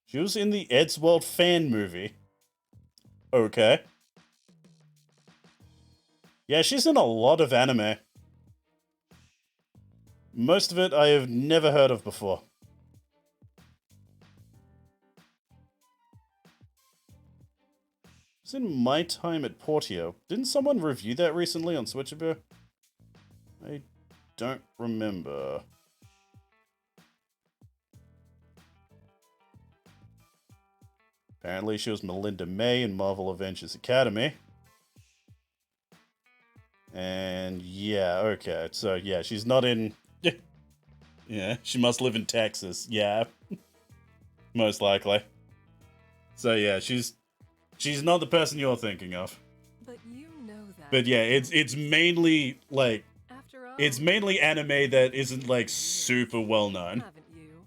She was in the Eddsworld fan movie. Okay. Yeah, she's in a lot of anime. Most of it I have never heard of before. It's in My Time at Portio. Didn't someone review that recently on Switchable? I don't remember. Apparently she was Melinda May in Marvel Avengers Academy. And yeah, okay. So yeah, she's not in... Yeah, she must live in Texas. Yeah. Most likely. So yeah, she's not the person you're thinking of. But you know that. But yeah, it's mainly like After all, it's mainly anime that isn't like super well known. haven't you?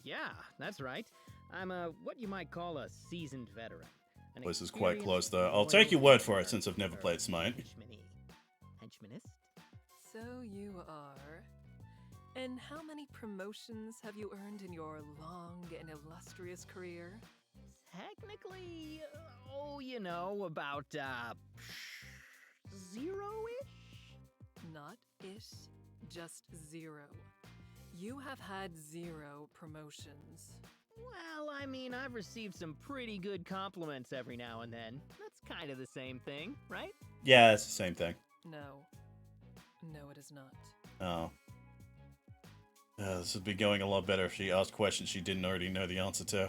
Yeah, that's right. I'm what you might call a seasoned veteran. This is quite close though. I'll take your word for it since I've never played Smite. Henchmanist? So you are. And how many promotions have you earned in your long and illustrious career? Technically, you know, about, zero-ish? Not ish, just zero. You have had 0 promotions. Well, I mean, I've received some pretty good compliments every now and then. That's kind of the same thing, right? Yeah, it's the same thing. No. No, it is not. Oh. This would be going a lot better if she asked questions she didn't already know the answer to.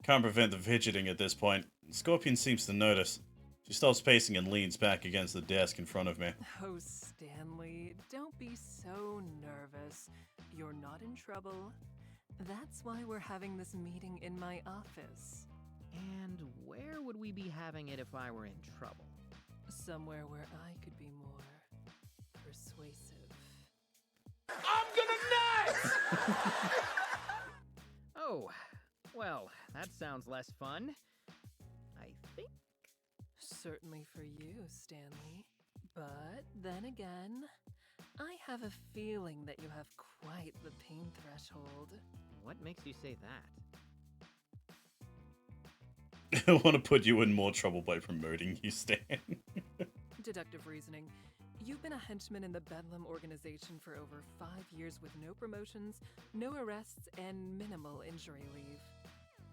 Can't prevent the fidgeting at this point. Scorpion seems to notice. She stops pacing and leans back against the desk in front of me. Oh, Stanley, don't be so nervous. You're not in trouble. That's why we're having this meeting in my office. And where would we be having it if I were in trouble? Somewhere where I could be more persuasive. I'm gonna nuts! Oh, well, that sounds less fun. I think. Certainly for you, Stanley. But then again, I have a feeling that you have quite the pain threshold. What makes you say that? I want to put you in more trouble by promoting you, Stan. Deductive reasoning. You've been a henchman in the Bedlam organization for over 5 years with no promotions, no arrests, and minimal injury leave.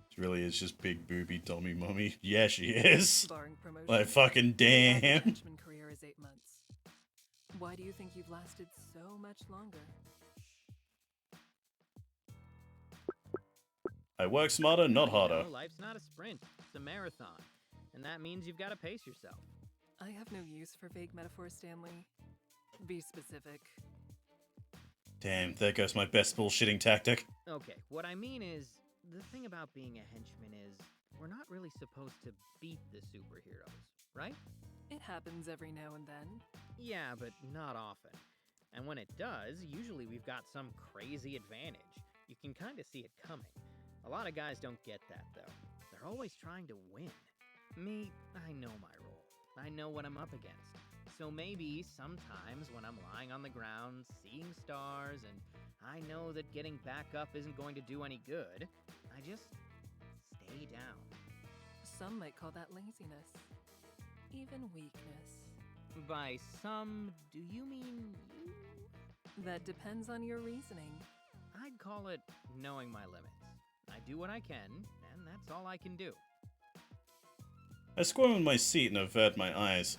She really is just big booby dummy mummy. Yeah, she is. Barring promotion. Like fucking damn. Your henchman career is 8 months. Why do you think you've lasted so much longer? I work smarter, not harder. No, life's not a sprint. It's a marathon. And that means you've got to pace yourself. I have no use for vague metaphors, Stanley. Be specific. Damn, there goes my best bullshitting tactic. Okay, what I mean is, the thing about being a henchman is, we're not really supposed to beat the superheroes, right? It happens every now and then. Yeah, but not often. And And when it does, usually we've got some crazy advantage. You can kind of see it coming. A lot of guys don't get that, though. They're always trying to win. Me, I know my role. I know what I'm up against. So maybe sometimes when I'm lying on the ground, seeing stars, and I know that getting back up isn't going to do any good, I just stay down. Some might call that laziness. Even weakness. By some, do you mean you? That depends on your reasoning. I'd call it knowing my limits. I do what I can, and that's all I can do. I squirm in my seat and avert my eyes.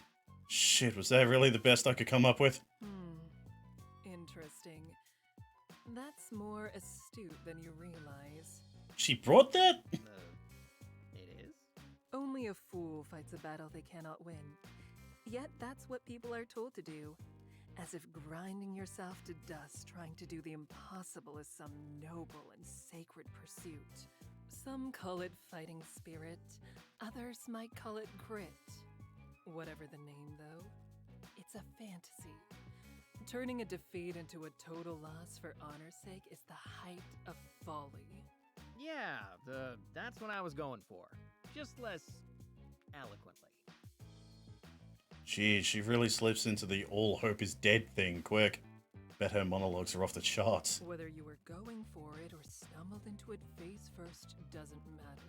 Shit, was that really the best I could come up with? Interesting. That's more astute than you realize. She brought that? It is? Only a fool fights a battle they cannot win. Yet that's what people are told to do. As if grinding yourself to dust trying to do the impossible is some noble and sacred pursuit. Some call it fighting spirit, others might call it grit. Whatever the name, though, it's a fantasy. Turning a defeat into a total loss for honor's sake is the height of folly. Yeah, that's what I was going for. Just less eloquently. Gee, she really slips into the all hope is dead thing quick. Bet her monologues are off the charts. Whether you were going for it or stumbled into it face first doesn't matter.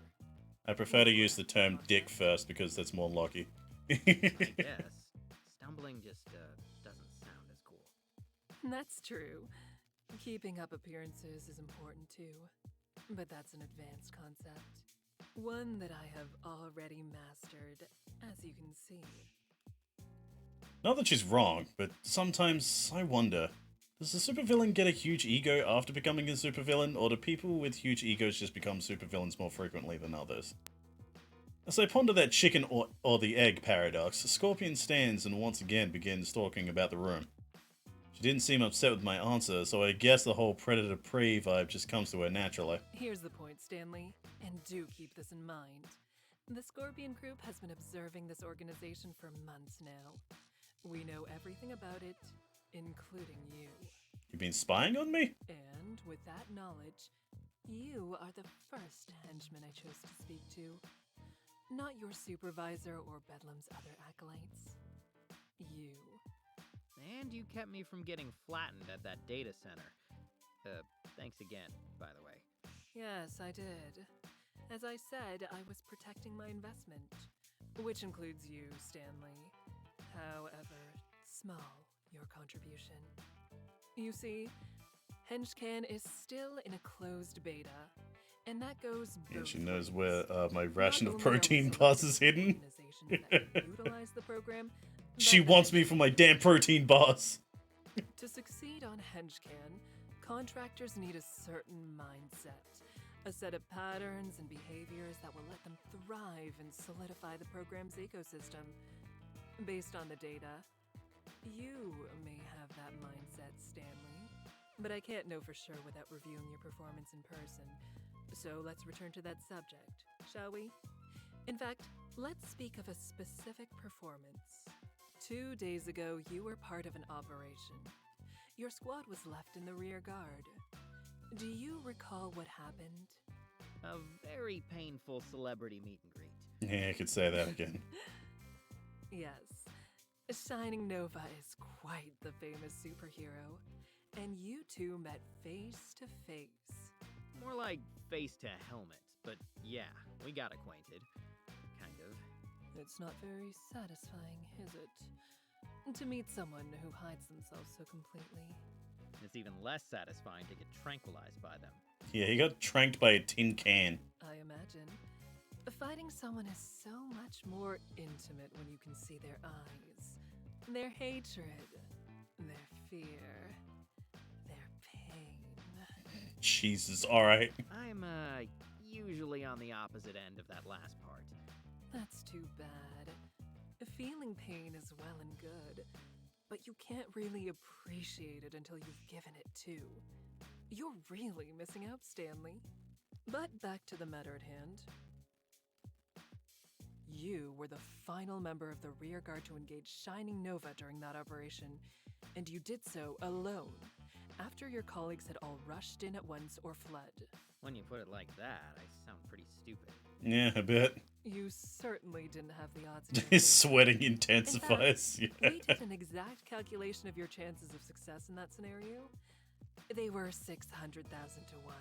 I prefer to use the term dick first because that's more lucky. I guess. Stumbling just doesn't sound as cool. That's true. Keeping up appearances is important too. But that's an advanced concept. One that I have already mastered, as you can see. Not that she's wrong, but sometimes I wonder, does the supervillain get a huge ego after becoming a supervillain, or do people with huge egos just become supervillains more frequently than others? As I ponder that chicken or the egg paradox, Scorpion stands and once again begins talking about the room. She didn't seem upset with my answer, so I guess the whole Predator-Prey vibe just comes to her naturally. Here's the point, Stanley, and do keep this in mind. The Scorpion Group has been observing this organization for months now. We know everything about it, including you. You've been spying on me? And with that knowledge, you are the first henchman I chose to speak to. Not your supervisor or Bedlam's other acolytes. You. And you kept me from getting flattened at that data center. Thanks again, by the way. Yes, I did. As I said, I was protecting my investment, which includes you, Stanley. However small your contribution. You see, Henchman is still in a closed beta, and that goes both And she knows ways. where my ration Not of only are we protein selecting bars is hidden. organizations that utilize the program, She but wants me for my damn protein bars. to succeed on Henchman, contractors need a certain mindset, a set of patterns and behaviors that will let them thrive and solidify the program's ecosystem. Based on the data, you may have that mindset, Stanley, but I can't know for sure without reviewing your performance in person. So let's return to that subject, shall we? In fact, let's speak of a specific performance. 2 days ago, you were part of an operation. Your squad was left in the rear guard. Do you recall what happened? A very painful celebrity meet and greet. Yeah, I could say that again. Yes. Shining Nova is quite the famous superhero, and you two met face to face. More like face to helmet, but yeah, we got acquainted. Kind of. It's not very satisfying, is it? To meet someone who hides themselves so completely. It's even less satisfying to get tranquilized by them. Yeah, he got tranked by a tin can. I imagine. Fighting someone is so much more intimate when you can see their eyes, their hatred, their fear, their pain. Jesus, alright. I'm, usually on the opposite end of that last part. That's too bad. Feeling pain is well and good, but you can't really appreciate it until you've given it too. You're really missing out, Stanley. But back to the matter at hand. You were the final member of the rear guard to engage Shining Nova during that operation, And you did so alone, after your colleagues had all rushed in at once or fled. When you put it like that, I sound pretty stupid. Yeah, a bit. You certainly didn't have the odds in your His favor. sweating In intensifies. fact, Yeah. we did an exact calculation of your chances of success in that scenario. They were 600,000 to 1.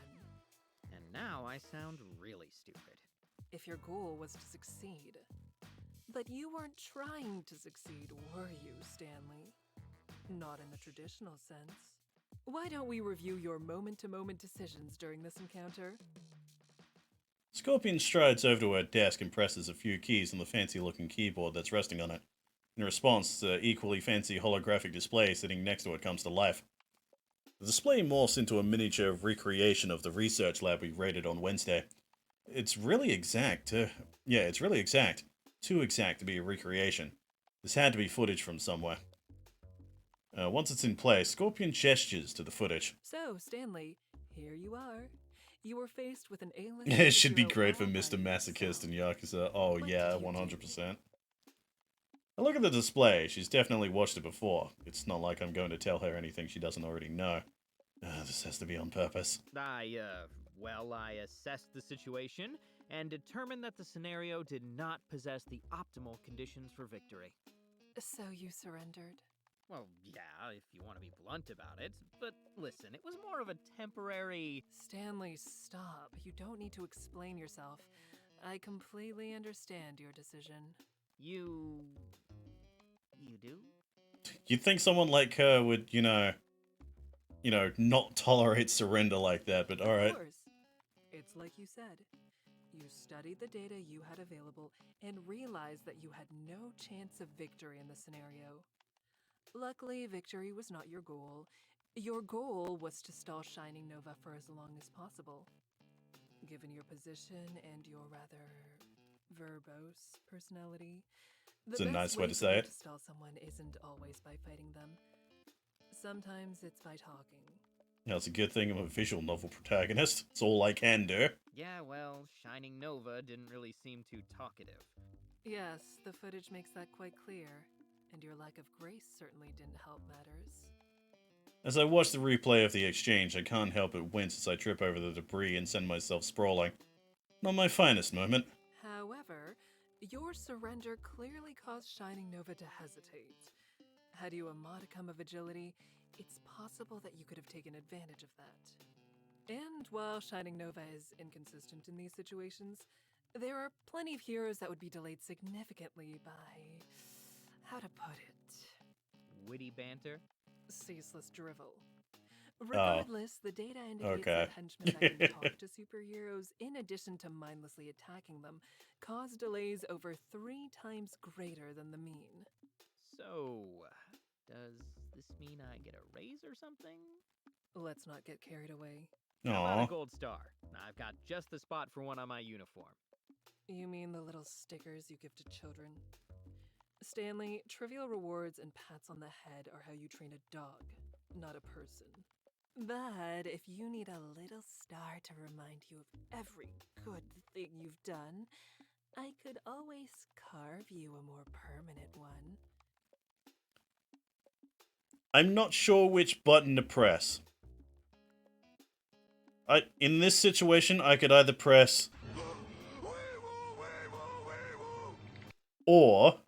And now I sound really stupid. If your goal was to succeed. But you weren't trying to succeed, were you, Stanley? Not in the traditional sense. Why don't we review your moment-to-moment decisions during this encounter? Scorpion strides over to her desk and presses a few keys on the fancy-looking keyboard that's resting on it. In response, the equally fancy holographic display sitting next to it comes to life. The display morphs into a miniature recreation of the research lab we raided on Wednesday. It's really exact. It's really exact. Too exact to be a recreation. This had to be footage from somewhere. Once it's in place, Scorpion gestures to the footage. So, Stanley, here you are. You were faced with an A-list. It should be superhero great for all by Mr. Masochist yourself. and Yakuza. Oh What yeah, did you 100%. I look at the display. She's definitely watched it before. It's not like I'm going to tell her anything she doesn't already know. This has to be on purpose. I assessed the situation and determined that the scenario did not possess the optimal conditions for victory. So you surrendered? Well, yeah, if you want to be blunt about it, but listen, it was more of a temporary... Stanley, stop. You don't need to explain yourself. I completely understand your decision. You do? You'd think someone like her would, not tolerate surrender like that, but alright. Of course. It's like you said. You studied the data you had available and realized that you had no chance of victory in the scenario. Luckily, victory was not your goal. Your goal was to stall Shining Nova for as long as possible. Given your position and your rather verbose personality, the It's a best nice way to for say you it. to stall someone isn't always by fighting them. Sometimes it's by talking. Yeah, it's a good thing I'm a visual novel protagonist. It's all I can do. Yeah, well, Shining Nova didn't really seem too talkative. Yes, the footage makes that quite clear, and your lack of grace certainly didn't help matters. As I watch the replay of the exchange, I can't help but wince as I trip over the debris and send myself sprawling. Not my finest moment. However, your surrender clearly caused Shining Nova to hesitate. Had you a modicum of agility, it's possible that you could have taken advantage of that. And while Shining Nova is inconsistent in these situations, there are plenty of heroes that would be delayed significantly by... how to put it? Witty banter? Ceaseless drivel. Regardless, the data indicates okay. that henchmen that can talk to superheroes, in addition to mindlessly attacking them, cause delays over 3 times greater than the mean. So, does this mean I get a raise or something? Let's not get carried away. How about Aww. a gold star? I've got just the spot for one on my uniform. You mean the little stickers you give to children? Stanley, trivial rewards and pats on the head are how you train a dog, not a person. But if you need a little star to remind you of every good thing you've done, I could always carve you a more permanent one. I'm not sure which button to press. In this situation, I could either press... or...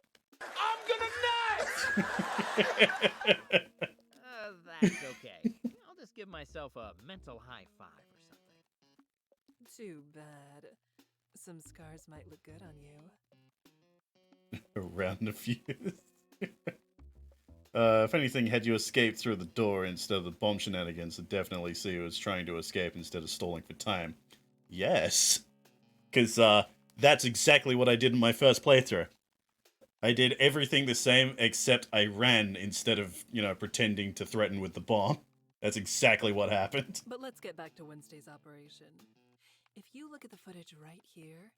I'm gonna nut! That's okay. I'll just give myself a mental high five or something. Too bad. Some scars might look good on you. around the fuse. If anything, had you escaped through the door instead of the bomb shenanigans, I'd definitely see you as trying to escape instead of stalling for time. Yes. Because, that's exactly what I did in my first playthrough. I did everything the same, except I ran instead of, pretending to threaten with the bomb. That's exactly what happened. But let's get back to Wednesday's operation. If you look at the footage right here,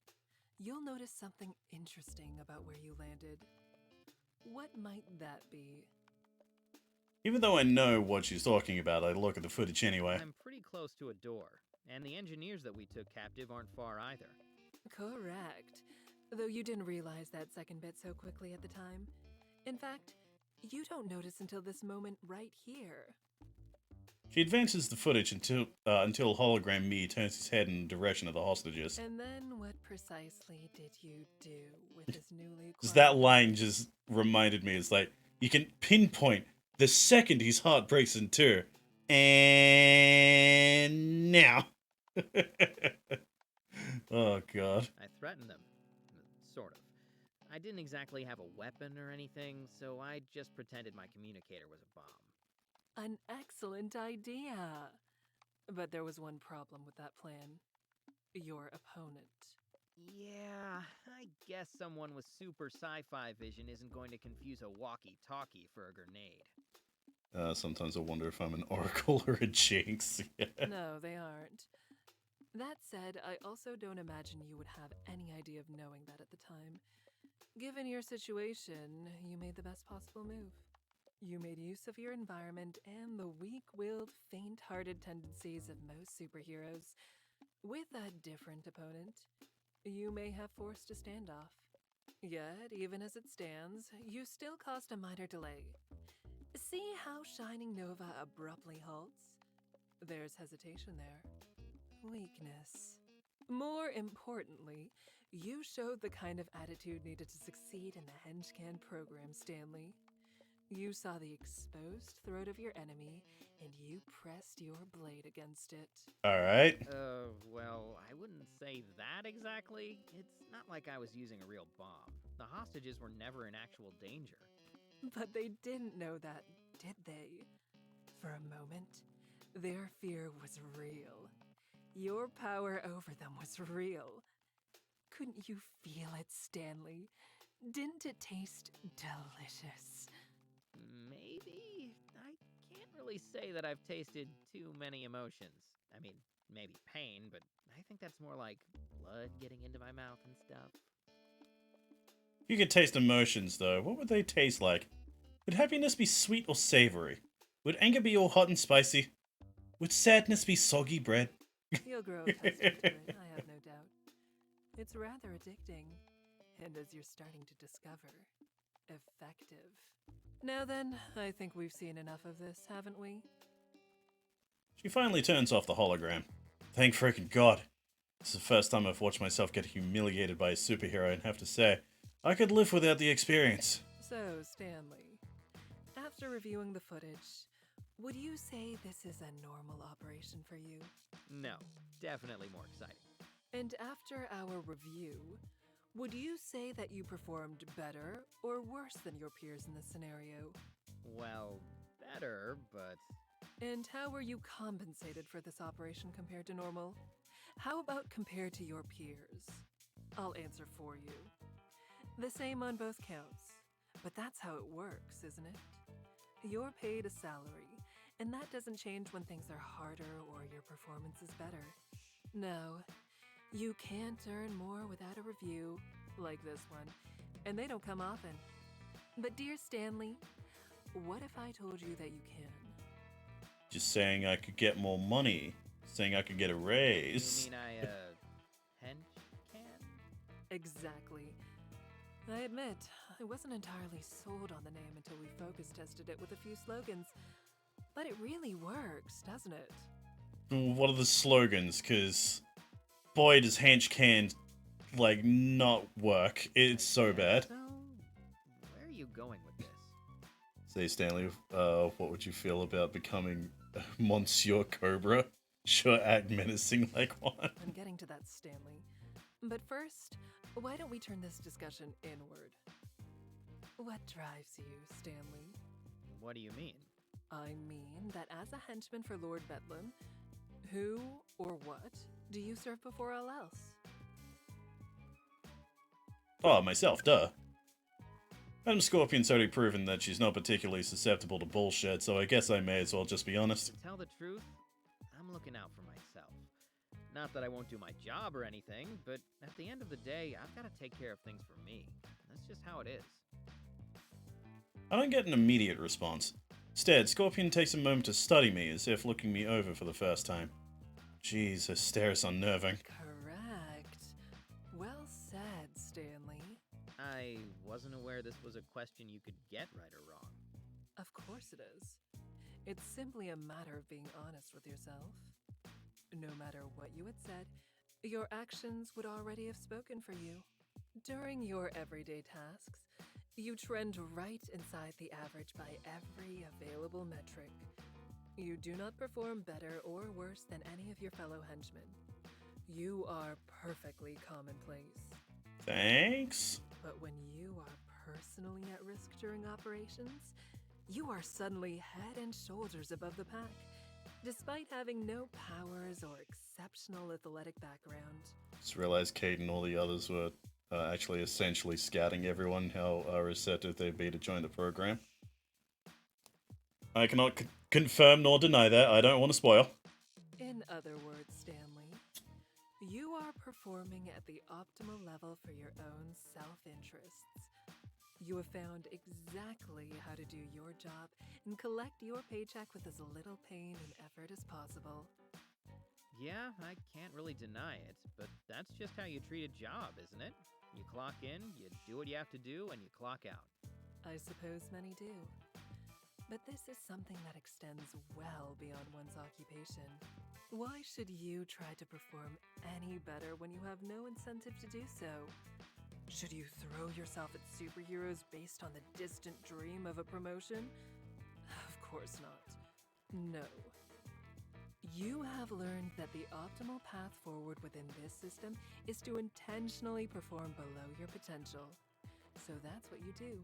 you'll notice something interesting about where you landed. What might that be? Even though I know what she's talking about, I look at the footage anyway. I'm pretty close to a door, and the engineers that we took captive aren't far either. Correct. Though you didn't realize that second bit so quickly at the time. In fact, You don't notice until this moment right here. She advances the footage until hologram me turns his head in the direction of the hostages. And then what precisely did you do with this newly acquired... Just that line just reminded me. It's like, you can pinpoint the second his heart breaks in two. And now. Oh, God. I threatened them. Sort of. I didn't exactly have a weapon or anything, so I just pretended my communicator was a bomb. An excellent idea. But there was one problem with that plan. Your opponent. Yeah, I guess someone with super sci-fi vision isn't going to confuse a walkie-talkie for a grenade. Sometimes I wonder if I'm an oracle or a jinx. No, they aren't. That said, I also don't imagine you would have any idea of knowing that at the time. Given your situation, you made the best possible move. You made use of your environment and the weak-willed, faint-hearted tendencies of most superheroes. With a different opponent, you may have forced a standoff. Yet, even as it stands, you still caused a minor delay. See how Shining Nova abruptly halts? There's hesitation there. Weakness. More importantly, you showed the kind of attitude needed to succeed in the Henchman program, Stanley. You saw the exposed throat of your enemy, and you pressed your blade against it. Alright. Well, I wouldn't say that exactly. It's not like I was using a real bomb. The hostages were never in actual danger. But they didn't know that, did they? For a moment, their fear was real. Your power over them was real. Couldn't you feel it, Stanley? Didn't it taste delicious? Maybe. I can't really say that I've tasted too many emotions. I mean, maybe pain, but I think that's more like blood getting into my mouth and stuff. If you could taste emotions, though, what would they taste like? Would happiness be sweet or savory? Would anger be all hot and spicy? Would sadness be soggy bread? You'll grow accustomed to it, I have no doubt. It's rather addicting, and as you're starting to discover, effective. Now then, I think we've seen enough of this, haven't we? She finally turns off the hologram. Thank freaking God. This is the first time I've watched myself get humiliated by a superhero and have to say, I could live without the experience. So, Stanley, after reviewing the footage, would you say this is a normal operation for you? No, definitely more exciting. And after our review, would you say that you performed better or worse than your peers in this scenario? Well, better, but... And how were you compensated for this operation compared to normal? How about compared to your peers? I'll answer for you. The same on both counts. But that's how it works, isn't it? You're paid a salary, and that doesn't change when things are harder or your performance is better. No, you can't earn more without a review, like this one, and they don't come often. But dear Stanley, what if I told you that you can? Just saying I could get more money. Saying I could get a raise. You mean Henchman? Exactly. I admit, I wasn't entirely sold on the name until we focus tested it with a few slogans. But it really works, doesn't it? What are the slogans? Because, boy, does Henchman, like, not work. It's so bad. So, where are you going with this? Say, Stanley, what would you feel about becoming Monsieur Cobra? Sure, act menacing like one. I'm getting to that, Stanley. But first, why don't we turn this discussion inward? What drives you, Stanley? What do you mean? I mean that as a henchman for Lord Bedlam, who or what do you serve before all else? Oh, myself, duh. Madam Scorpion's already proven that she's not particularly susceptible to bullshit, so I guess I may as well just be honest. To tell the truth, I'm looking out for myself. Not that I won't do my job or anything, but at the end of the day, I've got to take care of things for me. That's just how it is. I don't get an immediate response. Instead, Scorpion takes a moment to study me, as if looking me over for the first time. Jeez, her stare is unnerving. Correct. Well said, Stanley. I wasn't aware this was a question you could get right or wrong. Of course it is. It's simply a matter of being honest with yourself. No matter what you had said, your actions would already have spoken for you. During your everyday tasks, you trend right inside the average by every available metric. You do not perform better or worse than any of your fellow henchmen. You are perfectly commonplace. Thanks. But when you are personally at risk during operations, you are suddenly head and shoulders above the pack, despite having no powers or exceptional athletic background. Just realized Kate and all the others were actually essentially scouting everyone how receptive they'd be to join the program. I cannot confirm nor deny that. I don't want to spoil. In other words, Stanley, you are performing at the optimal level for your own self-interests. You have found exactly how to do your job and collect your paycheck with as little pain and effort as possible. Yeah, I can't really deny it, but that's just how you treat a job, isn't it? You clock in, you do what you have to do, and you clock out. I suppose many do. But this is something that extends well beyond one's occupation. Why should you try to perform any better when you have no incentive to do so? Should you throw yourself at superheroes based on the distant dream of a promotion? Of course not. No. You have learned that the optimal path forward within this system is to intentionally perform below your potential. So that's what you do.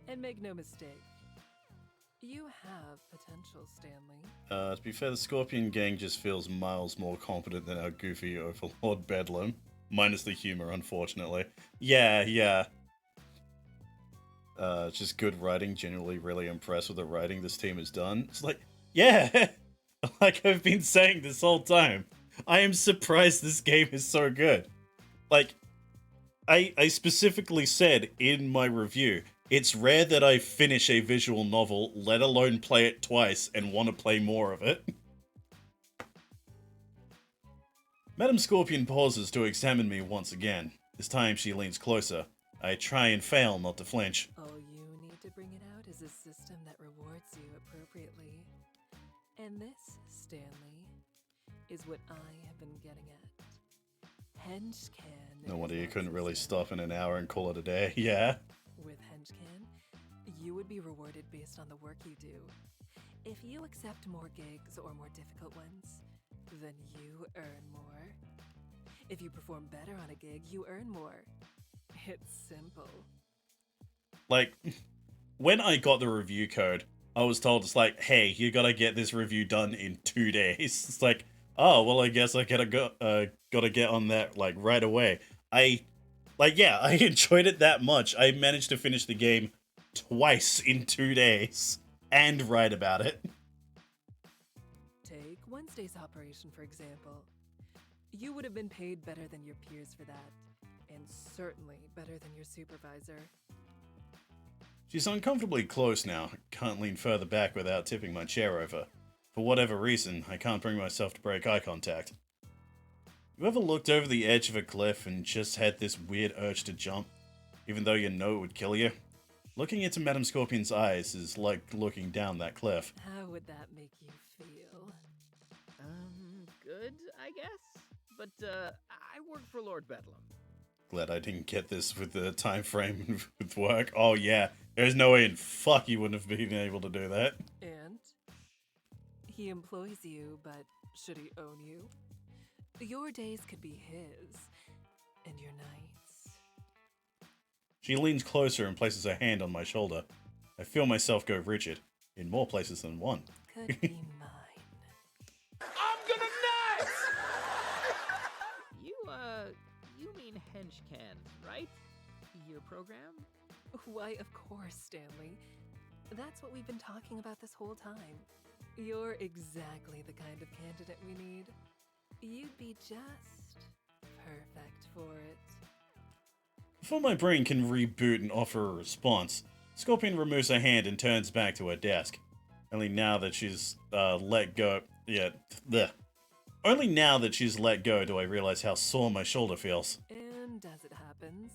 And make no mistake, you have potential, Stanley. To be fair, the Scorpion Gang just feels miles more competent than our goofy Overlord Bedlam. Minus the humor, unfortunately. Yeah. Just good writing. Generally really impressed with the writing this team has done. It's like, yeah! Like I've been saying this whole time. I am surprised this game is so good. Like, I specifically said in my review, it's rare that I finish a visual novel, let alone play it twice, and want to play more of it. Madam Scorpion pauses to examine me once again. This time she leans closer. I try and fail not to flinch. All you need to bring it out is a system that rewards you appropriately. And this, Stanley, is what I have been getting at. Henchman. No wonder you couldn't really stop in an hour and call it a day. Yeah. With Henchman, you would be rewarded based on the work you do. If you accept more gigs or more difficult ones, then you earn more. If you perform better on a gig, you earn more. It's simple. Like, when I got the review code, I was told, it's like, hey, you gotta get this review done in 2 days. It's like, oh, well, I guess I gotta get on that, like, right away. I enjoyed it that much. I managed to finish the game twice in 2 days and write about it. Take Wednesday's operation, for example. You would have been paid better than your peers for that, and certainly better than your supervisor. She's uncomfortably close now. Can't lean further back without tipping my chair over. For whatever reason, I can't bring myself to break eye contact. You ever looked over the edge of a cliff and just had this weird urge to jump, even though you know it would kill you? Looking into Madam Scorpion's eyes is like looking down that cliff. How would that make you feel? Good, I guess. But, I work for Lord Bedlam. Glad I didn't get this with the time frame with work. Oh yeah, there's no way in fuck you wouldn't have been able to do that. And? He employs you, but should he own you? Your days could be his, and your nights. She leans closer and places her hand on my shoulder. I feel myself go rigid, in more places than one. Could be mine. I'm gonna nuts! You mean Henchman, right? Your program? Why, of course, Stanley. That's what we've been talking about this whole time. You're exactly the kind of candidate we need. You'd be just perfect for it. Before my brain can reboot and offer a response, Scorpion removes her hand and turns back to her desk. Only now that she's let go... Only now that she's let go do I realize how sore my shoulder feels. And as it happens,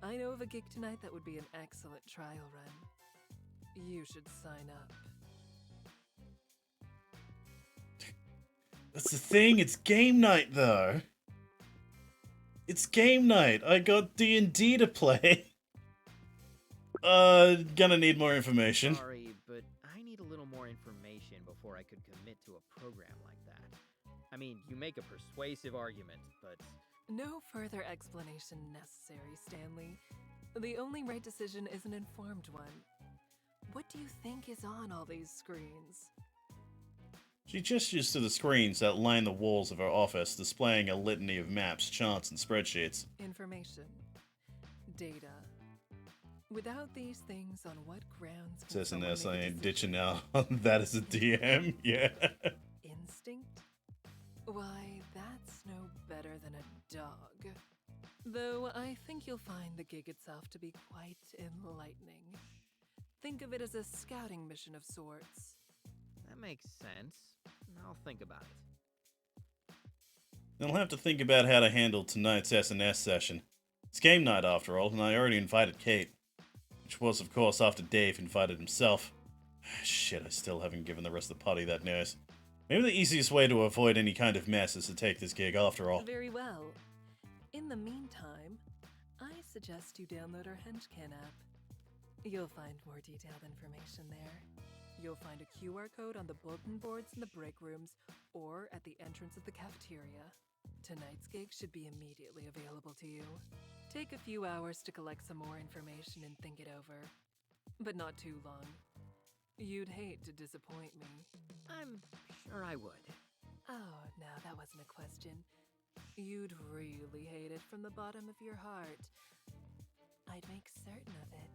I know of a gig tonight that would be an excellent trial run. You should sign up. That's the thing, it's game night though. It's game night. I got D&D to play. Gonna need more information. Sorry, but I need a little more information before I could commit to a program like that. I mean, you make a persuasive argument, but... No further explanation necessary, Stanley. The only right decision is an informed one. What do you think is on all these screens? She gestures to the screens that line the walls of her office, displaying a litany of maps, charts, and spreadsheets. Information. Data. Without these things, on what grounds can Says in someone there make a saying, decision? ditching out. That is a DM, yeah. Instinct? Why, that's no better than a dog. Though I think you'll find the gig itself to be quite enlightening. Think of it as a scouting mission of sorts. That makes sense. I'll think about it. I'll have to think about how to handle tonight's S&S session. It's game night after all, and I already invited Kate. Which was, of course, after Dave invited himself. Shit, I still haven't given the rest of the party that news. Maybe the easiest way to avoid any kind of mess is to take this gig after all. Very well. In the meantime, I suggest you download our Henchman app. You'll find more detailed information there. You'll find a QR code on the bulletin boards in the break rooms or at the entrance of the cafeteria. Tonight's gig should be immediately available to you. Take a few hours to collect some more information and think it over. But not too long. You'd hate to disappoint me. I'm sure I would. Oh, no, that wasn't a question. You'd really hate it from the bottom of your heart. I'd make certain of it.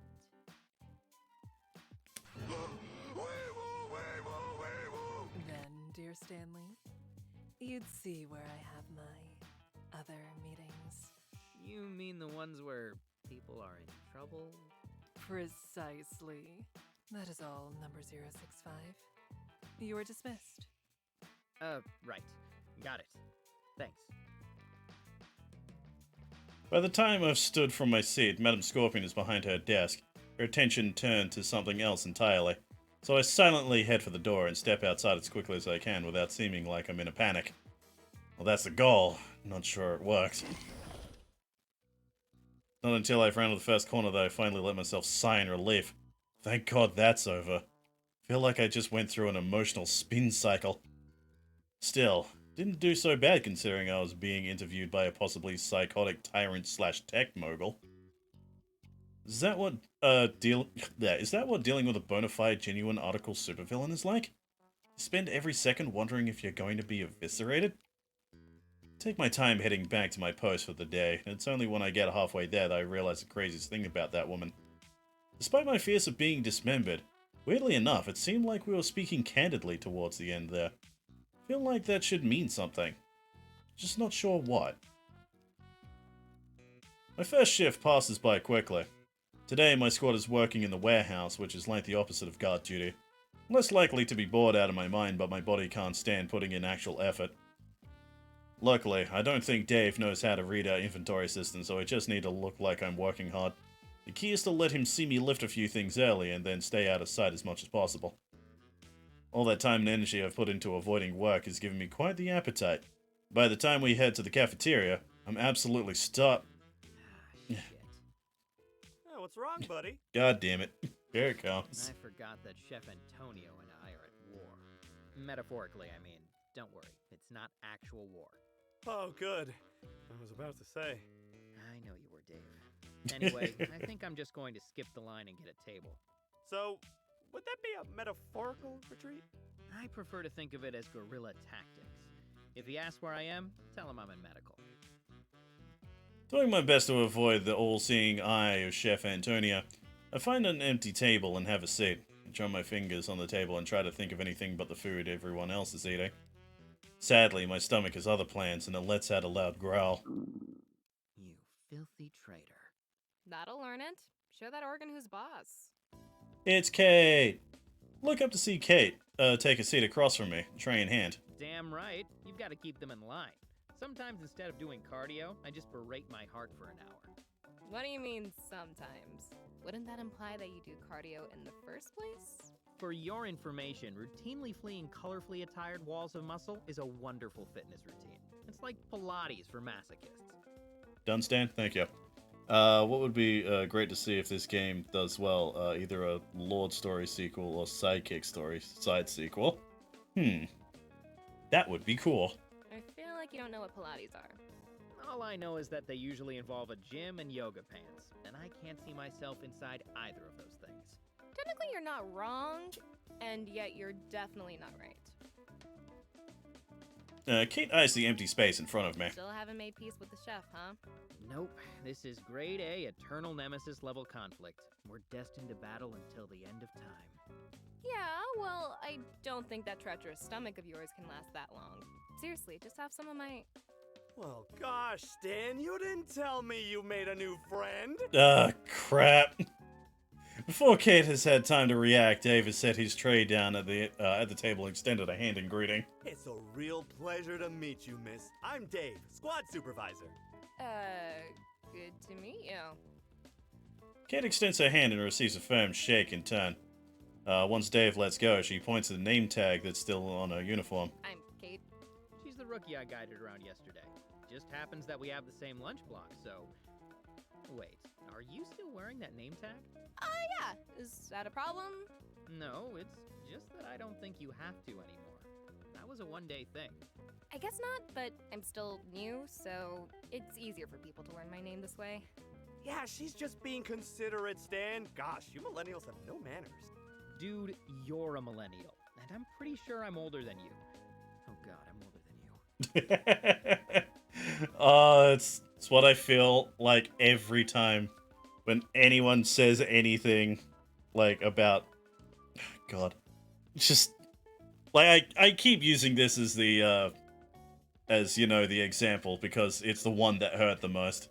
Then, dear Stanley, you'd see where I have my other meetings. You mean the ones where people are in trouble? Precisely. That is all, number 065. You are dismissed. Right. Got it. Thanks. By the time I've stood from my seat, Madame Scorpion is behind her desk, her attention turned to something else entirely. So I silently head for the door and step outside as quickly as I can without seeming like I'm in a panic. Well, that's the goal. Not sure it works. Not until I've rounded the first corner that I finally let myself sigh in relief. Thank God that's over. Feel like I just went through an emotional spin cycle. Still, didn't do so bad considering I was being interviewed by a possibly psychotic tyrant / tech mogul. Is that what dealing with a bona fide genuine article supervillain is like? You spend every second wondering if you're going to be eviscerated? Take my time heading back to my post for the day, and it's only when I get halfway there that I realize the craziest thing about that woman. Despite my fears of being dismembered, weirdly enough, it seemed like we were speaking candidly towards the end there. Feel like that should mean something. Just not sure what. My first shift passes by quickly. Today, my squad is working in the warehouse, which is like the opposite of guard duty. I'm less likely to be bored out of my mind, but my body can't stand putting in actual effort. Luckily, I don't think Dave knows how to read our inventory system, so I just need to look like I'm working hard. The key is to let him see me lift a few things early and then stay out of sight as much as possible. All that time and energy I've put into avoiding work has given me quite the appetite. By the time we head to the cafeteria, I'm absolutely stuck. Shit. Oh, what's wrong, buddy? God damn it. Here it comes. I forgot that Chef Antonio and I are at war. Metaphorically, I mean. Don't worry, it's not actual war. Oh, good. I was about to say. I know you were, Dave. Anyway, I think I'm just going to skip the line and get a table. So, would that be a metaphorical retreat? I prefer to think of it as guerrilla tactics. If he asks where I am, tell him I'm in medical. Doing my best to avoid the all-seeing eye of Chef Antonio, I find an empty table and have a seat. I drum my fingers on the table and try to think of anything but the food everyone else is eating. Sadly, my stomach has other plans and it lets out a loud growl. You filthy traitor. That'll learn it. Show that organ who's boss. It's Kate! Look up to see Kate, take a seat across from me, tray in hand. Damn right, you've got to keep them in line. Sometimes instead of doing cardio, I just berate my heart for an hour. What do you mean sometimes? Wouldn't that imply that you do cardio in the first place? For your information, routinely fleeing colorfully attired walls of muscle is a wonderful fitness routine. It's like Pilates for masochists. Done, Stan? Thank you. What would be great to see if this game does well? Either a Lord story sequel or Sidekick story side sequel. That would be cool. I feel like you don't know what Pilates are. All I know is that they usually involve a gym and yoga pants, and I can't see myself inside either of those things. Technically, you're not wrong, and yet you're definitely not right. Kate eyes the empty space in front of me. Still haven't made peace with the chef, huh? Nope, this is grade A eternal nemesis level conflict. We're destined to battle until the end of time. Yeah, well, I don't think that treacherous stomach of yours can last that long. Seriously, just have some of my... Well, gosh, Stan, you didn't tell me you made a new friend. Crap. Before Kate has had time to react, Dave has set his tray down at the table and extended a hand in greeting. It's a real pleasure to meet you, miss. I'm Dave, squad supervisor. Good to meet you. Kate extends her hand and receives a firm shake in turn. Once Dave lets go, she points to the name tag that's still on her uniform. I'm Kate. She's the rookie I guided around yesterday. Just happens that we have the same lunch block, so... Wait, are you still wearing that name tag? Yeah. Is that a problem? No, it's just that I don't think you have to anymore. That was a one-day thing. I guess not, but I'm still new, so it's easier for people to learn my name this way. Yeah, she's just being considerate, Stan. Gosh, you millennials have no manners. Dude, you're a millennial, and I'm pretty sure I'm older than you. Oh god, I'm older than you. It's what I feel like every time when anyone says anything, like, about... God. Just... Like, I keep using this as the, the example, because it's the one that hurt the most.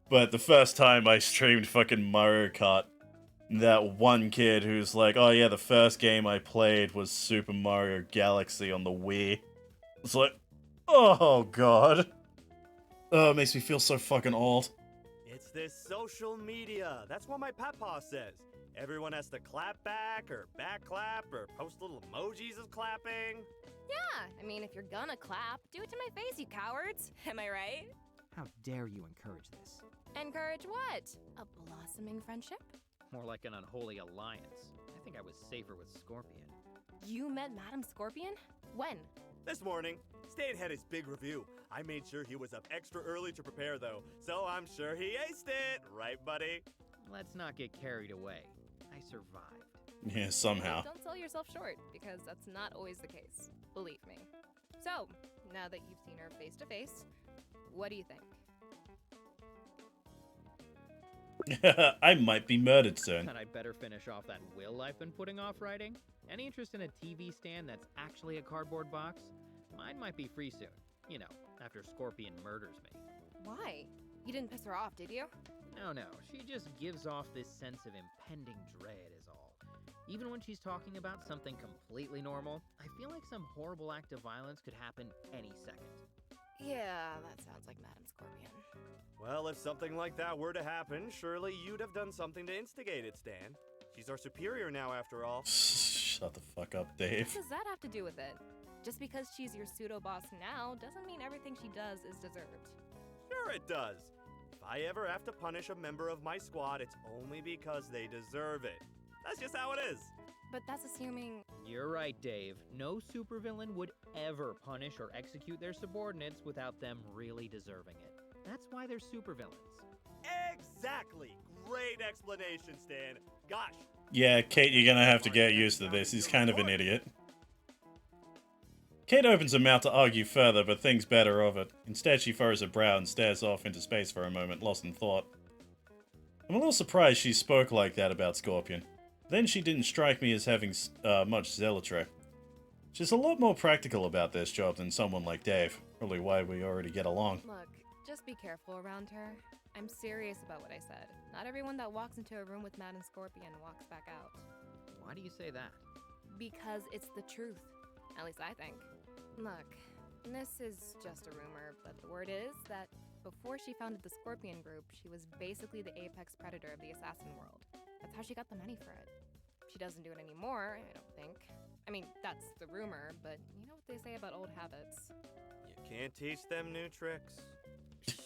But the first time I streamed fucking Mario Kart, that one kid who's like, oh yeah, the first game I played was Super Mario Galaxy on the Wii. It's like, oh god. Oh, it makes me feel so fucking old. It's this social media. That's what my papa says. Everyone has to clap back, or back clap, or post little emojis of clapping. Yeah, I mean, if you're gonna clap, do it to my face, you cowards. Am I right? How dare you encourage this? Encourage what? A blossoming friendship? More like an unholy alliance. I think I was safer with Scorpion. You met Madam Scorpion? When? This morning, Stan had his big review. I made sure he was up extra early to prepare, though, so I'm sure he aced it. Right, buddy? Let's not get carried away. I survived. Yeah, somehow. Don't sell yourself short, because that's not always the case. Believe me. So, now that you've seen her face to face, what do you think? I might be murdered soon. And I'd better finish off that will I've been putting off writing. Any interest in a TV stand that's actually a cardboard box? Mine might be free soon. You know, after Scorpion murders me. Why? You didn't piss her off, did you? No, she just gives off this sense of impending dread is all. Even when she's talking about something completely normal, I feel like some horrible act of violence could happen any second. Yeah, that sounds like Madam Scorpion. Well, if something like that were to happen, surely you'd have done something to instigate it, Stan. She's our superior now, after all. Shut the fuck up, Dave. What does that have to do with it? Just because she's your pseudo-boss now doesn't mean everything she does is deserved. Sure it does. If I ever have to punish a member of my squad, it's only because they deserve it. That's just how it is. But that's assuming... You're right, Dave. No supervillain would ever punish or execute their subordinates without them really deserving it. That's why they're supervillains. Exactly. Great explanation, Stan. Gosh. Yeah, Kate, you're gonna have to get used to this. He's kind of an idiot. Kate opens her mouth to argue further, but thinks better of it. Instead, she furrows her brow and stares off into space for a moment, lost in thought. I'm a little surprised she spoke like that about Scorpion. Then she didn't strike me as having much zealotry. She's a lot more practical about this job than someone like Dave. Probably why we already get along. Look, just be careful around her. I'm serious about what I said. Not everyone that walks into a room with Madam Scorpion walks back out. Why do you say that? Because it's the truth. At least I think. Look, this is just a rumor, but the word is that Before she founded the Scorpion Group, she was basically the apex predator of the assassin world. That's how she got the money for it. She doesn't do it anymore, I don't think. I mean, that's the rumor, but you know what they say about old habits. You can't teach them new tricks.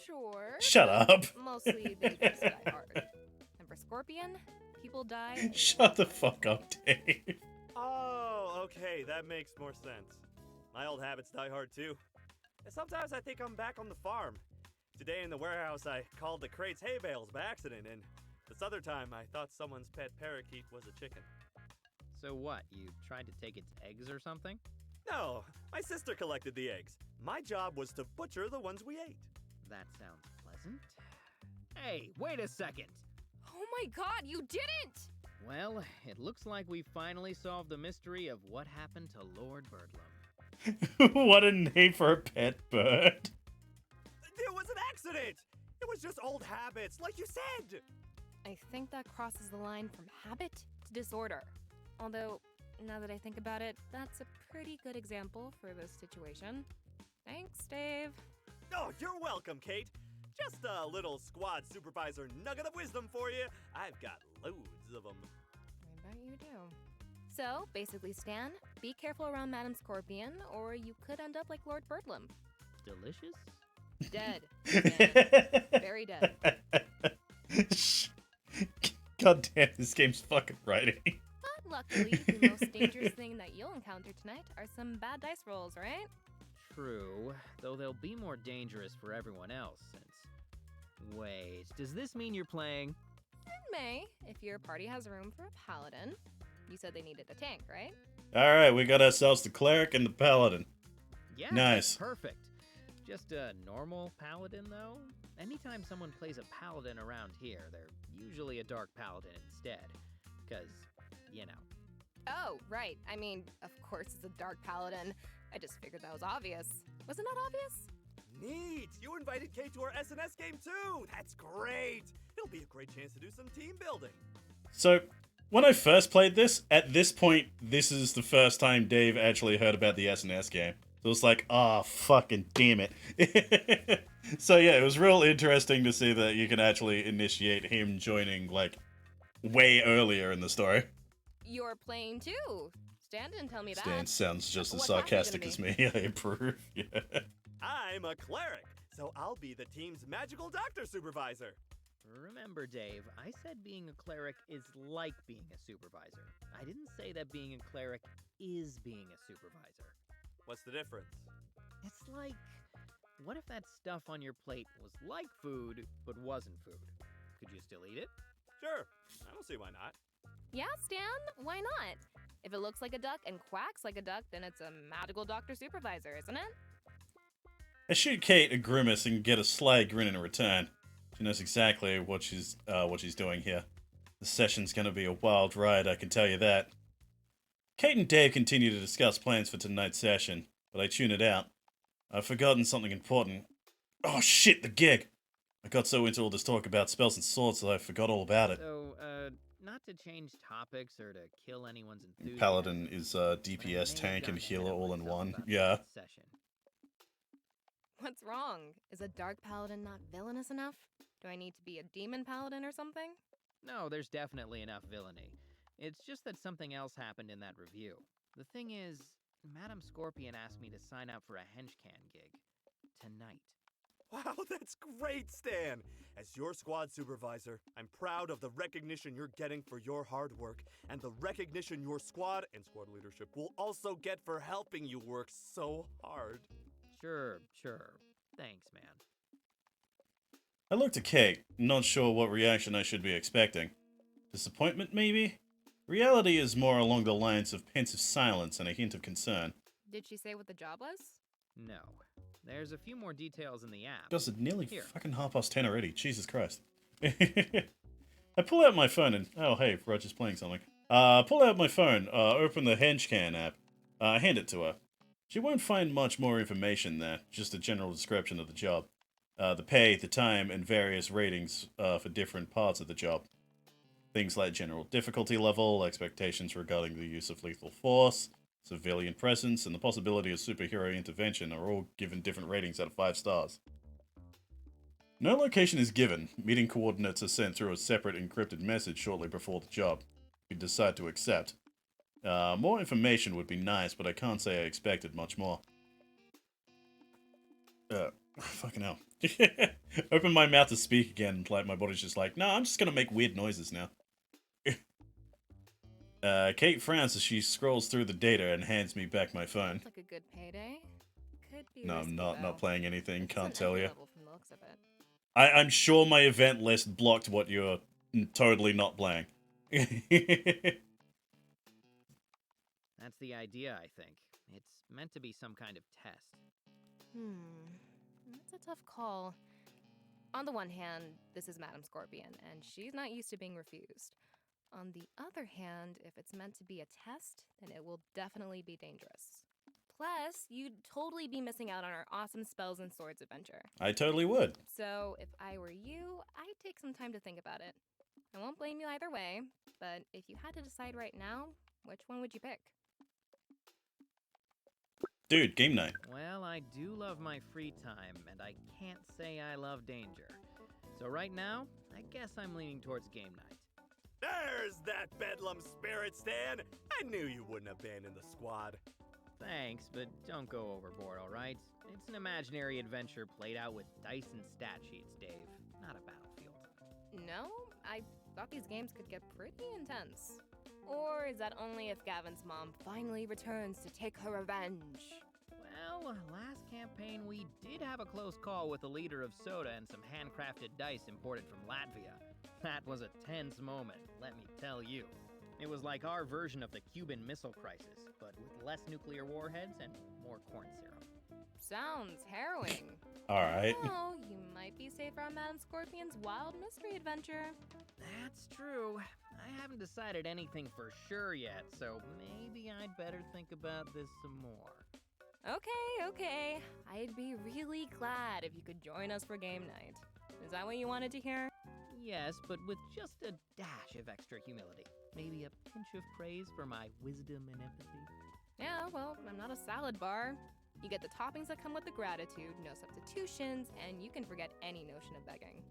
Sure. Shut up. Mostly they just die hard. And for Scorpion, people die. Shut the fuck up, Dave. Oh, okay, that makes more sense. My old habits die hard too. And sometimes I think I'm back on the farm. Today in the warehouse, I called the crates hay bales by accident, and this other time I thought someone's pet parakeet was a chicken. So what, you tried to take its eggs or something? No, my sister collected the eggs. My job was to butcher the ones we ate. That sounds pleasant. Hey, wait a second! Oh my god, you didn't! Well, it looks like we finally solved the mystery of what happened to Lord Birdlum. What a name for a pet bird. It was an accident! It was just old habits, like you said! I think that crosses the line from habit to disorder. Although, now that I think about it, that's a pretty good example for this situation. Thanks, Dave. Oh, you're welcome, Kate. Just a little squad supervisor nugget of wisdom for you. I've got loads of them. I bet you do. So, basically, Stan, be careful around Madam Scorpion, or you could end up like Lord Birdlum. Delicious? Dead. Stan. Very dead. God damn, this game's fucking writing. But luckily, the most dangerous thing that you'll encounter tonight are some bad dice rolls, right? True, though they'll be more dangerous for everyone else since... Wait, does this mean you're playing? It may, if your party has room for a paladin. You said they needed a tank, right? Alright, we got ourselves the cleric and the paladin. Yeah, Nice. Perfect. Just a normal paladin, though? Anytime someone plays a paladin around here, they're usually a dark paladin instead. Because, you know. Oh, right. I mean, of course it's a dark paladin. I just figured that was obvious. Was it not obvious? Neat! You invited Kate to our SNS game too! That's great! It'll be a great chance to do some team building. So, when I first played this, at this point, this is the first time Dave actually heard about the SNS game. So it was like, ah, fucking damn it. So yeah, it was real interesting to see that you can actually initiate him joining, like, way earlier in the story. You're playing too. Stan didn't tell me that. Stan sounds just as What class are you sarcastic gonna as be? me. I approve. Yeah. I'm a cleric, so I'll be the team's magical doctor supervisor. Remember, Dave, I said being a cleric is like being a supervisor. I didn't say that being a cleric is being a supervisor. What's the difference? It's like, what if that stuff on your plate was like food, but wasn't food? Could you still eat it? Sure, I don't see why not. Yeah, Stan, why not? If it looks like a duck and quacks like a duck, then it's a magical doctor supervisor, isn't it? I shoot Kate a grimace and get a sly grin in return. She knows exactly what she's doing here. The session's gonna be a wild ride, I can tell you that. Kate and Dave continue to discuss plans for tonight's session, but I tune it out. I've forgotten something important. Oh shit, the gig! I got so into all this talk about spells and swords that I forgot all about it. So, not to change topics or to kill anyone's enthusiasm. Paladin is DPS, tank, and healer all in one. Yeah. Session. What's wrong? Is a dark paladin not villainous enough? Do I need to be a demon paladin or something? No, there's definitely enough villainy. It's just that something else happened in that review. The thing is, Madam Scorpion asked me to sign up for a Henchman gig. Tonight. Wow, that's great, Stan! As your squad supervisor, I'm proud of the recognition you're getting for your hard work, and the recognition your squad and squad leadership will also get for helping you work so hard. Sure. Thanks, man. I looked at Kate, not sure what reaction I should be expecting. Disappointment, maybe? Reality is more along the lines of pensive silence and a hint of concern. Did she say what the job was? No. There's a few more details in the app. Just nearly Here. fucking 10:30 already. Jesus Christ. I pull out my phone and... Oh, hey, Roger's playing something. Pull out my phone, open the Henchman app, hand it to her. She won't find much more information there, just a general description of the job. The pay, the time, and various ratings for different parts of the job. Things like general difficulty level, expectations regarding the use of lethal force, civilian presence, and the possibility of superhero intervention are all given different ratings out of 5 stars. No location is given. Meeting coordinates are sent through a separate encrypted message shortly before the job. You decide to accept. More information would be nice, but I can't say I expected much more. Fucking hell. Open my mouth to speak again, and like my body's just like, no, I'm just gonna make weird noises now. Kate frowns as she scrolls through the data and hands me back my phone. Like a good payday. Could be No, risky, I'm though. not playing anything, It's can't an tell entry you. level from the looks of it. I'm sure my event list blocked what you're totally not playing. That's the idea, I think. It's meant to be some kind of test. That's a tough call. On the one hand, this is Madame Scorpion, and she's not used to being refused. On the other hand, if it's meant to be a test, then it will definitely be dangerous. Plus, you'd totally be missing out on our awesome Spells and Swords adventure. I totally would. So, if I were you, I'd take some time to think about it. I won't blame you either way, but if you had to decide right now, which one would you pick? Dude, game night. Well, I do love my free time, and I can't say I love danger. So right now, I guess I'm leaning towards game night. There's that Bedlam spirit, Stan! I knew you wouldn't abandon the squad. Thanks, but don't go overboard, alright? It's an imaginary adventure played out with dice and stat sheets, Dave, not a battlefield. No, I thought these games could get pretty intense. Or is that only if Gavin's mom finally returns to take her revenge? Well, last campaign we did have a close call with a liter of soda and some handcrafted dice imported from Latvia. That was a tense moment, let me tell you. It was like our version of the Cuban Missile Crisis, but with less nuclear warheads and more corn syrup. Sounds harrowing. Alright. Oh, you might be safer on Madame Scorpion's wild mystery adventure. That's true. I haven't decided anything for sure yet, so maybe I'd better think about this some more. Okay. I'd be really glad if you could join us for game night. Is that what you wanted to hear? Yes, but with just a dash of extra humility. Maybe a pinch of praise for my wisdom and empathy. Yeah, well, I'm not a salad bar. You get the toppings that come with the gratitude, no substitutions, and you can forget any notion of begging.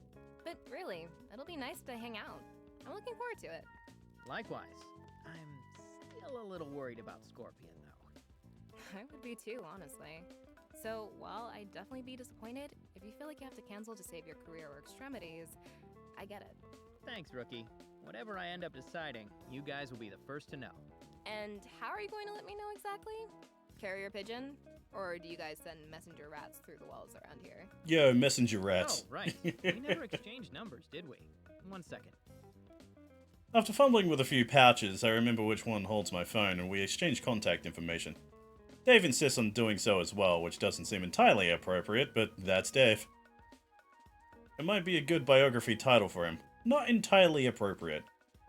But really, it'll be nice to hang out. I'm looking forward to it. Likewise, I'm still a little worried about Scorpion, though. I would be too, honestly. So, while I'd definitely be disappointed, if you feel like you have to cancel to save your career or extremities, I get it. Thanks, rookie. Whatever I end up deciding, you guys will be the first to know. And how are you going to let me know exactly? Carrier pigeon? Or do you guys send messenger rats through the walls around here? Yo, messenger rats. Oh, right. We never exchanged numbers, did we? 1 second. After fumbling with a few pouches, I remember which one holds my phone and we exchange contact information. Dave insists on doing so as well, which doesn't seem entirely appropriate, but that's Dave. It might be a good biography title for him. Not entirely appropriate.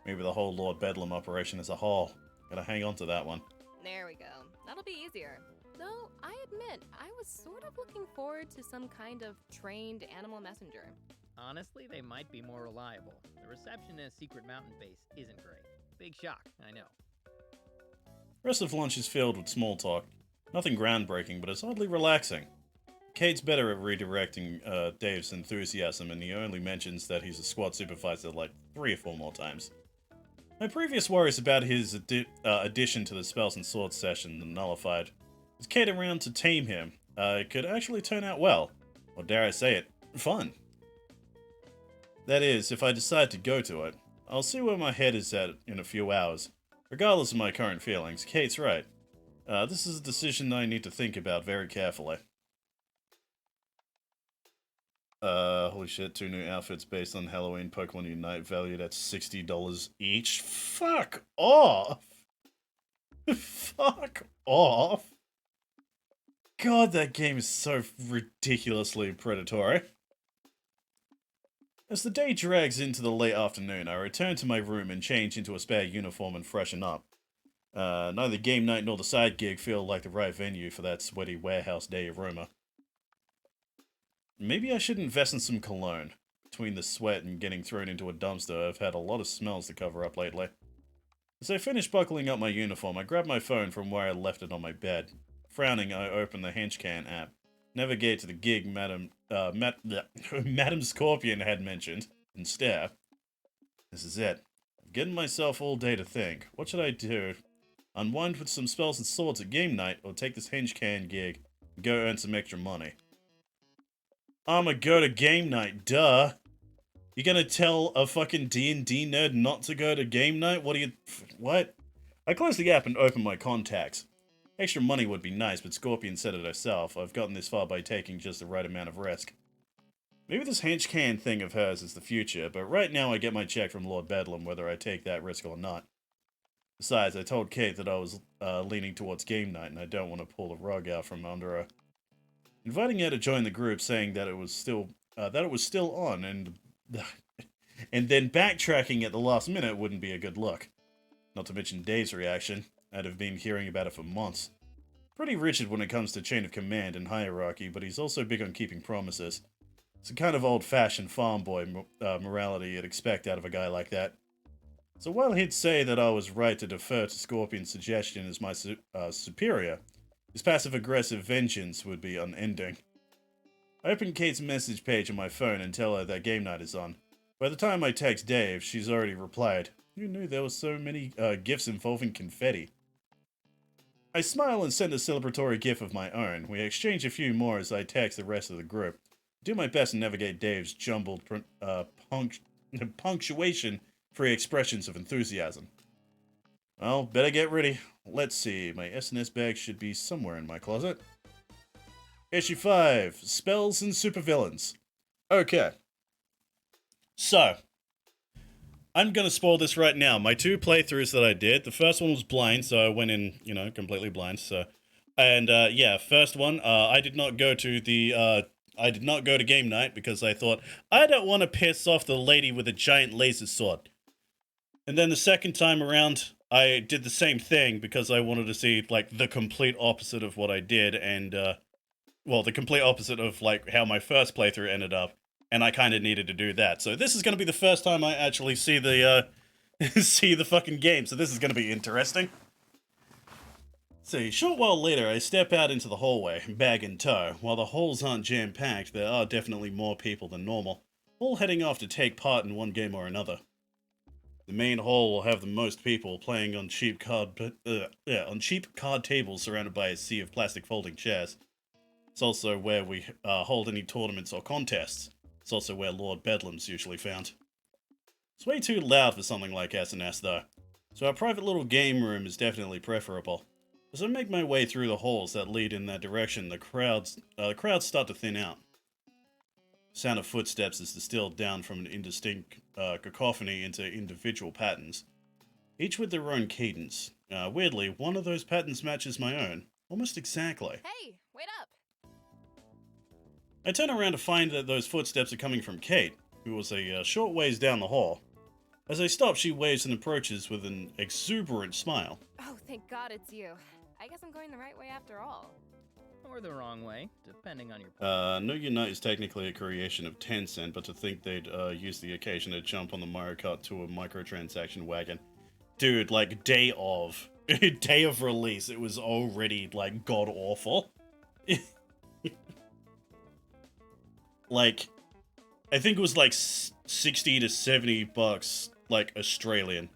Maybe the whole Lord Bedlam operation as a whole. Gotta hang on to that one. There we go. That'll be easier. Though, I admit, I was sort of looking forward to some kind of trained animal messenger. Honestly, they might be more reliable. The reception in a secret mountain base isn't great. Big shock, I know. Rest of lunch is filled with small talk. Nothing groundbreaking, but it's oddly relaxing. Kate's better at redirecting Dave's enthusiasm, and he only mentions that he's a squad supervisor like 3 or 4 more times. My previous worries about his addition to the Spells and Swords session are nullified. With Kate around to tame him, it could actually turn out well. Or dare I say it, fun. That is, if I decide to go to it. I'll see where my head is at in a few hours. Regardless of my current feelings, Kate's right. This is a decision I need to think about very carefully. Holy shit, 2 new outfits based on Halloween Pokemon Unite valued at $60 each. Fuck off! Fuck off! God, that game is so ridiculously predatory. As the day drags into the late afternoon, I return to my room and change into a spare uniform and freshen up. Neither game night nor the side gig feel like the right venue for that sweaty warehouse day aroma. Maybe I should invest in some cologne. Between the sweat and getting thrown into a dumpster, I've had a lot of smells to cover up lately. As I finish buckling up my uniform, I grab my phone from where I left it on my bed. Frowning, I open the Henchman app, navigate to the gig Madame Madam Scorpion had mentioned and stare. This is it. I'm getting myself all day to think. What should I do? Unwind with some spells and swords at game night, or take this Henchman gig and go earn some extra money? I'ma go to game night, duh. You gonna tell a fucking D&D nerd not to go to game night? What? I closed the app and opened my contacts. Extra money would be nice, but Scorpion said it herself. I've gotten this far by taking just the right amount of risk. Maybe this Henchman thing of hers is the future, but right now I get my check from Lord Bedlam whether I take that risk or not. Besides, I told Kate that I was leaning towards game night and I don't want to pull the rug out from under her. Inviting her to join the group, saying that it was still on, and then backtracking at the last minute wouldn't be a good look. Not to mention Dave's reaction. I'd have been hearing about it for months. Pretty rigid when it comes to chain of command and hierarchy, but he's also big on keeping promises. It's a kind of old-fashioned farm boy morality you'd expect out of a guy like that. So while he'd say that I was right to defer to Scorpion's suggestion as my superior, his passive-aggressive vengeance would be unending. I open Kate's message page on my phone and tell her that game night is on. By the time I text Dave, she's already replied, "Who knew there were so many gifts involving confetti?" I smile and send a celebratory gif of my own. We exchange a few more as I text the rest of the group. Do my best to navigate Dave's jumbled punctuation-free expressions of enthusiasm. Well, better get ready. Let's see, my SNS bag should be somewhere in my closet. Issue 5, Spells and Supervillains. Okay. So, I'm gonna spoil this right now. My 2 playthroughs that I did, the first one was blind, so I went in, completely blind, so... And, first one, I did not go to game night because I thought, I don't want to piss off the lady with a giant laser sword. And then the second time around, I did the same thing because I wanted to see, the complete opposite of what I did, and, the complete opposite of, how my first playthrough ended up, and I kind of needed to do that. So this is going to be the first time I actually see the, see the fucking game, so this is going to be interesting. So, a short while later, I step out into the hallway, bag in tow. While the halls aren't jam-packed, there are definitely more people than normal, all heading off to take part in one game or another. The main hall will have the most people playing on cheap card tables surrounded by a sea of plastic folding chairs. It's also where we hold any tournaments or contests. It's also where Lord Bedlam's usually found. It's way too loud for something like SNS though, so our private little game room is definitely preferable. As I make my way through the halls that lead in that direction, the crowds start to thin out. The sound of footsteps is distilled down from an indistinct cacophony into individual patterns, each with their own cadence. Weirdly, one of those patterns matches my own, almost exactly. Hey, wait up! I turn around to find that those footsteps are coming from Kate, who was a short ways down the hall. As I stop, she waves and approaches with an exuberant smile. Oh, thank God it's you. I guess I'm going the right way after all. Or the wrong way, depending on your... No Unite is technically a creation of Tencent, but to think they'd use the occasion to jump on the Mario Kart Tour microtransaction wagon. Dude, day of release, it was already, god-awful. I think it was 60 to 70 bucks, Australian.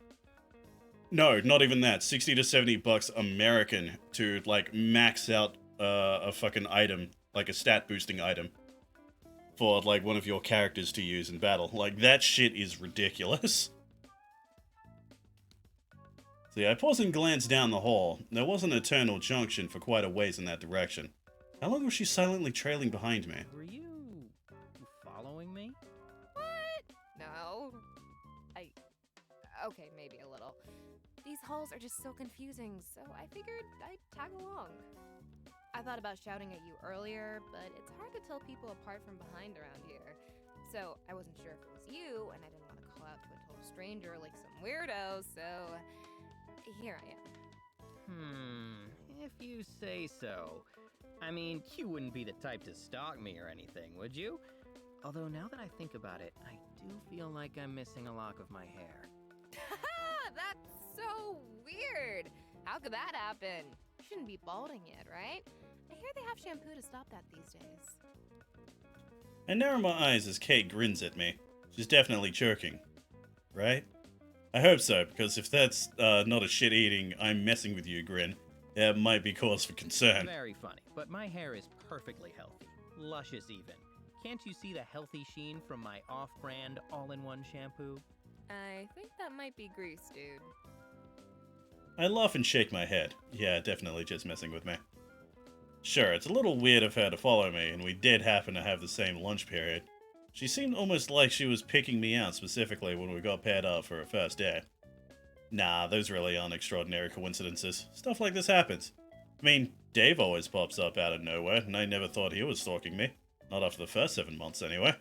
No, not even that. 60 to 70 bucks American to, max out a fucking item, a stat boosting item, for, one of your characters to use in battle. That shit is ridiculous. See, I pause and glance down the hall. There was an eternal junction for quite a ways in that direction. How long was she silently trailing behind me? Were you... following me? What? No. Okay, maybe a little. These halls are just so confusing, so I figured I'd tag along. I thought about shouting at you earlier, but it's hard to tell people apart from behind around here. So I wasn't sure if it was you, and I didn't want to call out to a total stranger like some weirdo, so here I am. If you say so. I mean, you wouldn't be the type to stalk me or anything, would you? Although now that I think about it, I do feel like I'm missing a lock of my hair. That's so weird! How could that happen? You shouldn't be balding yet, right? I hear they have shampoo to stop that these days. I narrow my eyes as Kate grins at me. She's definitely choking. Right? I hope so, because if that's not a shit-eating, I'm messing with you grin, that might be cause for concern. Very funny, but my hair is perfectly healthy. Luscious even. Can't you see the healthy sheen from my off-brand all-in-one shampoo? I think that might be grease, dude. I laugh and shake my head. Yeah, definitely just messing with me. Sure, it's a little weird of her to follow me, and we did happen to have the same lunch period. She seemed almost like she was picking me out specifically when we got paired up for a first date. Nah, those really aren't extraordinary coincidences. Stuff like this happens. I mean, Dave always pops up out of nowhere, and I never thought he was stalking me. Not after the first 7 months, anyway.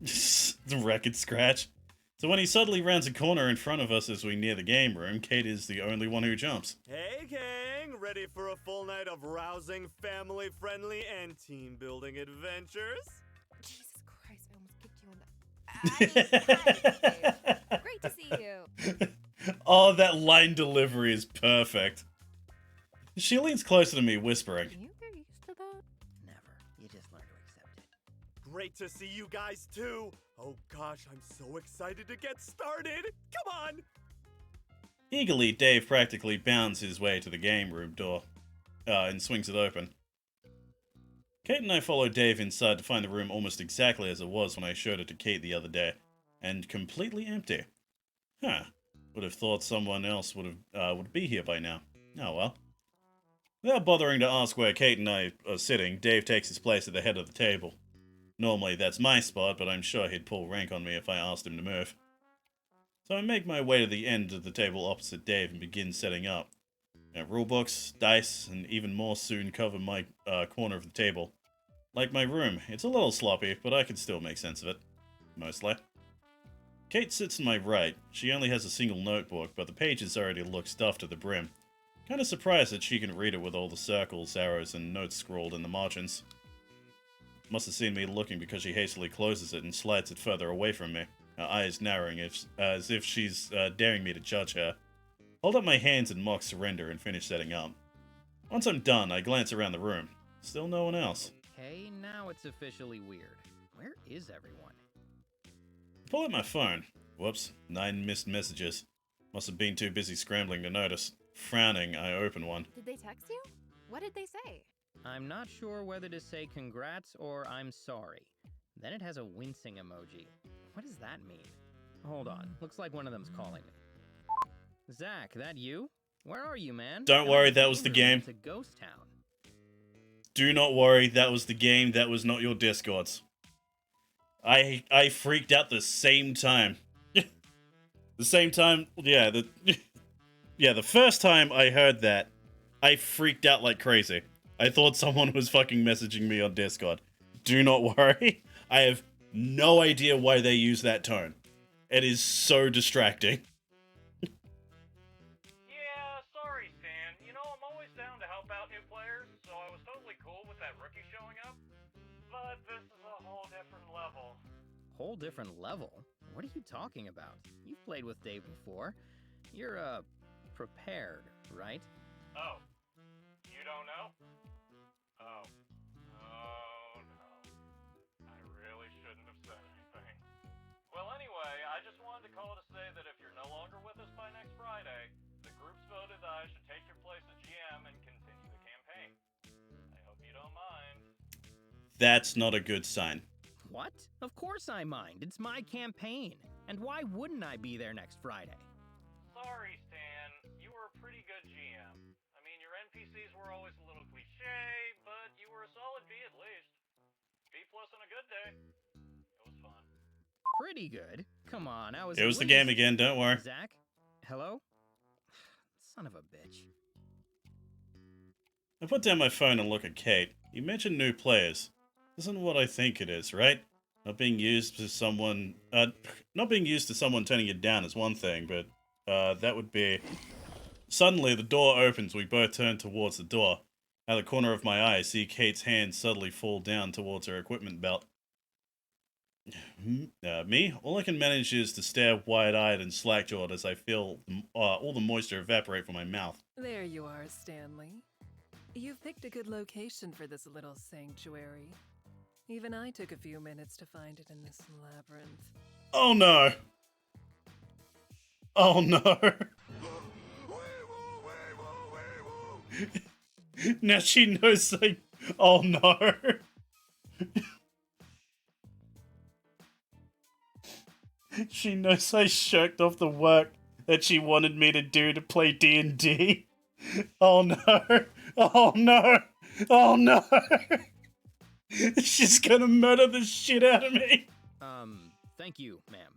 The record scratch. So when he suddenly rounds a corner in front of us as we near the game room, Kate is the only one who jumps. Hey, gang! Ready for a full night of rousing, family-friendly, and team-building adventures? Jesus Christ, I almost kicked you in the... Great to see you. Oh, that line delivery is perfect. She leans closer to me, whispering. Can you get used to that? Never. You just learn to accept it. Great to see you guys, too! Oh gosh, I'm so excited to get started! Come on! Eagerly, Dave practically bounds his way to the game room door and swings it open. Kate and I follow Dave inside to find the room almost exactly as it was when I showed it to Kate the other day, and completely empty. Huh. Would have thought someone else would be here by now. Oh well. Without bothering to ask where Kate and I are sitting, Dave takes his place at the head of the table. Normally that's my spot, but I'm sure he'd pull rank on me if I asked him to move. So I make my way to the end of the table opposite Dave and begin setting up. Rulebooks, dice, and even more soon cover my corner of the table. Like my room, it's a little sloppy, but I can still make sense of it. Mostly. Kate sits on my right. She only has a single notebook, but the pages already look stuffed to the brim. Kinda surprised that she can read it with all the circles, arrows, and notes scrawled in the margins. Must have seen me looking because she hastily closes it and slides it further away from me, her eyes narrowing as if she's daring me to judge her. Hold up my hands in mock surrender and finish setting up. Once I'm done, I glance around the room. Still no one else. Okay, now it's officially weird. Where is everyone? I pull out my phone. Whoops, 9 missed messages. Must have been too busy scrambling to notice. Frowning, I open one. Did they text you? What did they say? I'm not sure whether to say congrats or I'm sorry. Then it has a wincing emoji. What does that mean? Hold on, looks like one of them's calling me. Zach, that you? Where are you, man? Don't worry, that was the game. It's a ghost town. Do not worry, that was the game, that was not your Discords. I freaked out the same time. The same time, yeah, the first time I heard that, I freaked out like crazy. I thought someone was fucking messaging me on Discord. Do not worry, I have no idea why they use that tone. It is so distracting. Yeah, sorry, Stan. You know, I'm always down to help out new players, so I was totally cool with that rookie showing up. But this is a whole different level. Whole different level? What are you talking about? You've played with Dave before. You're, prepared, right? Oh, you don't know? Oh. Oh, no. I really shouldn't have said anything. Well, anyway, I just wanted to call to say that if you're no longer with us by next Friday, the group's voted that I should take your place as GM and continue the campaign. I hope you don't mind. That's not a good sign. What? Of course I mind. It's my campaign. And why wouldn't I be there next Friday? Sorry, Stan. You were a pretty good GM. I mean, your NPCs were always a little cliche, but you were a solid B at least. B plus on a good day. It was fun. Pretty good. Come on, I was. It was the game again, don't worry. Zach? Hello? Son of a bitch. I put down my phone and look at Kate. You mentioned new players. Isn't what I think it is, right? Not being used to someone turning you down is one thing, but that would be... Suddenly, the door opens. We both turn towards the door. Out of the corner of my eye, I see Kate's hand suddenly fall down towards her equipment belt. Me? All I can manage is to stare wide-eyed and slack-jawed as I feel all the moisture evaporate from my mouth. There you are, Stanley. You've picked a good location for this little sanctuary. Even I took a few minutes to find it in this labyrinth. Oh no. Oh no. Now she knows, like, oh no. She knows I shirked off the work that she wanted me to do to play D&D. Oh no. Oh no. Oh no. She's gonna murder the shit out of me. Thank you, ma'am.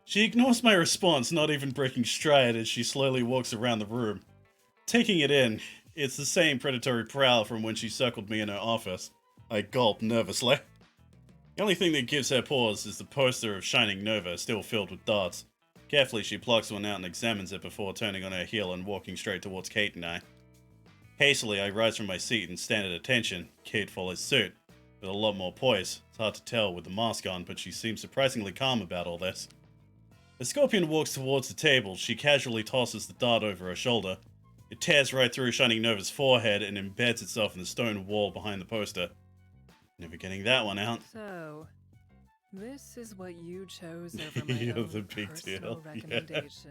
She ignores my response, not even breaking stride as she slowly walks around the room. Taking it in, it's the same predatory prowl from when she circled me in her office. I gulp nervously. The only thing that gives her pause is the poster of Shining Nova, still filled with darts. Carefully, she plucks one out and examines it before turning on her heel and walking straight towards Kate and I. Hastily, I rise from my seat and stand at attention. Kate follows suit, with a lot more poise. It's hard to tell with the mask on, but she seems surprisingly calm about all this. As Scorpion walks towards the table, she casually tosses the dart over her shoulder. It tears right through Shining Nova's forehead and embeds itself in the stone wall behind the poster. Never getting that one out. So, this is what you chose over my You're own the big personal deal. Yeah. recommendation.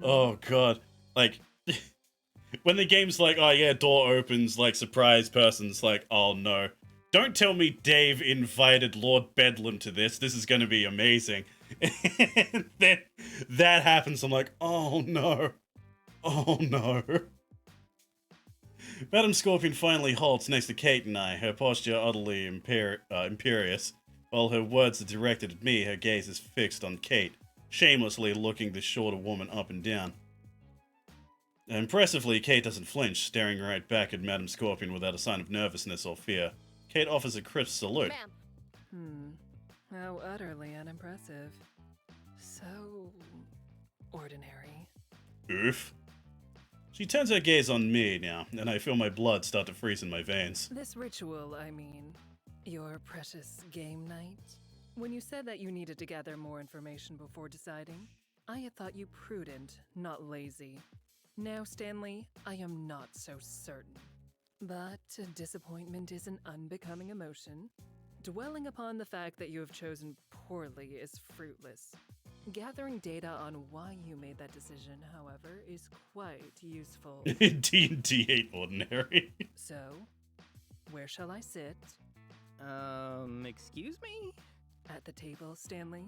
Oh god. Like, when the game's like, oh yeah, door opens, like, surprise person's like, oh no. Don't tell me Dave invited Lord Bedlam to this. This is gonna be amazing. And then that happens, I'm like, oh no. Oh no. Madam Scorpion finally halts next to Kate and I, her posture utterly imperious. While her words are directed at me, her gaze is fixed on Kate, shamelessly looking the shorter woman up and down. Impressively, Kate doesn't flinch, staring right back at Madam Scorpion without a sign of nervousness or fear. Kate offers a crisp salute. How utterly unimpressive. So ordinary. Oof. She turns her gaze on me now, and I feel my blood start to freeze in my veins. This ritual, I mean, your precious game night. When you said that you needed to gather more information before deciding, I had thought you prudent, not lazy. Now, Stanley, I am not so certain. But disappointment is an unbecoming emotion. Dwelling upon the fact that you have chosen poorly is fruitless. Gathering data on why you made that decision, however, is quite useful. D&D ain't ordinary. So, where shall I sit? Excuse me? At the table, Stanley?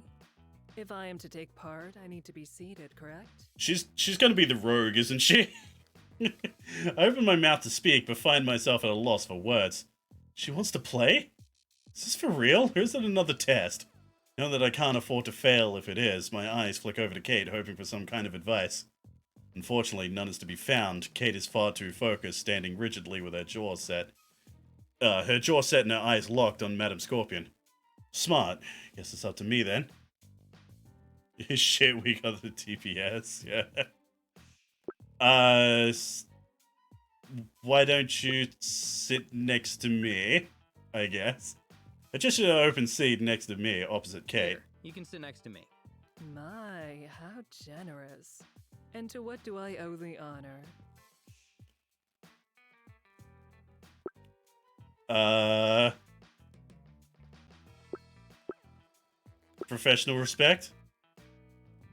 If I am to take part, I need to be seated, correct? She's gonna be the rogue, isn't she? I open my mouth to speak, but find myself at a loss for words. She wants to play? Is this for real, or is it another test? Now that I can't afford to fail if it is, my eyes flick over to Kate, hoping for some kind of advice. Unfortunately, none is to be found. Kate is far too focused, standing rigidly with her jaw set. Her jaw set and her eyes locked on Madam Scorpion. Smart. Guess it's up to me then. Shit, we got the TPS, yeah. Why don't you sit next to me, I guess? I just an open seat next to me, opposite Kate. Here, you can sit next to me. My, how generous. And to what do I owe the honor? Professional respect?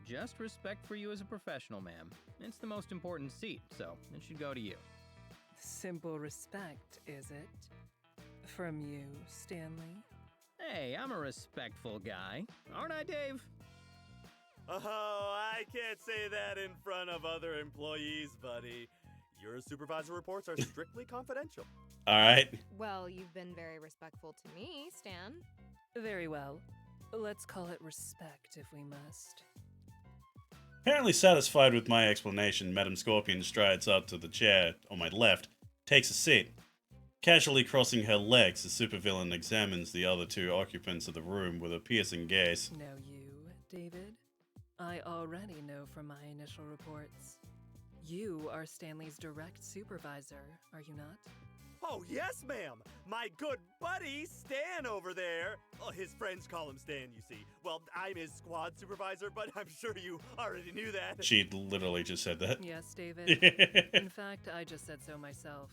Just respect for you as a professional, ma'am. It's the most important seat, so it should go to you. Simple respect, is it? From you, Stanley? Hey, I'm a respectful guy. Aren't I, Dave? Oh, I can't say that in front of other employees, buddy. Your supervisor reports are strictly confidential. Alright. Well, you've been very respectful to me, Stan. Very well. Let's call it respect if we must. Apparently satisfied with my explanation, Madam Scorpion strides up to the chair on my left, takes a seat. Casually crossing her legs, the supervillain examines the other two occupants of the room with a piercing gaze. Now you, David, I already know from my initial reports. You are Stanley's direct supervisor, are you not? Oh, yes, ma'am. My good buddy, Stan, over there. Oh, his friends call him Stan, you see. Well, I'm his squad supervisor, but I'm sure you already knew that. She literally just said that. Yes, David. In fact, I just said so myself.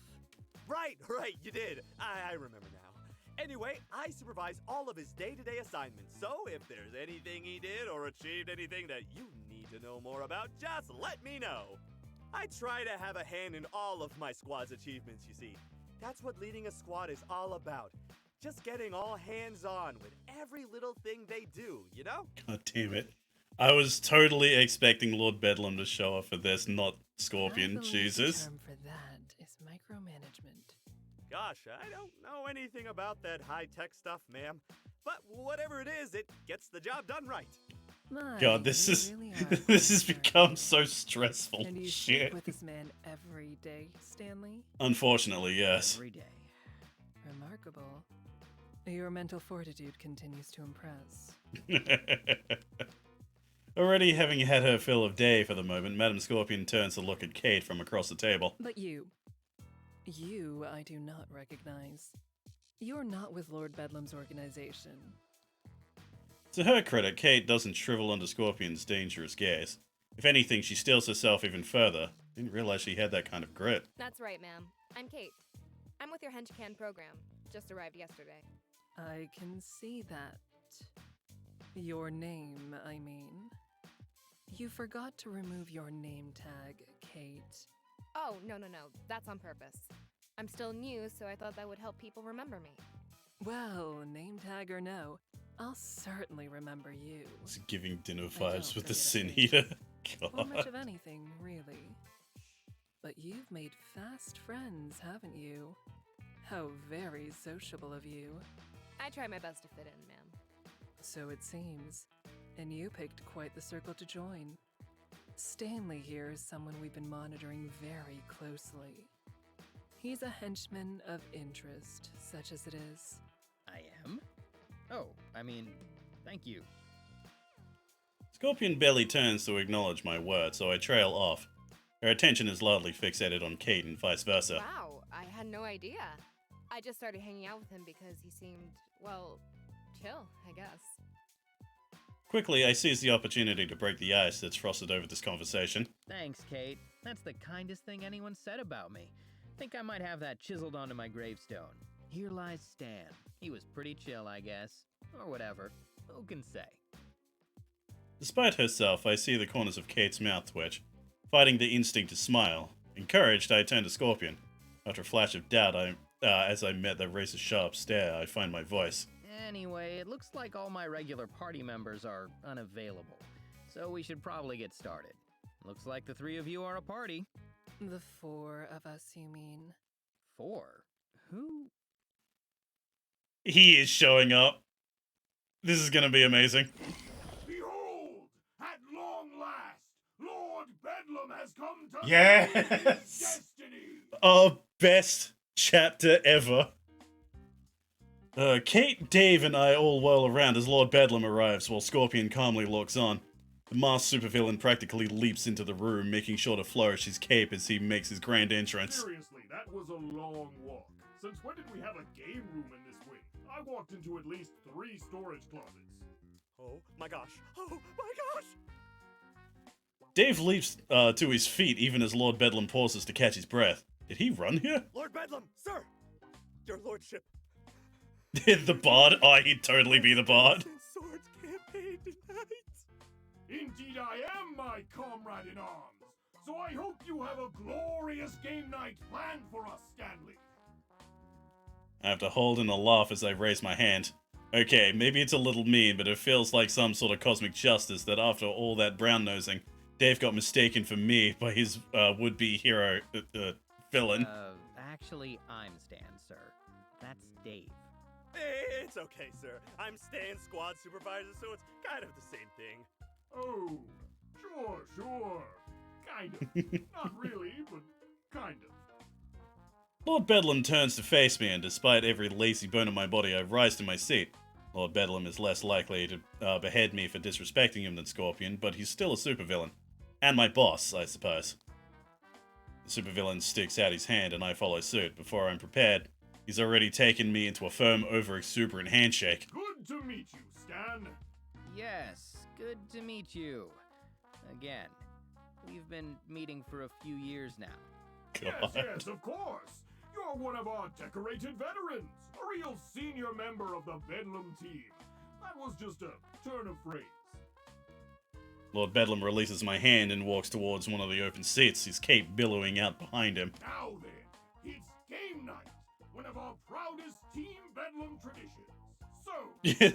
Right, you did. I remember now. Anyway, I supervise all of his day-to-day assignments, so if there's anything he did or achieved anything that you need to know more about, just let me know. I try to have a hand in all of my squad's achievements, you see. That's what leading a squad is all about. Just getting all hands-on with every little thing they do, you know? God damn it. I was totally expecting Lord Bedlam to show up for this, not Scorpion. I believe Jesus. the term for that is micromanagement. Gosh, I don't know anything about that high-tech stuff, ma'am. But whatever it is, it gets the job done right. My, God, this you is really are this has quite become so stressful. And you Shit. speak with this man every day, Stanley? Unfortunately, yes. Every day. Remarkable. Your mental fortitude continues to impress. Already having had her fill of day for the moment, Madam Scorpion turns to look at Kate from across the table. But you I do not recognize. You're not with Lord Bedlam's organization. To her credit, Kate doesn't shrivel under Scorpion's dangerous gaze. If anything, she steels herself even further. Didn't realize she had that kind of grit. That's right, ma'am. I'm Kate. I'm with your Henchman program. Just arrived yesterday. I can see that. Your name, I mean. You forgot to remove your name tag, Kate. Oh, no. That's on purpose. I'm still new, so I thought that would help people remember me. Well, name tag or no, I'll certainly remember you. It's giving dinner I vibes don't with the forget a Sin thing. Eater. Or much God. of anything, really. But you've made fast friends, haven't you? How very sociable of you. I try my best to fit in, ma'am. So it seems. And you picked quite the circle to join. Stanley here is someone we've been monitoring very closely. He's a henchman of interest, such as it is. I am? Oh, I mean, thank you. Scorpion barely turns to acknowledge my word, so I trail off. Her attention is largely fixated on Kate and vice versa. Wow, I had no idea. I just started hanging out with him because he seemed, well, chill, I guess. Quickly, I seize the opportunity to break the ice that's frosted over this conversation. Thanks, Kate. That's the kindest thing anyone said about me. Think I might have that chiseled onto my gravestone. Here lies Stan. He was pretty chill, I guess. Or whatever. Who can say? Despite herself, I see the corners of Kate's mouth twitch. Fighting the instinct to smile. Encouraged, I turn to Scorpion. After a flash of doubt, as I met the razor-sharp stare, I find my voice. Anyway, it looks like all my regular party members are unavailable. So we should probably get started. Looks like the three of you are a party. The four of us, you mean? Four? Who? He is showing up. This is gonna be amazing. Behold, at long last, Lord Bedlam has come to Yes! his destiny. Our best chapter ever. Kate, Dave, and I all whirl around as Lord Bedlam arrives while Scorpion calmly looks on. The masked supervillain practically leaps into the room, making sure to flourish his cape as he makes his grand entrance. Seriously, that was a long walk. Since when did we have a game room in this wing? I walked into at least 3 storage closets. Oh my gosh. Oh my gosh! Dave leaps to his feet even as Lord Bedlam pauses to catch his breath. Did he run here? Lord Bedlam, sir! Your lordship. The bard? Oh, he'd totally be the bard. Swords campaign tonight. Indeed I am, my comrade in arms. So I hope you have a glorious game night planned for us, Stanley. I have to hold in a laugh as I raise my hand. Okay, maybe it's a little mean, but it feels like some sort of cosmic justice that after all that brown-nosing, Dave got mistaken for me by his would-be hero villain. Actually, I'm Stan, sir. That's Dave. It's okay, sir. I'm Stan's squad supervisor, so it's kind of the same thing. Oh, sure. Kind of. Not really, but kind of. Lord Bedlam turns to face me, and despite every lazy bone in my body, I rise to my seat. Lord Bedlam is less likely to behead me for disrespecting him than Scorpion, but he's still a supervillain. And my boss, I suppose. The supervillain sticks out his hand, and I follow suit. Before I'm prepared, he's already taken me into a firm, over-exuberant handshake. Good to meet you, Stan. Yes, good to meet you. Again. We've been meeting for a few years now. God. Yes, of course. You're one of our decorated veterans, a real senior member of the Bedlam team. That was just a turn of phrase. Lord Bedlam releases my hand and walks towards one of the open seats, his cape billowing out behind him. Now then, it's game night, one of our proudest Team Bedlam traditions. So,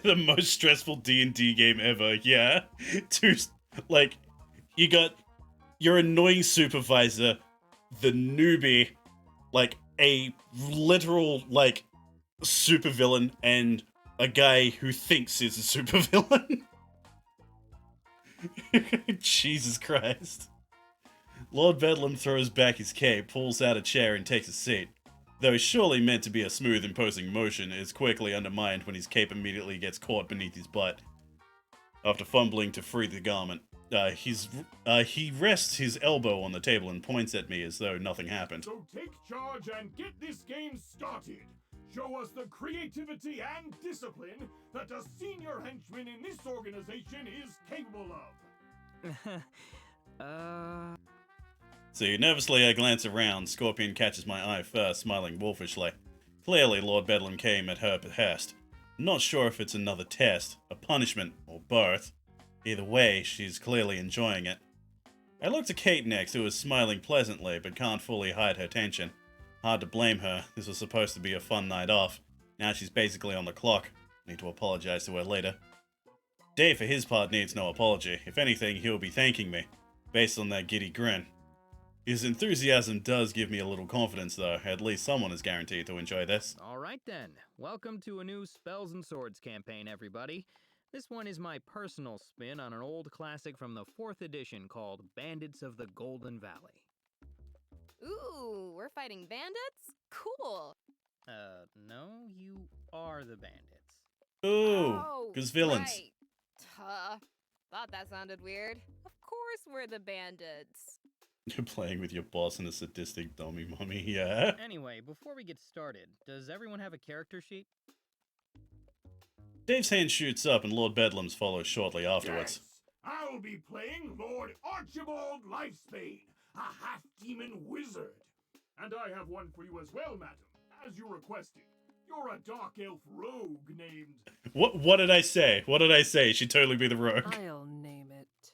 The most stressful D&D game ever, yeah. You got your annoying supervisor, the newbie, like a literal, like, supervillain, and a guy who thinks is a supervillain. Jesus Christ. Lord Bedlam throws back his cape, pulls out a chair, and takes a seat. Though surely meant to be a smooth, imposing motion, it is quickly undermined when his cape immediately gets caught beneath his butt. After fumbling to free the garment, he rests his elbow on the table and points at me as though nothing happened. So take charge and get this game started. Show us the creativity and discipline that a senior henchman in this organization is capable of. So nervously I glance around. Scorpion catches my eye first, smiling wolfishly. Clearly Lord Bedlam came at her behest. Not sure if it's another test, a punishment, or both. Either way, she's clearly enjoying it. I look to Kate next, who is smiling pleasantly, but can't fully hide her tension. Hard to blame her. This was supposed to be a fun night off. Now she's basically on the clock. Need to apologize to her later. Dave, for his part, needs no apology. If anything, he'll be thanking me, based on that giddy grin. His enthusiasm does give me a little confidence, though. At least someone is guaranteed to enjoy this. Alright then, welcome to a new Spells and Swords campaign, everybody. This one is my personal spin on an old classic from the 4th edition called Bandits of the Golden Valley. Ooh, we're fighting bandits? Cool. No, you are the bandits. Ooh, because villains. Right. Thought that sounded weird. Of course we're the bandits. You're playing with your boss and a sadistic dummy mummy, yeah? Anyway, before we get started, does everyone have a character sheet? Dave's hand shoots up and Lord Bedlam's follows shortly afterwards. Yes, I'll be playing Lord Archibald Lifespan, a half-demon wizard. And I have one for you as well, madam, as you requested. You're a dark elf rogue named... What did I say? What did I say? She'd totally be the rogue. I'll name it.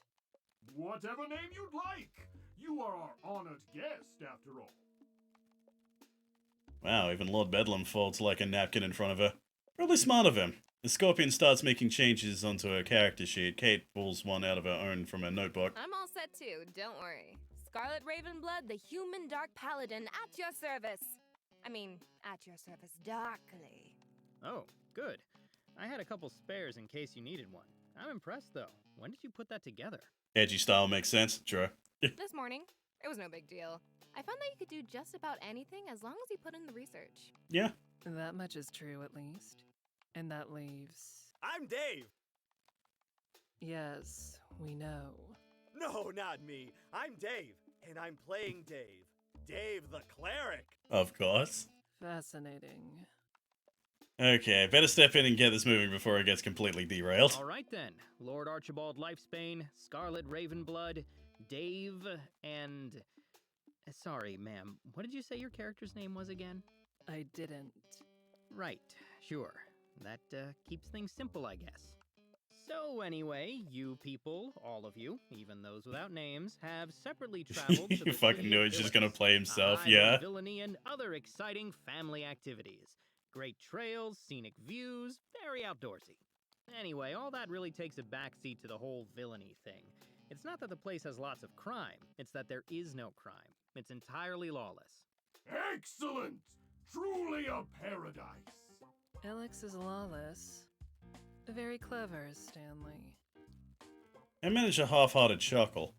Whatever name you'd like. You are our honored guest, after all. Wow, even Lord Bedlam folds like a napkin in front of her. Really smart of him. The Scorpion starts making changes onto her character sheet. Kate pulls one out of her own from her notebook. I'm all set too, don't worry. Scarlet Ravenblood, the human dark paladin, at your service. I mean, at your service darkly. Oh, good. I had a couple spares in case you needed one. I'm impressed, though. When did you put that together? Edgy style makes sense, sure. This morning. It was no big deal. I found that you could do just about anything as long as you put in the research. Yeah. That much is true, at least. And that leaves... I'm Dave! Yes, we know. No, not me. I'm Dave, and I'm playing Dave. Dave the Cleric! Of course. Fascinating. Okay, better step in and get this moving before it gets completely derailed. Alright then. Lord Archibald Lifespan, Scarlet Ravenblood, Dave, and... Sorry, ma'am. What did you say your character's name was again? I didn't. Right, sure. That keeps things simple, I guess. So anyway, you people, all of you, even those without names, have separately traveled to the You fucking city knew of he's just villains, gonna play himself, a hive yeah. of villainy and other exciting family activities. Great trails, scenic views, very outdoorsy. Anyway, all that really takes a backseat to the whole villainy thing. It's not that the place has lots of crime, it's that there is no crime. It's entirely lawless. Excellent! Truly a paradise. Alex is lawless. Very clever, Stanley. I manage a half-hearted chuckle.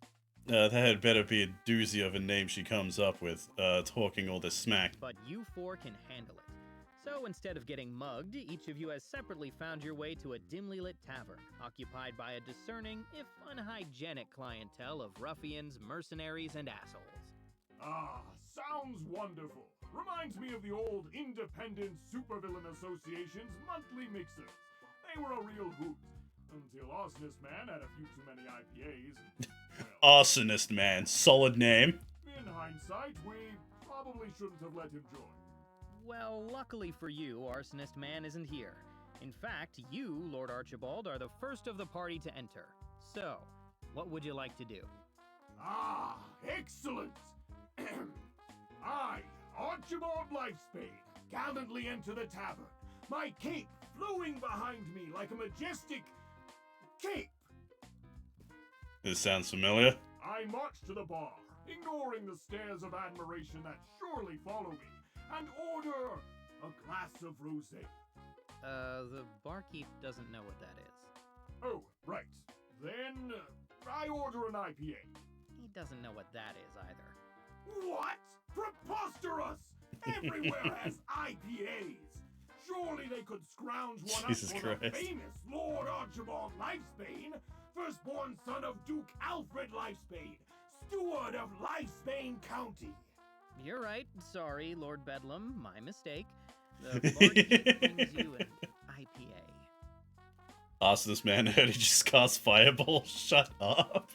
That had better be a doozy of a name she comes up with, talking all this smack. But you four can handle it. So instead of getting mugged, each of you has separately found your way to a dimly lit tavern, occupied by a discerning, if unhygienic clientele of ruffians, mercenaries, and assholes. Ah, sounds wonderful. Reminds me of the old Independent Supervillain Association's monthly mixers. They were a real hoot. Until Arsonist Man had a few too many IPAs. And, well, Arsonist Man, solid name. in hindsight, we probably shouldn't have let him join. Well, luckily for you, Arsonist Man isn't here. In fact, you, Lord Archibald, are the first of the party to enter. So, what would you like to do? Ah, excellent! I, Archibald Lifespade, gallantly enter the tavern, my cape flowing behind me like a majestic cape. This sounds familiar. I march to the bar, ignoring the stares of admiration that surely follow me, and order a glass of rosé. The barkeep doesn't know what that is. Oh, right. Then I order an IPA. He doesn't know what that is either. What? Preposterous! Everywhere has IPAs. Surely they could scrounge one Jesus up for the Christ. famous Lord Archibald Lifespane, firstborn son of Duke Alfred Lifespane, steward of Lifespane County. You're right. Sorry, Lord Bedlam. My mistake. The barkeep brings you an IPA. Arsonist Man heard he just cast Fireball. Shut up.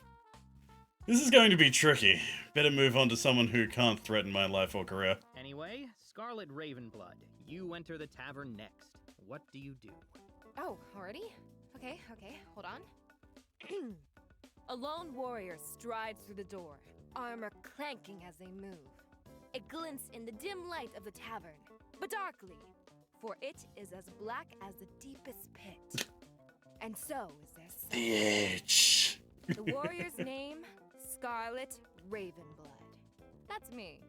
This is going to be tricky. Better move on to someone who can't threaten my life or career. Anyway, Scarlet Ravenblood, you enter the tavern next. What do you do? Oh, already? Okay, hold on. A lone warrior strides through the door, armor clanking as they move. It glints in the dim light of the tavern, but darkly, for it is as black as the deepest pit. And so is their soul. Bitch. The warrior's name, Scarlet Ravenblood. That's me.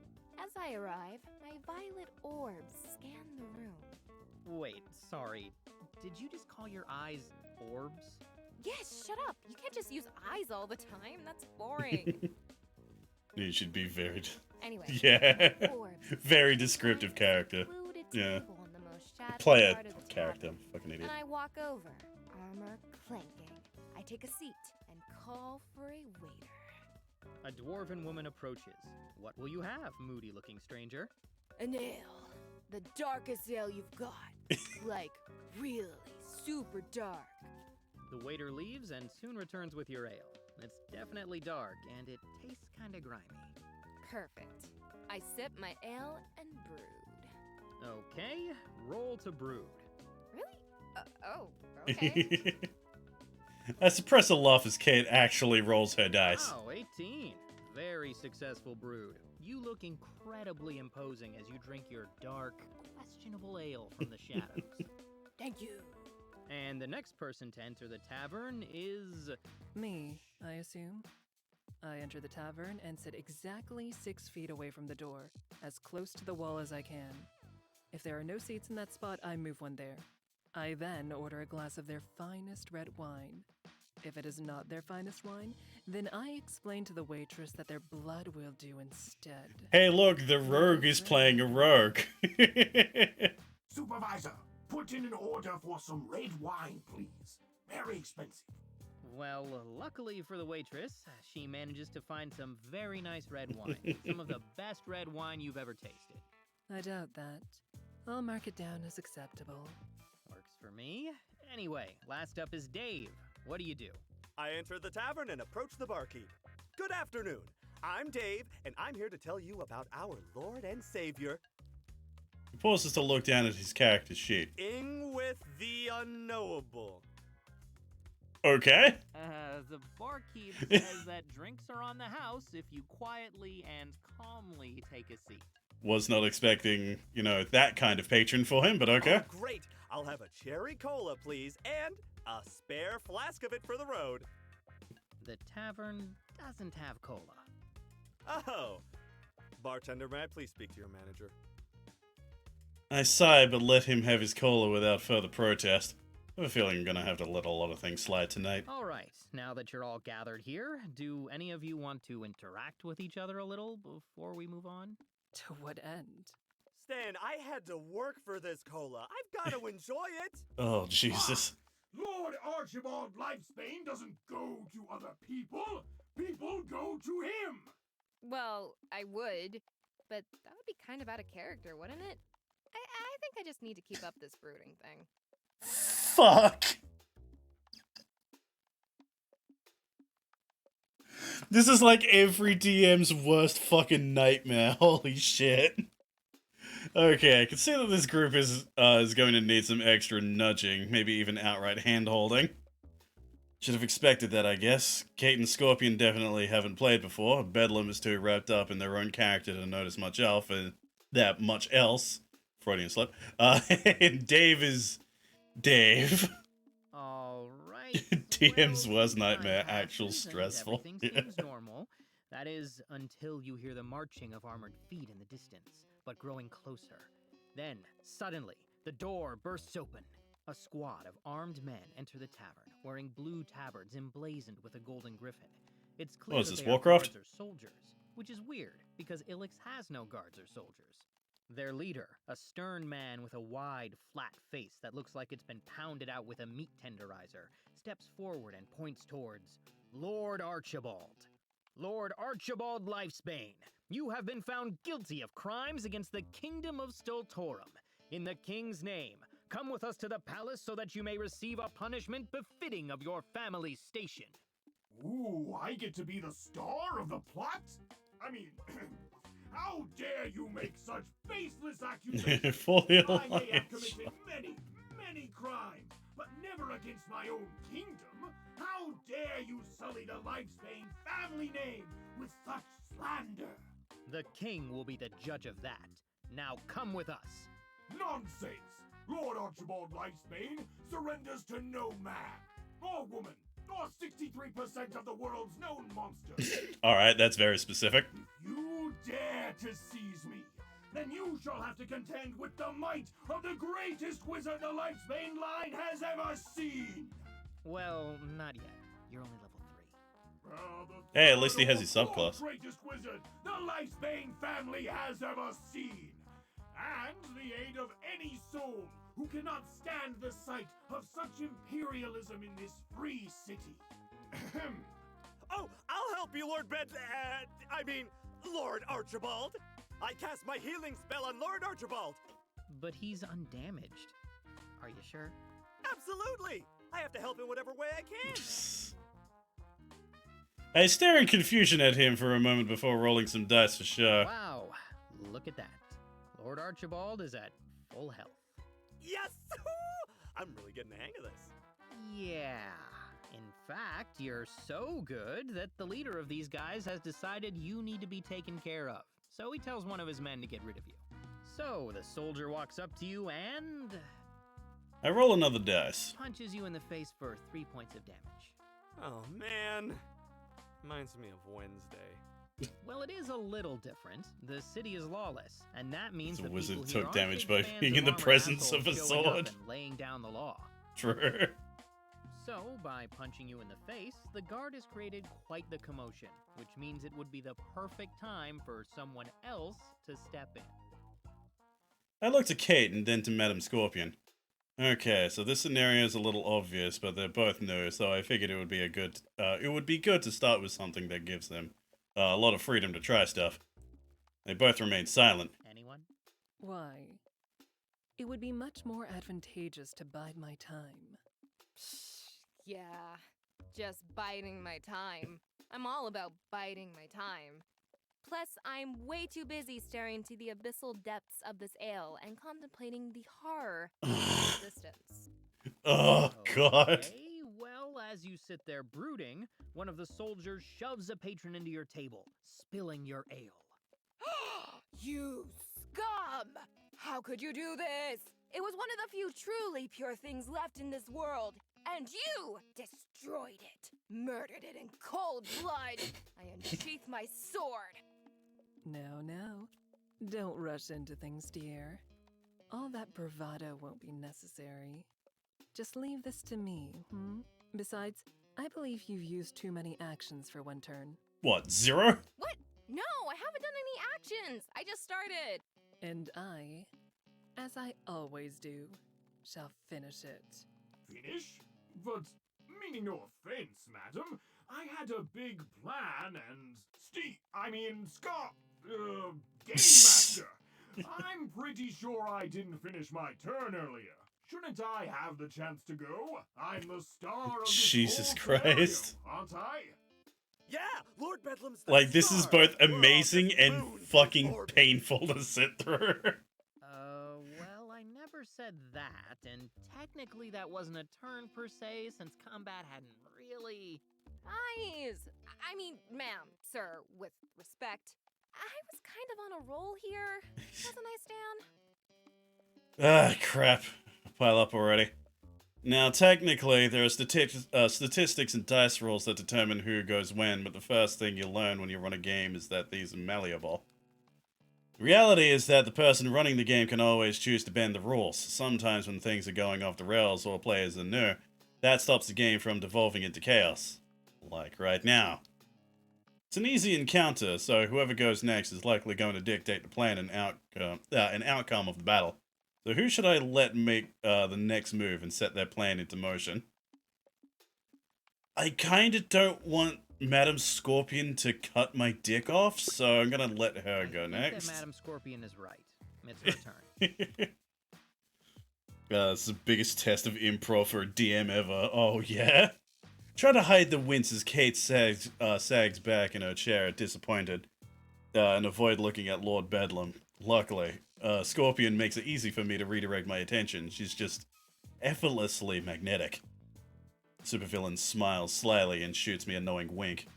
As I arrive, my violet orbs scan the room. Wait, sorry. Did you just call your eyes orbs? Yes, shut up. You can't just use eyes all the time. That's boring. You should be very... Anyway. Yeah. Orbs. Very descriptive character. Secluded Yeah. table in the most shadowy Player part of the character. tavern. Fucking idiot. And I walk over, armor clanking. I take a seat and call for a waiter. A dwarven woman approaches. What will you have, moody-looking stranger? An ale. The darkest ale you've got. Like, really super dark. The waiter leaves and soon returns with your ale. It's definitely dark, and it tastes kinda grimy. Perfect. I sip my ale and brood. Okay, roll to brood. Really? Oh, okay. I suppress a laugh as Kate actually rolls her dice. Oh, 18. Very successful brood. You look incredibly imposing as you drink your dark, questionable ale from the shadows. Thank you. And the next person to enter the tavern is... Me, I assume. I enter the tavern and sit exactly 6 feet away from the door, as close to the wall as I can. If there are no seats in that spot, I move one there. I then order a glass of their finest red wine. If it is not their finest wine, then I explain to the waitress that their blood will do instead. Hey, look, the rogue is playing a rogue. Supervisor, put in an order for some red wine, please. Very expensive. Well, luckily for the waitress, she manages to find some very nice red wine. Some of the best red wine you've ever tasted. I doubt that. I'll mark it down as acceptable. Works for me. Anyway, last up is Dave. What do you do? I enter the tavern and approach the barkeep. Good afternoon. I'm Dave, and I'm here to tell you about our Lord and Savior. He pauses to look down at his character sheet. Ing with the unknowable. Okay. The barkeep says that drinks are on the house if you quietly and calmly take a seat. Was not expecting, that kind of patron for him, but okay. Oh, great. I'll have a cherry cola, please, and a spare flask of it for the road. The tavern doesn't have cola. Oh. Bartender, may I please speak to your manager? I sigh, but let him have his cola without further protest. I have a feeling I'm gonna have to let a lot of things slide tonight. All right, now that you're all gathered here, do any of you want to interact with each other a little before we move on? To what end? Stan, I had to work for this cola. I've got to enjoy it. Oh, Jesus. Lord Archibald Lifespane doesn't go to other people. People go to him. Well, I would, but that would be kind of out of character, wouldn't it? I think I just need to keep up this brooding thing. Fuck! This is like every DM's worst fucking nightmare. Holy shit. Okay, I can see that this group is going to need some extra nudging, maybe even outright hand-holding. Should have expected that, I guess. Kate and Scorpion definitely haven't played before. Bedlam is too wrapped up in their own character to notice much else. Freudian slip. And Dave is Dave. All right. DM's well, worst time nightmare, passes actual and stressful. Everything Yeah. seems normal. That is until you hear the marching of armored feet in the distance, but growing closer. Then, suddenly, the door bursts open. A squad of armed men enter the tavern, wearing blue tabards emblazoned with a golden griffin. It's clear What is that this, they Warcraft? are guards or soldiers, which is weird because Ilix has no guards or soldiers. Their leader, a stern man with a wide, flat face that looks like it's been pounded out with a meat tenderizer, steps forward and points towards Lord Archibald. Lord Archibald Lifesbane, you have been found guilty of crimes against the kingdom of Stoltorum. In the king's name, come with us to the palace so that you may receive a punishment befitting of your family's station. Ooh, I get to be the star of the plot? I mean, how dare you make such baseless accusations? Fully I may have alive. committed many crimes, but never against my own kingdom. How dare you sully the Lifesbane family name with such slander? The king will be the judge of that. Now come with us. Nonsense! Lord Archibald Lifesbane surrenders to no man, or woman, or 63% of the world's known monsters. Alright, that's very specific. If you dare to seize me, then you shall have to contend with the might of the greatest wizard the Lifesbane line has ever seen! Well, not yet. You're only level 3. Hey, at least he has his The subclass. greatest wizard the Lifesbane family has ever seen! And the aid of any soul who cannot stand the sight of such imperialism in this free city. Oh, I'll help you, Lord Archibald. I cast my healing spell on Lord Archibald. But he's undamaged. Are you sure? Absolutely. I have to help in whatever way I can. I stare in confusion at him for a moment before rolling some dice for sure. Wow, look at that. Lord Archibald is at full health. Yes! I'm really getting the hang of this. Yeah. In fact, you're so good that the leader of these guys has decided you need to be taken care of. So he tells one of his men to get rid of you. So the soldier walks up to you and I roll another dice. punches you in the face for 3 points of damage. Oh, man. Reminds me of Wednesday. Well, it is a little different. The city is lawless, and that means The that wizard people here took aren't damage big by fans being of in the armored presence of a assholes showing up sword. and laying down the law. True. So, by punching you in the face, the guard has created quite the commotion, which means it would be the perfect time for someone else to step in. I looked at Kate and then to Madam Scorpion. Okay, so this scenario is a little obvious, but they're both new, so I figured it would be good to start with something that gives them a lot of freedom to try stuff. They both remain silent. Anyone? Why? It would be much more advantageous to bide my time. Yeah, just biding my time. I'm all about biding my time. Plus, I'm way too busy staring into the abyssal depths of this ale and contemplating the horror of existence. Oh, God. Okay, well, as you sit there brooding, one of the soldiers shoves a patron into your table, spilling your ale. You scum! How could you do this? It was one of the few truly pure things left in this world, and you destroyed it, murdered it in cold blood. I unsheath my sword. No. Don't rush into things, dear. All that bravado won't be necessary. Just leave this to me, Besides, I believe you've used too many actions for one turn. What, 0? What? No, I haven't done any actions. I just started. And I, as I always do, shall finish it. Finish? But, meaning no offense, madam, I had a big plan and Game Master! I'm pretty sure I didn't finish my turn earlier. Shouldn't I have the chance to go? I'm the star of this Jesus whole scenario, Christ. aren't I? Yeah, Lord Bedlam's the Like, this is star. both We're all amazing just and moons in fucking orbit. painful to sit through. never said that, and technically that wasn't a turn per se, since combat hadn't really... Guys! I mean, ma'am, sir, with respect, I was kind of on a roll here. Wasn't I, Stan? Ah, crap. Pile up already. Now, technically, there are statistics and dice rolls that determine who goes when, but the first thing you learn when you run a game is that these are malleable. The reality is that the person running the game can always choose to bend the rules. Sometimes when things are going off the rails or players are new, that stops the game from devolving into chaos. Like right now. It's an easy encounter, so whoever goes next is likely going to dictate the plan and outcome of the battle. So who should I let make the next move and set their plan into motion? I kinda don't want Madam Scorpion to cut my dick off, so I'm gonna let her go next. That Madam Scorpion is right. It's her turn. It's the biggest test of improv for a DM ever. Oh, yeah? Try to hide the wince as Kate sags back in her chair, disappointed, and avoid looking at Lord Bedlam. Luckily, Scorpion makes it easy for me to redirect my attention. She's just effortlessly magnetic. Supervillain smiles slyly and shoots me a knowing wink.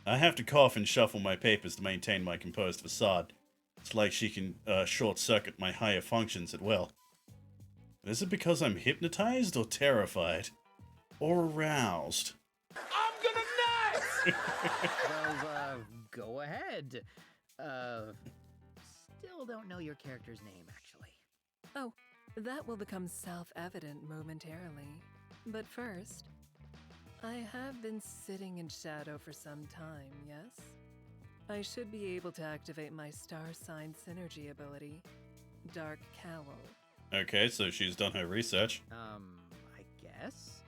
I have to cough and shuffle my papers to maintain my composed facade. It's like she can short-circuit my higher functions at will. Is it because I'm hypnotized or terrified? Or aroused? I'm gonna nuts! Well, go ahead. Still don't know your character's name, actually. Oh, that will become self-evident momentarily. But first, I have been sitting in shadow for some time, yes? I should be able to activate my star sign synergy ability, Dark Cowl. Okay, so she's done her research. I guess?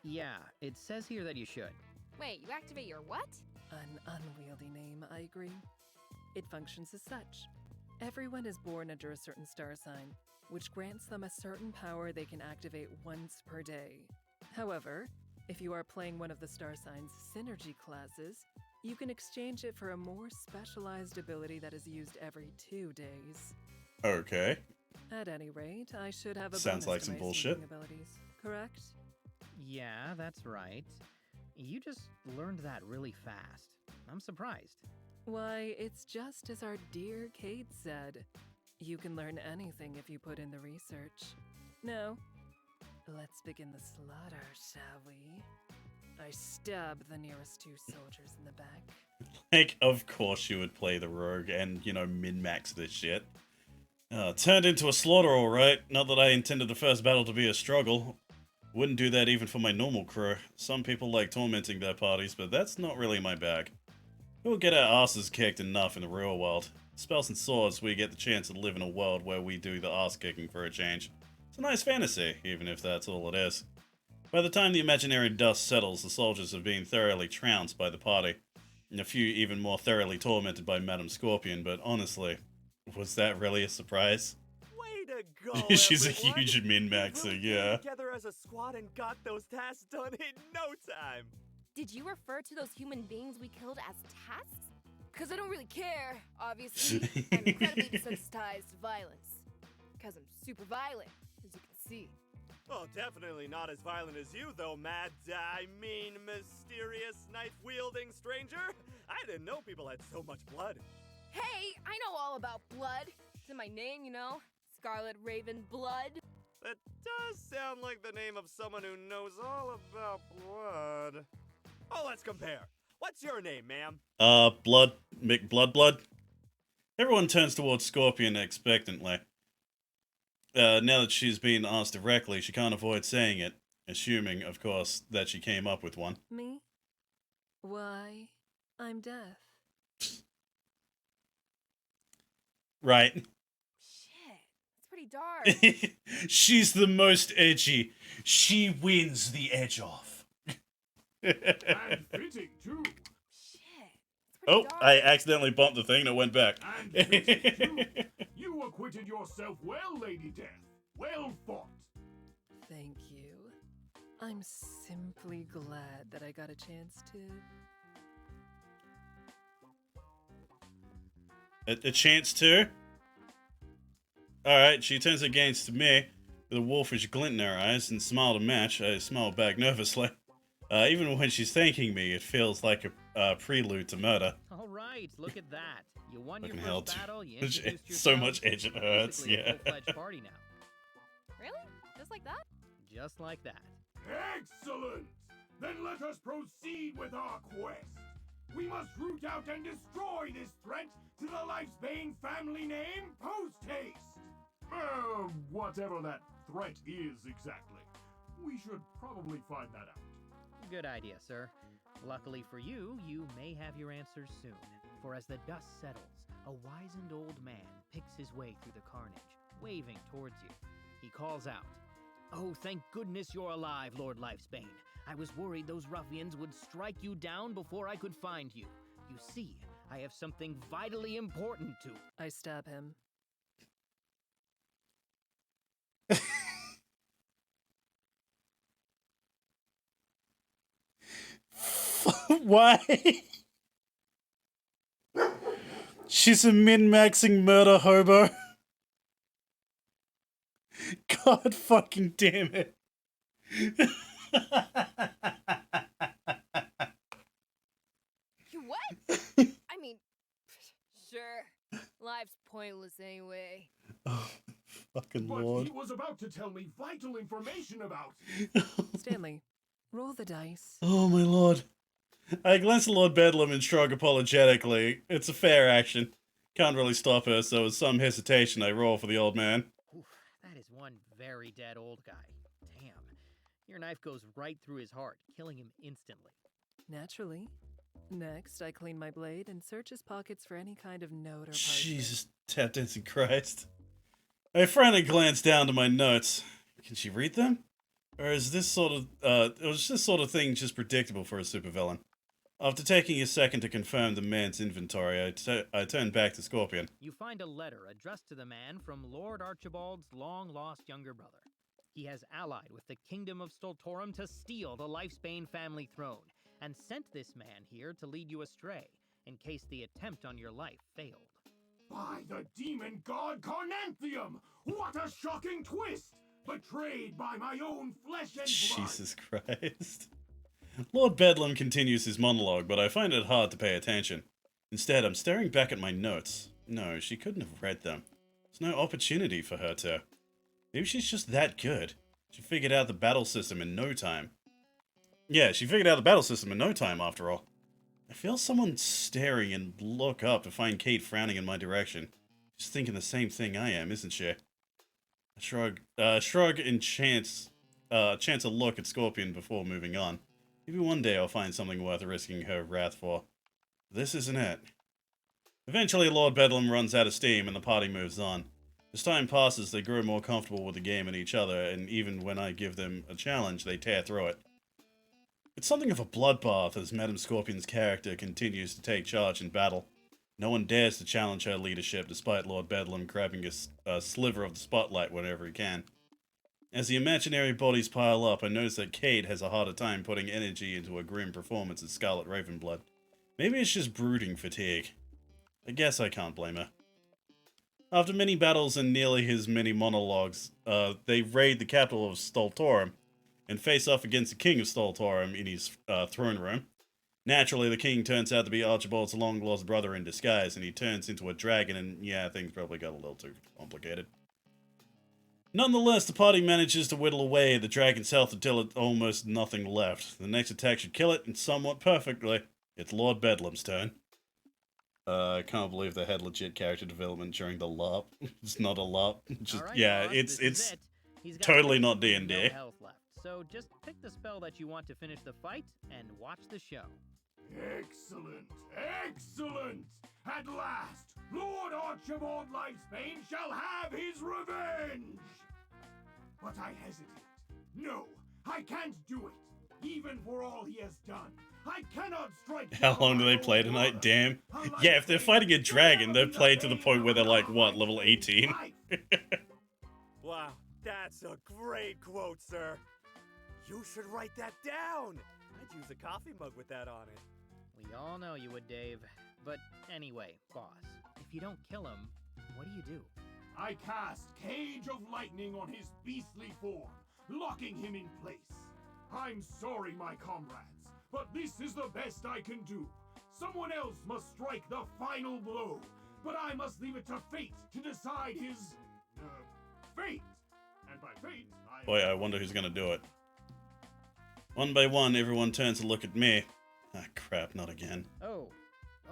Yeah, it says here that you should. Wait, you activate your what? An unwieldy name, I agree. It functions as such. Everyone is born under a certain star sign, which grants them a certain power they can activate once per day. However, if you are playing one of the star sign's synergy classes, you can exchange it for a more specialized ability that is used every 2 days. Okay. At any rate, I should have a Sounds bonus like to some my bullshit. seeking abilities, correct? Yeah, that's right. You just learned that really fast. I'm surprised. Why, it's just as our dear Kate said. You can learn anything if you put in the research. Now, let's begin the slaughter, shall we? I stab the nearest 2 soldiers in the back. Like, of course you would play the rogue and, min-max this shit. Turned into a slaughter, alright. Not that I intended the first battle to be a struggle. Wouldn't do that even for my normal crew. Some people like tormenting their parties, but that's not really my bag. We'll get our asses kicked enough in the real world. Spells and Swords, we get the chance to live in a world where we do the ass-kicking for a change. It's a nice fantasy, even if that's all it is. By the time the imaginary dust settles, the soldiers have been thoroughly trounced by the party, and a few even more thoroughly tormented by Madam Scorpion, but honestly, was that really a surprise? Way to go, She's a everyone. huge min-maxer, We really yeah. came together as a squad and got those tasks done in no time. Did you refer to those human beings we killed as tasks? Because I don't really care, obviously. I'm incredibly desensitized to violence. Because I'm super violent, as you can see. Well, definitely not as violent as you, though, mysterious knife-wielding stranger. I didn't know people had so much blood. Hey, I know all about blood. It's in my name, Scarlet Raven Blood. That does sound like the name of someone who knows all about blood. Oh, let's compare. What's your name, ma'am? Blood. McBlood. Everyone turns towards Scorpion expectantly. Now that she's been asked directly, she can't avoid saying it, assuming, of course, that she came up with one. Me? Why, I'm deaf. Right. Shit, it's pretty dark. She's the most edgy. She wins the edge off. And fitting, too. Oh, I accidentally bumped the thing and it went back. And fitting, too. You acquitted yourself well, Lady Death. Well fought. Thank you. I'm simply glad that I got a chance to... A chance to? Alright, she turns against me with a wolfish glint in her eyes and smile to match. I smile back nervously. Even when she's thanking me, it feels like a prelude to murder. All right, look at that. You won your Fucking first hell, battle. You dude. introduced So yourselves. much edge it hurts, Basically yeah. a full-fledged party now. Really? Just like that? Just like that. Excellent! Then let us proceed with our quest. We must root out and destroy this threat to the Lifesbane family name post-haste. Whatever that threat is exactly. We should probably find that out. Good idea, sir. Luckily for you, you may have your answers soon. For as the dust settles, a wizened old man picks his way through the carnage, waving towards you. He calls out, "Oh, thank goodness you're alive, Lord Lifesbane. I was worried those ruffians would strike you down before I could find you. You see, I have something vitally important to..." I stab him. Why? She's a min-maxing murder hobo. God fucking damn it. You what? I mean, sure. Life's pointless anyway. Oh, fucking But lord. he was about to tell me vital information about... Stanley, roll the dice. Oh my lord. I glance at Lord Bedlam and shrug apologetically. It's a fair action. Can't really stop her, so with some hesitation I roll for the old man. Oof, that is one very dead old guy. Damn. Your knife goes right through his heart, killing him instantly. Naturally. Next, I clean my blade and search his pockets for any kind of note or parchment. Jesus, tap dancing Christ. I frantically glance down to my notes. Can she read them? Or is this sort of, was this sort of thing just predictable for a supervillain? After taking a second to confirm the man's inventory, I turn back to Scorpion. You find a letter addressed to the man from Lord Archibald's long-lost younger brother. He has allied with the Kingdom of Stoltorum to steal the Lifesbane family throne, and sent this man here to lead you astray, in case the attempt on your life failed. By the demon god Carnanthium! What a shocking twist! Betrayed by my own flesh and blood! Jesus Christ. Lord Bedlam continues his monologue, but I find it hard to pay attention. Instead, I'm staring back at my notes. No, she couldn't have read them. There's no opportunity for her to. Maybe she's just that good. She figured out the battle system in no time. Yeah, she figured out the battle system in no time, after all. I feel someone staring and look up to find Kate frowning in my direction. She's thinking the same thing I am, isn't she? I shrug and chance a look at Scorpion before moving on. Maybe one day I'll find something worth risking her wrath for. This isn't it. Eventually, Lord Bedlam runs out of steam and the party moves on. As time passes, they grow more comfortable with the game and each other, and even when I give them a challenge, they tear through it. It's something of a bloodbath as Madame Scorpion's character continues to take charge in battle. No one dares to challenge her leadership despite Lord Bedlam grabbing a sliver of the spotlight whenever he can. As the imaginary bodies pile up, I notice that Kate has a harder time putting energy into a grim performance as Scarlet Ravenblood. Maybe it's just brooding fatigue. I guess I can't blame her. After many battles and nearly his many monologues, they raid the capital of Stoltorum and face off against the King of Stoltorum in his throne room. Naturally, the king turns out to be Archibald's long-lost brother in disguise, and he turns into a dragon, and yeah, things probably got a little too complicated. Nonetheless, the party manages to whittle away the dragon's health until it's almost nothing left. The next attack should kill it, and somewhat perfectly, it's Lord Bedlam's turn. I can't believe they had legit character development during the LARP. It's not a LARP. Just, All right, yeah, boss, it's this is it. He's got totally not basically D&D. no health left. So just pick the spell that you want to finish the fight and watch the show. Excellent! Excellent! At last, Lord Archibald Lifesbane shall have his revenge! But I hesitate. No, I can't do it. Even for all he has done, I cannot strike. How long do they play tonight? Damn. Yeah, if they're fighting a dragon, they're played to the point where they're like, what, level 18? Wow, that's a great quote, sir. You should write that down. I'd use a coffee mug with that on it. We all know you would, Dave. But anyway, boss, if you don't kill him, what do you do? I cast Cage of Lightning on his beastly form, locking him in place. I'm sorry, my comrades, but this is the best I can do. Someone else must strike the final blow, but I must leave it to fate to decide his, fate. And by fate, Boy, I wonder who's gonna do it. One by one, everyone turns to look at me. Ah, crap, not again. Oh,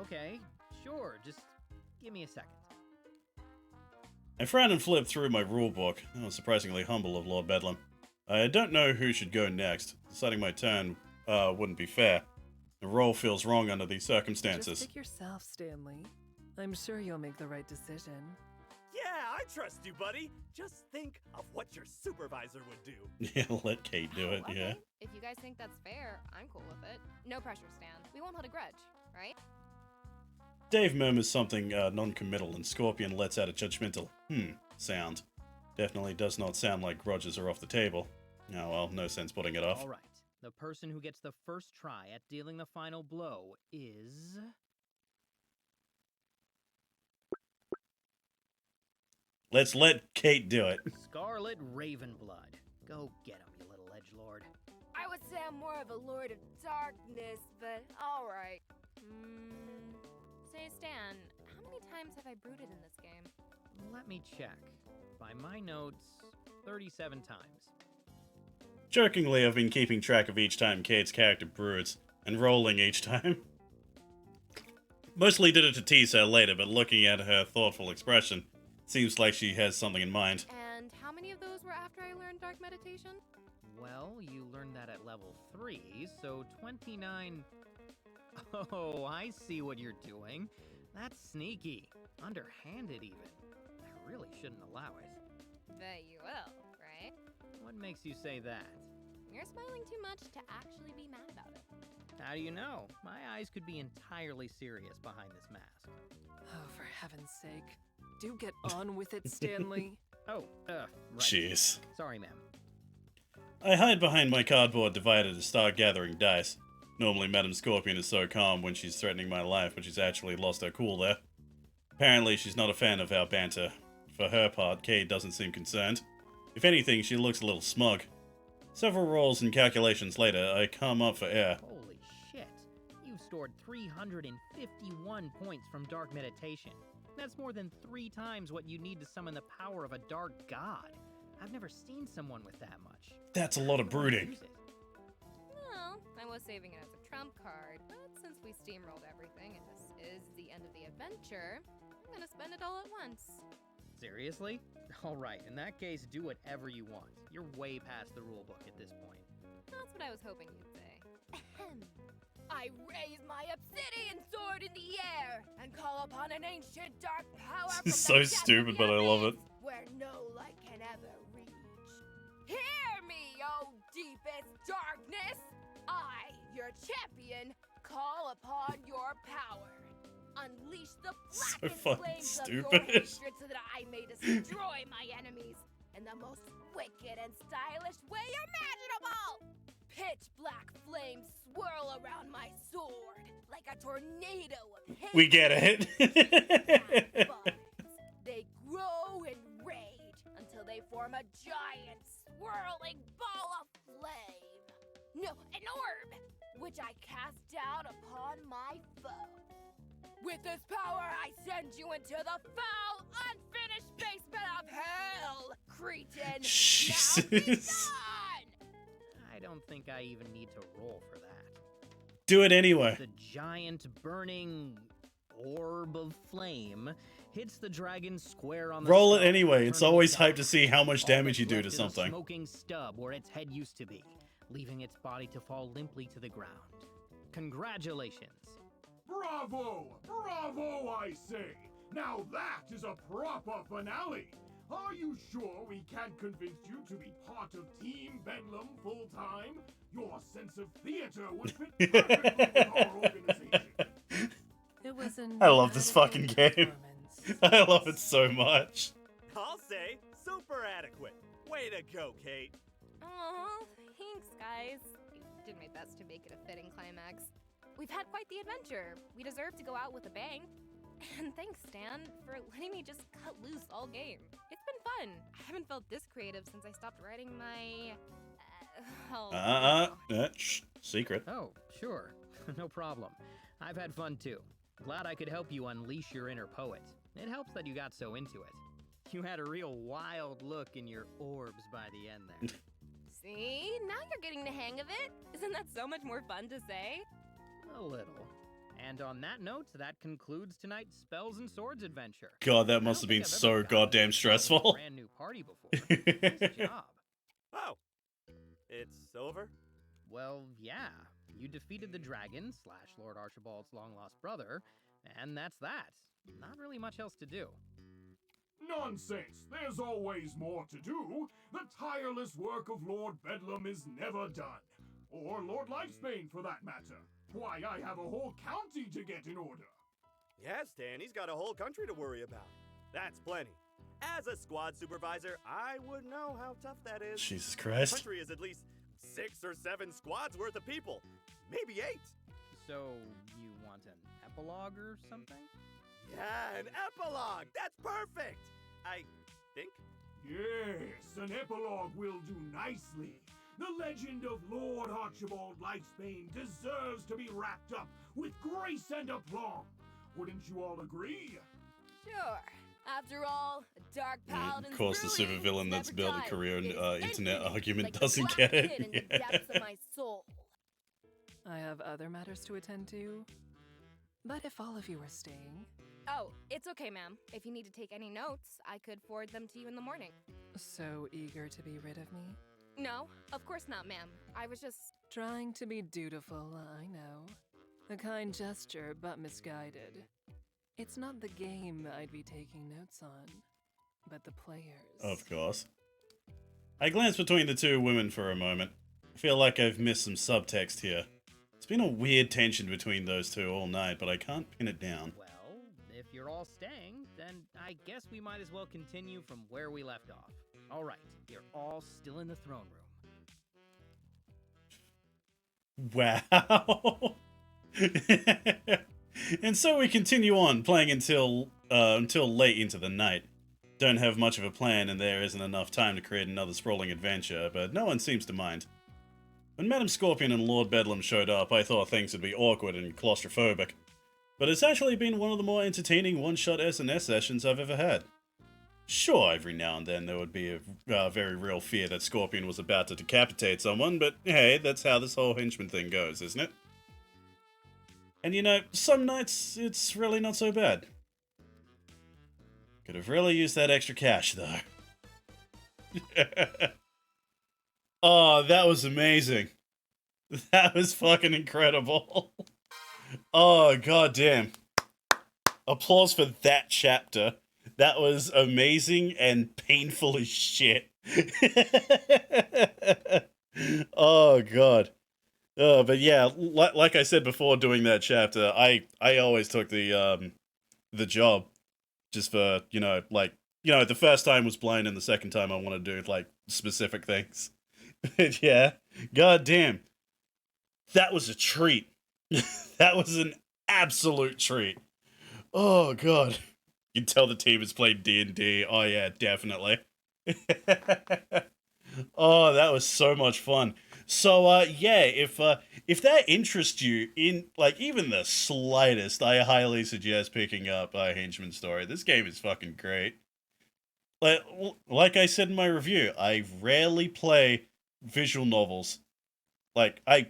okay, sure, just give me a second. I frowned and flipped through my rulebook. I was surprisingly humble of Lord Bedlam. I don't know who should go next. Deciding my turn wouldn't be fair. The role feels wrong under these circumstances. Just pick yourself, Stanley. I'm sure you'll make the right decision. Yeah, I trust you, buddy. Just think of what your supervisor would do. Yeah, let Kate do it, Okay. yeah. If you guys think that's fair, I'm cool with it. No pressure, Stan. We won't hold a grudge, right? Dave murmurs something non-committal, and Scorpion lets out a judgmental sound. Definitely does not sound like grudges are off the table. Oh well, no sense putting it off. All right, the person who gets the first try at dealing the final blow is... Let's let Kate do it. Scarlet Ravenblood. Go get him, you little edgelord. I would say I'm more of a Lord of Darkness, but alright. Say, Stan, how many times have I brooded in this game? Let me check. By my notes, 37 times. Jokingly, I've been keeping track of each time Kate's character broods, and rolling each time. Mostly did it to tease her later, but looking at her thoughtful expression, seems like she has something in mind. And how many of those were after I learned Dark Meditation? Well, you learned that at level 3, so 29... Oh, I see what you're doing. That's sneaky. Underhanded, even. I really shouldn't allow it. Bet you will, right? What makes you say that? You're smiling too much to actually be mad about it. How do you know? My eyes could be entirely serious behind this mask. Oh, for heaven's sake. Do get on with it, Stanley. Oh, right. Jeez. Sorry, ma'am. I hide behind my cardboard divider to start gathering dice. Normally, Madame Scorpion is so calm when she's threatening my life, but she's actually lost her cool there. Apparently, she's not a fan of our banter. For her part, Kate doesn't seem concerned. If anything, she looks a little smug. Several rolls and calculations later, I come up for air. Holy shit. You've stored 351 points from Dark Meditation. That's more than 3 times what you need to summon the power of a dark god. I've never seen someone with that much. That's a lot of brooding. Well, I was saving it as a trump card, but since we steamrolled everything and this is the end of the adventure, I'm gonna spend it all at once. Seriously? Alright, in that case, do whatever you want. You're way past the rulebook at this point. That's what I was hoping you'd say. I raise my obsidian sword in the air and call upon an ancient dark power from This is so the depths of stupid, the but I love it. abyss, where no light can ever reach. Hear me, O deepest darkness! I, your champion, call upon your power. Unleash the So blackened fucking flames stupid. of your hatred so that I may destroy my enemies in the most wicked and stylish way imaginable! Pitch black flames swirl around my sword like a tornado of hate. We get it. They grow and rage until they form a giant swirling ball of flame. No, an orb, which I cast down upon my foe. With this power, I send you into the foul, unfinished basement of hell, Cretan. Jesus. Now be done! I don't think I even need to roll for that. Do it anyway. The giant burning orb of flame hits the dragon square on the Roll it stomach, anyway. It's turning always it hyped dark. to see how much All damage that's you do left to is a something. smoking stub where its head used to be, leaving its body to fall limply to the ground. Congratulations. Bravo! Bravo, I say! Now that is a proper finale! Are you sure we can't convince you to be part of Team Bedlam full-time? Your sense of theater would fit perfectly with our organization. It was an I love this fucking adequate game. performance. I love it so much. I'll say super adequate. Way to go, Kate. Aw, thanks, guys. I did my best to make it a fitting climax. We've had quite the adventure. We deserve to go out with a bang. And thanks, Stan, for letting me just cut loose all game. It's been fun. I haven't felt this creative since I stopped writing my... Secret. Oh, sure. No problem. I've had fun too. Glad I could help you unleash your inner poet. It helps that you got so into it. You had a real wild look in your orbs by the end there. See? Now you're getting the hang of it. Isn't that so much more fun to say? A little. And on that note, that concludes tonight's Spells and Swords adventure. God, that must have been so goddamn stressful. Brand new party before. Nice job. Oh, it's over? Well, yeah. You defeated the dragon / Lord Archibald's long-lost brother, and that's that. Not really much else to do. Nonsense! There's always more to do. The tireless work of Lord Bedlam is never done. Or Lord Lifesbane, for that matter. Why, I have a whole county to get in order. Yes, Stan, he's got a whole country to worry about. That's plenty. As a squad supervisor, I would know how tough that is. Jesus Christ. The country is at least 6 or 7 squads worth of people. Maybe 8. So, you want an epilogue or something? Yeah, an epilogue! That's perfect! I think? Yes, an epilogue will do nicely. The legend of Lord Archibald Lifesbane deserves to be wrapped up with grace and aplomb. Wouldn't you all agree? Sure. After all, a dark paladin's Of course, the brewing supervillain that's never built a died. career in It is internet infinite, argument like the doesn't black get pit it. in the depths of my soul. I have other matters to attend to. But if all of you are staying... Oh, it's okay, ma'am. If you need to take any notes, I could forward them to you in the morning. So eager to be rid of me? No, of course not, ma'am. I was just... Trying to be dutiful, I know. A kind gesture, but misguided. It's not the game I'd be taking notes on, but the players. Of course. I glance between the two women for a moment. I feel like I've missed some subtext here. It's been a weird tension between those two all night, but I can't pin it down. Well, if you're all staying, then I guess we might as well continue from where we left off. All right, you're all still in the throne room. Wow. And so we continue on, playing until late into the night. Don't have much of a plan, and there isn't enough time to create another sprawling adventure, but no one seems to mind. When Madam Scorpion and Lord Bedlam showed up, I thought things would be awkward and claustrophobic. But it's actually been one of the more entertaining one-shot S&S sessions I've ever had. Sure, every now and then there would be a very real fear that Scorpion was about to decapitate someone, but hey, that's how this whole henchman thing goes, isn't it? And you know, some nights it's really not so bad. Could have really used that extra cash, though. Oh, that was amazing. That was fucking incredible. Oh, goddamn. Applause for that chapter. That was amazing and painful as shit. Oh, God. But yeah, like I said before doing that chapter, I always took the job just for, the first time was blind and the second time I want to do, like, specific things. But yeah, goddamn. That was a treat. That was an absolute treat. Oh, God. You can tell the team has played D&D. Oh, yeah, definitely. Oh, that was so much fun. So, yeah, if that interests you in, like, even the slightest, I highly suggest picking up Henchman Story. This game is fucking great. Like I said in my review, I rarely play visual novels. Like, I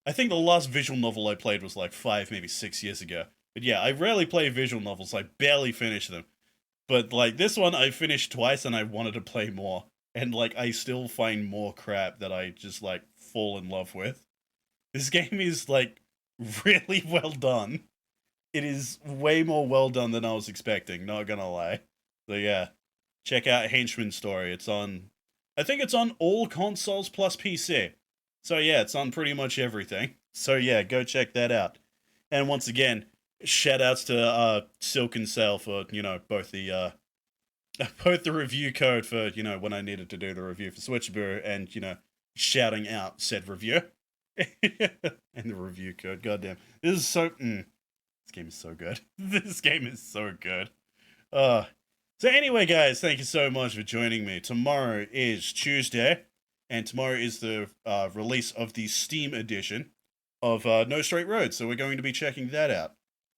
think the last visual novel I played was like 5, maybe 6 years ago. But yeah, I rarely play visual novels. I barely finish them. But, like, this one I finished twice and I wanted to play more. And, like, I still find more crap that I just, like, fall in love with. This game is, like, really well done. It is way more well done than I was expecting, not gonna lie. So, yeah. Check out Henchman Story. It's on... I think it's on all consoles plus PC. So, yeah, it's on pretty much everything. So, yeah, go check that out. And once again, shoutouts to Silk and Sail for, both the review code for, when I needed to do the review for Switchaboo and, shouting out said review. And the review code, goddamn. This is This game is so good. This game is so good. So anyway, guys, thank you so much for joining me. Tomorrow is Tuesday, and tomorrow is the release of the Steam edition of No Straight Road. So we're going to be checking that out.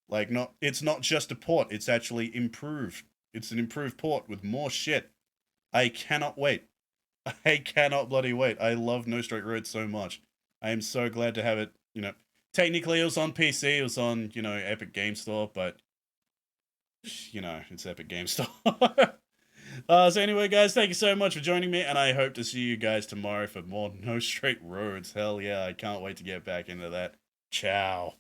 Like, it's not just a port; it's actually improved. It's an improved port with more shit. I cannot wait. I cannot bloody wait. I love No Straight Road so much. I am so glad to have it. You know, technically it was on PC. It was on Epic Game Store, but it's Epic Game Store. So anyway, guys, thank you so much for joining me, and I hope to see you guys tomorrow for more No Straight Roads. Hell yeah, I can't wait to get back into that. Ciao.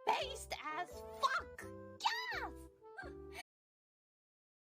Based as fuck! Yes!